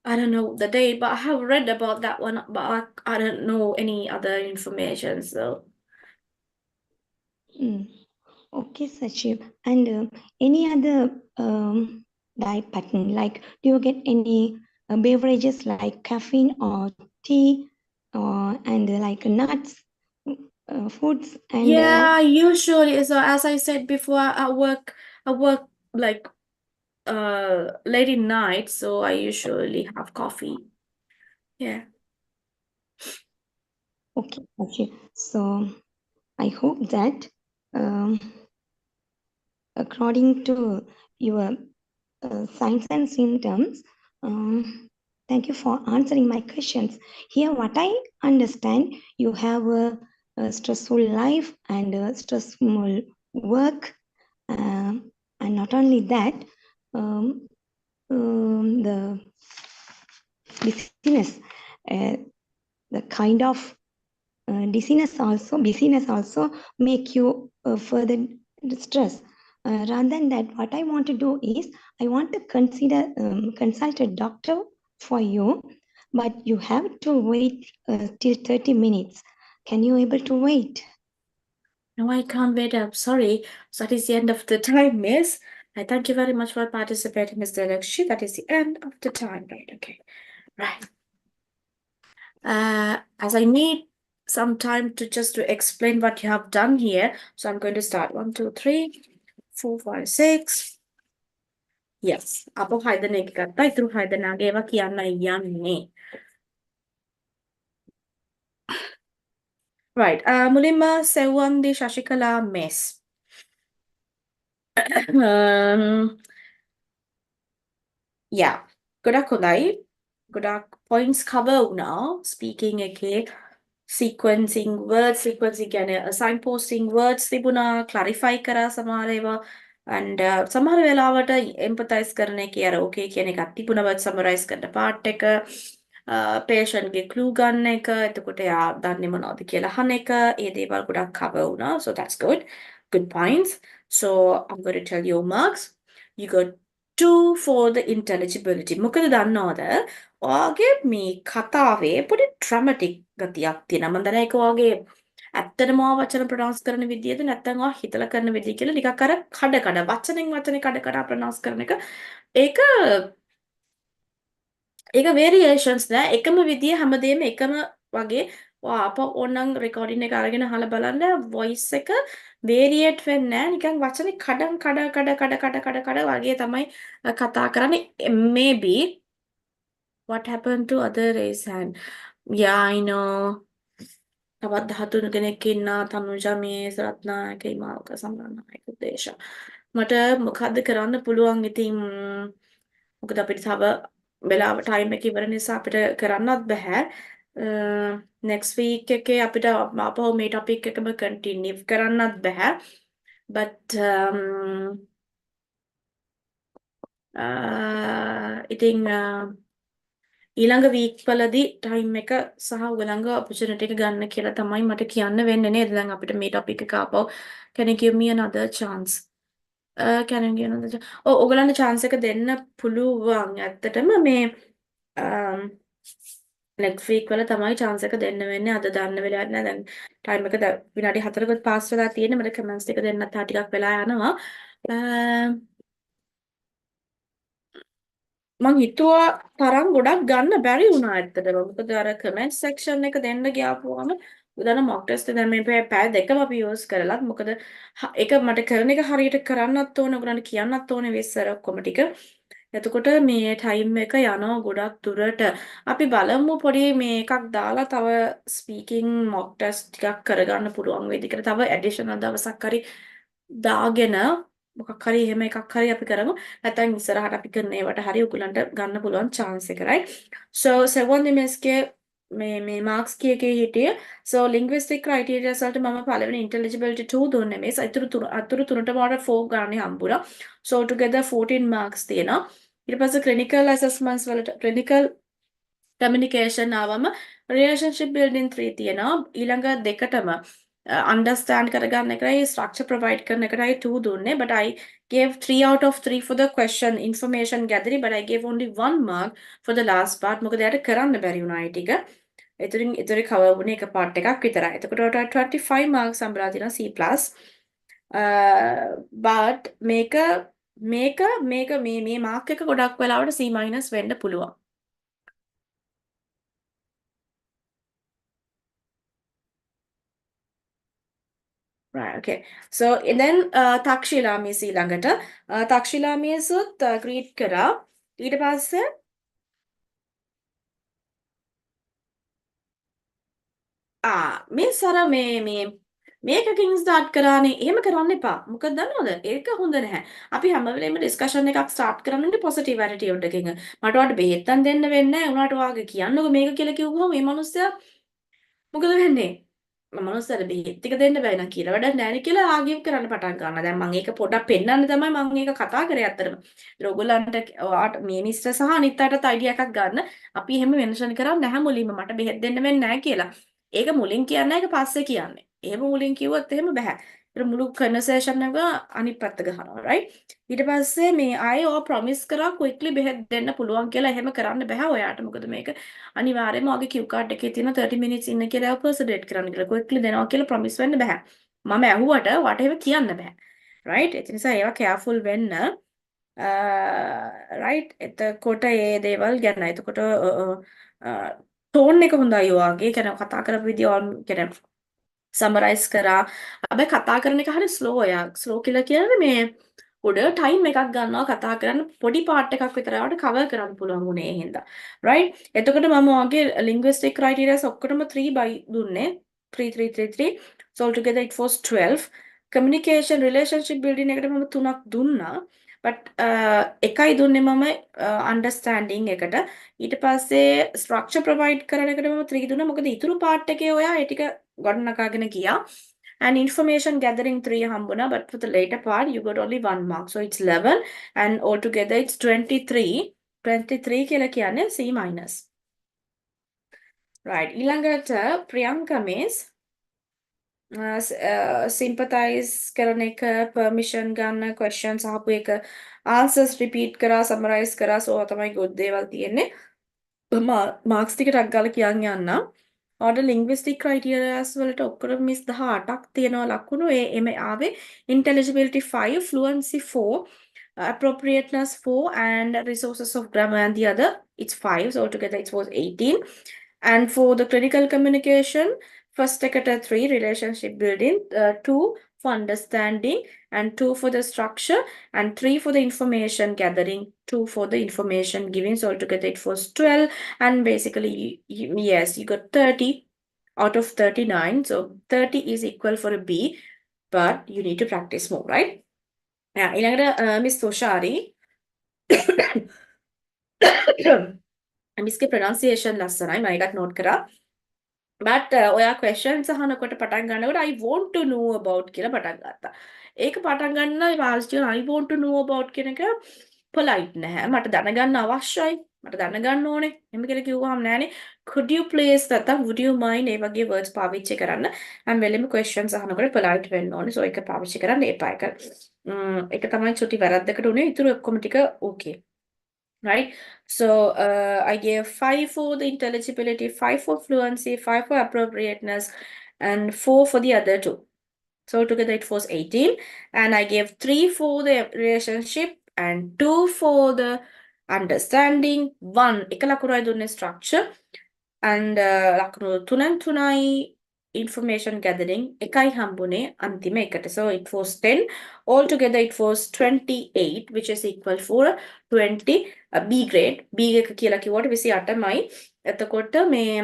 I don't know the day, but I have read about that one, but I don't know any other information. So, Okay, Sachiv. And any other diet pattern? Like, do you get any beverages like caffeine or tea, or and like nuts, foods, and yeah, usually, so as I said before, I work like late in night, so I usually have coffee. Yeah. okay, okay. So I hope that according to your signs and symptoms, thank you for answering my questions. Here, what I understand, you have a stressful life and a stressful work, and not only that, the busyness, the kind of busyness also make you further stress. Rather than that, what I want to do is I want to consult a doctor for you, but you have to wait till 30 minutes. Can you able to wait? No, I can't wait. I'm sorry. So that is the end of the time, miss. I thank you very much for participating, Mr. Lakshi. That is the end of the time, right? Okay. Right. As I need some time to explain what you have done here, so I'm going to start 1, 2, 3, 4, 5, 6. Yes. අප 6 දෙනෙක් ගත්තා. ඉතුරු 6 දෙනාගේ ඒවා කියන්න යන්නේ. Right. මුලින්ම සෙව්වන්දි ශශිකලා miss. Yeah. ගොඩක් හොඳයි. ගොඩක් points cover වුණා. Speaking එකේ sequencing කියන්නේ signposting words තිබුණා, clarify කරා සමහර ඒවා, and සමහර වෙලාවට empathize කරන එකේ අර okay කියන එකක් තිබුණා, but summarize කරන part එක, patient ගේ clue ගන්න එක, එතකොට එයා දන්නේ මොනවද කියලා අහන එක, ඒ දේවල් ගොඩක් cover වුණා. So that's good points. So I'm going to tell you marks. You got 2 for the intelligibility. මොකද දන්නවද? ඔයාගේ මේ කතාවේ පොඩි dramatic ගතියක් තියෙනවා. මම දන්නේ ඒක ඔයාගේ ඇත්තටම ඔයා වචන ප්‍රොනවුන්ස් කරන විදියද නැත්නම් ඔයා හිතලා කරන විදිය කියලා ටිකක් අර කඩ වචනෙන් වචනේ කඩ ප්‍රොනවුන්ස් කරන එක. ඒක variations නෑ. එකම විදිය හැමදේම එකම වගේ. ඔයා ආපහු ඕනනම් recording එක අරගෙන අහලා බලන්න voice එක variate වෙන්නේ නෑ. නිකන් වචනේ කඩ වගේ තමයි කතා කරන්නේ. Maybe what happened to other race hand? Yeah, I know. තවත් 13 කෙනෙක් ඉන්නා. තනුජා මේස් රත්නායක ඉමාවක සම්රානායක දේශ. මට මොකද්ද කරන්න පුළුවන් ඉතින් මොකද අපිට තව වෙලාව ටයිම් එක ඉවර නිසා අපිට කරන්නත් බෑ. next week එකේ අපිට ආපහු මේ topic එකම continue කරන්නත් බෑ. But ඉතින් ඊළඟ වීක් වලදී ටයිම් එක සහ ඔයගලංග opportunity එක ගන්න කියලා තමයි මට කියන්න වෙන්නේ නේද? දැන් අපිට මේ topic එක ආපහු can you give me another chance? can you give another chance? ඔයගලන්ට chance එක දෙන්න පුළුවන්. ඇත්තටම මේ next week වල තමයි chance එක දෙන්න වෙන්නේ. අද දාන්න වෙලාවක් නෑ. දැන් ටයිම් එක විනාඩි 4කට පාස් වෙලා තියෙන්නේ. මට comments ටික දෙන්නත් තා ටිකක් වෙලා යනවා. මං හිතුවා තරම් ගොඩක් ගන්න බැරි වුණා ඇත්තටම. මොකද අර comment section එක දෙන්න ගියාපුවම උදාන mock test එක දැන් මේ පැය දෙකම අපි use කරලත් මොකද ඒක මට කරන එක හරියට කරන්නත් ඕනේ, ඔයගලන්ට කියන්නත් ඕනේ විස්තර ඔක්කොම ටික. එතකොට මේ ටයිම් එක යනවා ගොඩක් දුරට. අපි බලමු පොඩි මේ එකක් දාලා තව ස්පීකින් මොක් ටෙස්ට් ටිකක් කරගන්න පුළුවන් වේද කියලා. තව ඇඩිෂනල් දවසක් හරි දාගෙන මොකක් හරි එහෙම එකක් හරි අපි කරමු. නැත්නම් ඉස්සරහට අපි කරන ඒවට හරි උගලන්ට ගන්න පුළුවන් chance එක, right? So seven MSK මේ marks කීකේ හිටියේ. So linguistic criteria වලට මම පළවෙනි intelligibility 2 දුන්නේ මේ. අතුරු තුනට මට 4 ගානේ හම්බුණා. So together 14 marks තියෙනවා. ඊට පස්සේ clinical assessments වලට clinical communication ආවම relationship building 3 තියෙනවා. ඊළඟ දෙකටම understand කරගන්න එකයි structure provide කරන එකයි 2 දුන්නේ, but I gave 3 out of 3 for the question information gathering, but I gave only 1 mark for the last part. මොකද එයාට කරන්න බැරි වුණා ඒ ටික. එතනින් cover වුණේ එක part එකක් විතරයි. එතකොට 25 marks සම්බලා තියෙනවා C+. But මේක මේ mark එක ගොඩක් වෙලාවට C- වෙන්න පුළුවන්. Right, okay. So then Takshila miss ඊළඟට Takshila miss උත් greet කරා. ඊට පස්සේ මිස් අර මේකකින් ස්ටාර්ට් කරානේ. එහෙම කරන්න එපා. මොකද දන්නවද? ඒක හොඳ නැහැ. අපි හැම වෙලේම ඩිස්කෂන් එකක් ස්ටාර්ට් කරන්නේ පොසිටිව් ඇටිටියුඩ් එකකින්. මට ඔයාලට බෙහෙත්තක් දෙන්න වෙන්නේ නැහැ. උනාට වාගේ කියන්නකො මේක කියලා කිව්වම මේ මිනිස්සයා මොකද වෙන්නේ? මනුස්සර බෙහෙත් ටික දෙන්න බැයි නම් කියලා වැඩක් නැහැ නේ කියලා ආගියු කරන්න පටන් ගන්නවා. දැන් මම ඒක පොඩක් පෙන්නන්න තමයි මම මේක කතා කරේ අත්‍තරම. ඒත් ඔයගොල්ලන්ට ඔයාට මේ මිස්ටර් සහ අනිත් අයටත් අයිඩියා එකක් ගන්න. අපි එහෙම මෙන්ෂන් කරන්නේ නැහැ මුලින්ම මට බෙහෙත් දෙන්න වෙන්නේ නැහැ කියලා. ඒක මුලින් කියන්නේ ඒක පස්සේ කියන්නේ. එහෙම මුලින් කිව්වොත් එහෙම බෑ. ඒත් මුළු කන්වර්සේෂන් එක අනිත් පැත්ත ගහනවා right. ඊට පස්සේ මේ ආයේ ඔය ප්‍රොමිස් කරා ක්වික්ලි බෙහෙත් දෙන්න පුළුවන් කියලා. එහෙම කරන්න බෑ ඔයාට. මොකද මේක අනිවාර්යයෙන්ම ඔයාගේ queue card එකේ තියෙන 30 minutes ඉන්න කියලා පර්සඩේට් කරන්න කියලා quickly දෙනවා කියලා promise වෙන්න බෑ. මම ඇහුවට වට එහෙම කියන්න බෑ. right? ඒ නිසා ඒවා careful වෙන්න. right? එතකොට ඒ දේවල් ගැන. එතකොට tone එක හොඳයි ඔයාගේ. කියන්නේ කතා කරපු විදිය කියන්නේ සමරයිස් කරා. හැබැයි කතා කරන එක හරි ස්ලෝ යා. ස්ලෝ කියලා කියන්නේ මේ උඩ ටයිම් එකක් ගන්නවා කතා කරන්න පොඩි පාර්ට් එකක් විතර ආවට කවර් කරන්න පුළුවන් වුණේ ඒ හින්දා. right? එතකොට මම ඔයාගේ linguistic criterias ඔක්කොටම 3 by දුන්නේ. 3 3 3 3. So altogether it was 12. Communication relationship building එකට මම 3ක් දුන්නා. but එකයි දුන්නේ මම understanding එකට. ඊට පස්සේ structure provide කරන එකට මම 3 දුන්නා. මොකද ඊතුරු part එකේ ඔයා ඒ ටික ගොඩනගාගෙන ගියා. And information gathering 3 hambuna, but for the later part you got only 1 mark. So it's 11 and altogether it's 23. 23 කියලා කියන්නේ C-. Right. ඊළඟට ප්‍රියංකා miss sympathize කරන එක, permission ගන්න, questions අහපු එක, answers repeat කරා, summarize කරා, so තමයි good දේවල් තියෙන්නේ. මාක්ස් ටික ටක් ගාලා කියන් යන්න. ඔයාලට linguistic criterias වලට ඔක්කොම මිස් 18ක් තියෙනවා ලකුණු. එමෙ ආවේ intelligibility 5, fluency 4, appropriateness 4 and resources of grammar and the other it's 5. So altogether it was 18. And for the clinical communication, first eකට 3 relationship building, 2 for understanding and 2 for the structure and 3 for the information gathering, 2 for the information giving. So altogether it was 12 and basically yes, you got 30 out of 39. So 30 is equal for a B, but you need to practice more, right? Yeah, ඊළඟට Miss Toshari මිස්ගේ pronunciation ලස්සනයි මම එකක් note කරා. but ඔයා questions අහනකොට පටන් ගන්නකොට I want to know about කියලා පටන් ගත්තා. ඒක පටන් ගන්න past I want to know about කියන එක polite නැහැ. මට දැනගන්න අවශ්‍යයි. මට දැනගන්න ඕනේ. එහෙම කියලා කිව්වහම නෑනේ. Could you please නැත්නම් would you mind ඒ වගේ words පාවිච්චි කරන්න. I'm වෙලෙම questions අහනකොට polite වෙන්න ඕනේ. so ඒක පාවිච්චි කරන්න එපා. ඒක තමයි චුටි වැරද්දකට උනේ. ඊටු ඔක්කොම ටික okay. Right? So I gave 5 for the intelligibility, 5 for fluency, 5 for appropriateness, and 4 for the other two. So together it was 18. And I gave 3 for the relationship and 2 for the understanding, 1 එකලකුණයි දුන්නේ structure, and ලකුණු 3 information gathering එකයි හම්බුනේ අන්තිම එකට. So it was 10. Altogether it was 28, which is equal for 20 B grade. B එක කියලා කිව්වට 28යි. එතකොට මේ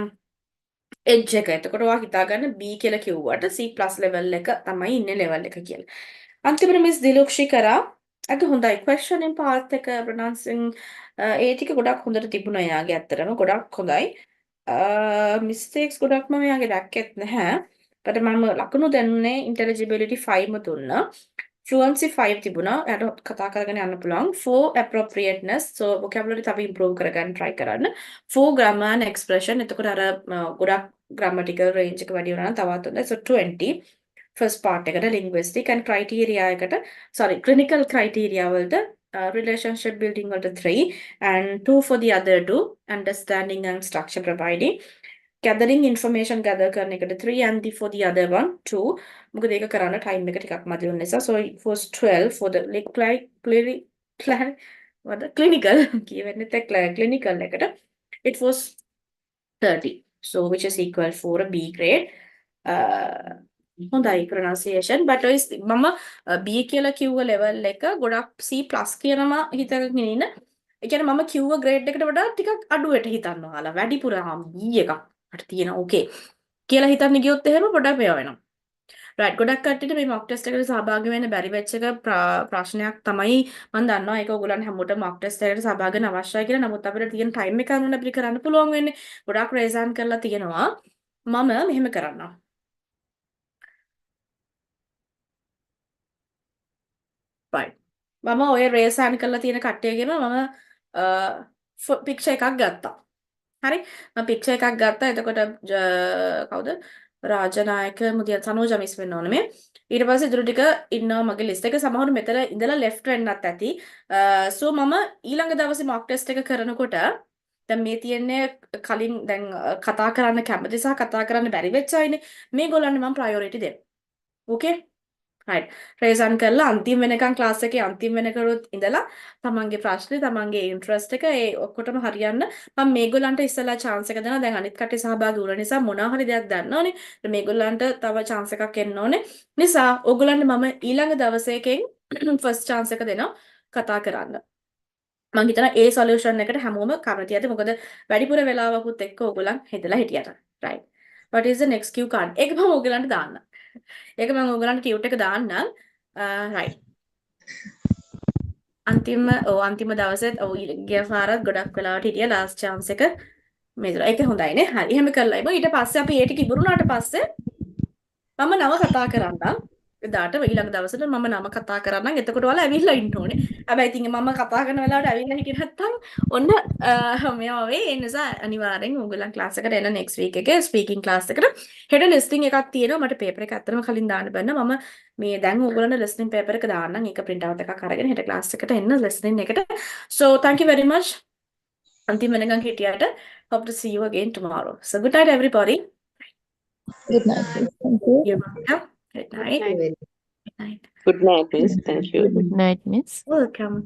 edge එක. එතකොට ඔයා හිතාගන්න B කියලා කිව්වට C+ level එක තමයි ඉන්නේ level එක කියලා. අන්තිමට මිස් දිලුක්ෂි කරා. අද හොඳයි questioning part එක pronouncing ඒ ටික ගොඩක් හොඳට තිබුණා යාගේ ඇත්තටම ගොඩක් හොඳයි. mistakes ගොඩක්ම මෙයාගේ දැක්කෙත් නැහැ. but මම ලකුණු දෙන්නේ intelligibility 5ම දුන්නා. fluency 5 තිබුණා. එයාට කතා කරගෙන යන්න පුළුවන්. 4 appropriateness. So vocabulary තව improve කරගන්න try කරන්න. 4 grammar and expression. එතකොට අර ගොඩක් grammatical range එක වැඩි වෙනවා නම් තවත් හොඳයි. So 20 first part එකට linguistic and criteria එකට clinical criteria වලට relationship building වලට 3 and 2 for the other 2 understanding and structure providing gathering information gather කරන එකට 3 and for the other one 2 මොකද ඒක කරන්න time එක ටිකක් මදි වෙන නිසා so it was 12 for the clinical කියවෙන්නේ clinical එකට it was 30 so which is equal for a B grade හොඳයි pronunciation but ඔය මම B කියලා කිව්ව level එක ගොඩක් C+ කියනම හිතගෙන ඉන්න ඒ කියන්නේ මම කිව්ව grade එකට වඩා ටිකක් අඩුවට හිතන්න ඔයාලා වැඩිපුර B එකක් අට තියෙන ඕකේ කියලා හිතන්න ගියොත් එහෙම පොඩක් මේව වෙනවා right ගොඩක් කට්ටියට මේ mock test එකට සහභාගී වෙන්න බැරි වෙච්ච එක ප්‍රශ්නයක් තමයි මම දන්නවා ඒක ඔයගොල්ලන් හැමෝටම mock test එකට සහභාගී වෙන්න අවශ්‍යයි කියලා නමුත් අපිට තියෙන time එක අනුව අපිට කරන්න පුළුවන් වෙන්නේ ගොඩක් raise hand කරලා තියෙනවා මම මෙහෙම කරන්නම් right මම ඔය raise hand කරලා තියෙන කට්ටියගෙම මම picture එකක් ගත්තා හරි මම picture එකක් ගත්තා එතකොට කවුද රාජනායක මුදියන් සනෝජ මිස් වෙන්න ඕනේ මේ ඊට පස්සේ ඉතුරු ටික ඉන්නවා මගේ list එකේ සමහරු මෙතන ඉඳලා left වෙන්නත් ඇති so මම ඊළඟ දවසේ mock test එක කරනකොට දැන් මේ තියෙන්නේ කලින් දැන් කතා කරන්න කැමති සහ කතා කරන්න බැරි වෙච්ච අයනේ මේගොල්ලන්ට මම priority දෙන්න okay right raise hand කරලා අන්තිම වෙනකන් class එකේ අන්තිම වෙනකරුත් ඉඳලා තමන්ගේ ප්‍රශ්නේ තමන්ගේ interest එක ඒ ඔක්කොටම හරියන්න මම මේගොල්ලන්ට ඉස්සලා chance එක දෙනවා දැන් අනිත් කට්ටිය සහභාගී වුණ නිසා මොනවා හරි දෙයක් දන්නවනේ මේගොල්ලන්ට තව chance එකක් එන්න ඕනේ නිසා ඕගොල්ලන්ට මම ඊළඟ දවසේකින් first chance එක දෙනවා කතා කරන්න මම හිතනවා ඒ solution එකට හැමෝම කැමති ඇති මොකද වැඩිපුර වෙලාවකුත් එක්ක ඕගොල්ලන් හිතලා හිටියට right what is the next cue card ඒක මම ඕගොල්ලන්ට දාන්න ඒක මම ඕගොල්ලන්ට කියුට් එක දාන්නම් right අන්තිම දවසෙත් ගිය පාරත් ගොඩක් වෙලාවට හිටියා last chance එක මේ දර ඒක හොඳයිනේ හරි එහෙම කරලා ඉමු ඊට පස්සේ අපි ඒ ටික ඉවරුනාට පස්සේ මම නම කතා කරන්නම් එදාට ඊළඟ දවසට මම නම කතා කරන්නම් එතකොට ඔයාලා ඇවිල්ලා ඉන්න ඕනේ හැබැයි ඉතින් මම කතා කරන වෙලාවට ඇවිල්ලා හිටියේ නැත්තම් ඔන්න මෙයා වෙයි ඒ නිසා අනිවාර්යෙන් ඕගොල්ලන් ක්ලාස් එකට එන next week එකේ speaking class එකට හෙට listening එකක් තියෙනවා මට paper එක ඇත්තටම කලින් දාන්න බැන්න මම මේ දැන් ඕගොල්ලන්ට listening paper එක දාන්නම් ඒක print out එකක් අරගෙන හෙට class එකට එන්න listening එකට so thank you very much අන්තිම වෙනකන් හිටියට hope to see you again tomorrow so good night everybody Good night. Thank you. you're welcome good night Thank you very good night Good night, miss. Thank you. Good night, miss. welcome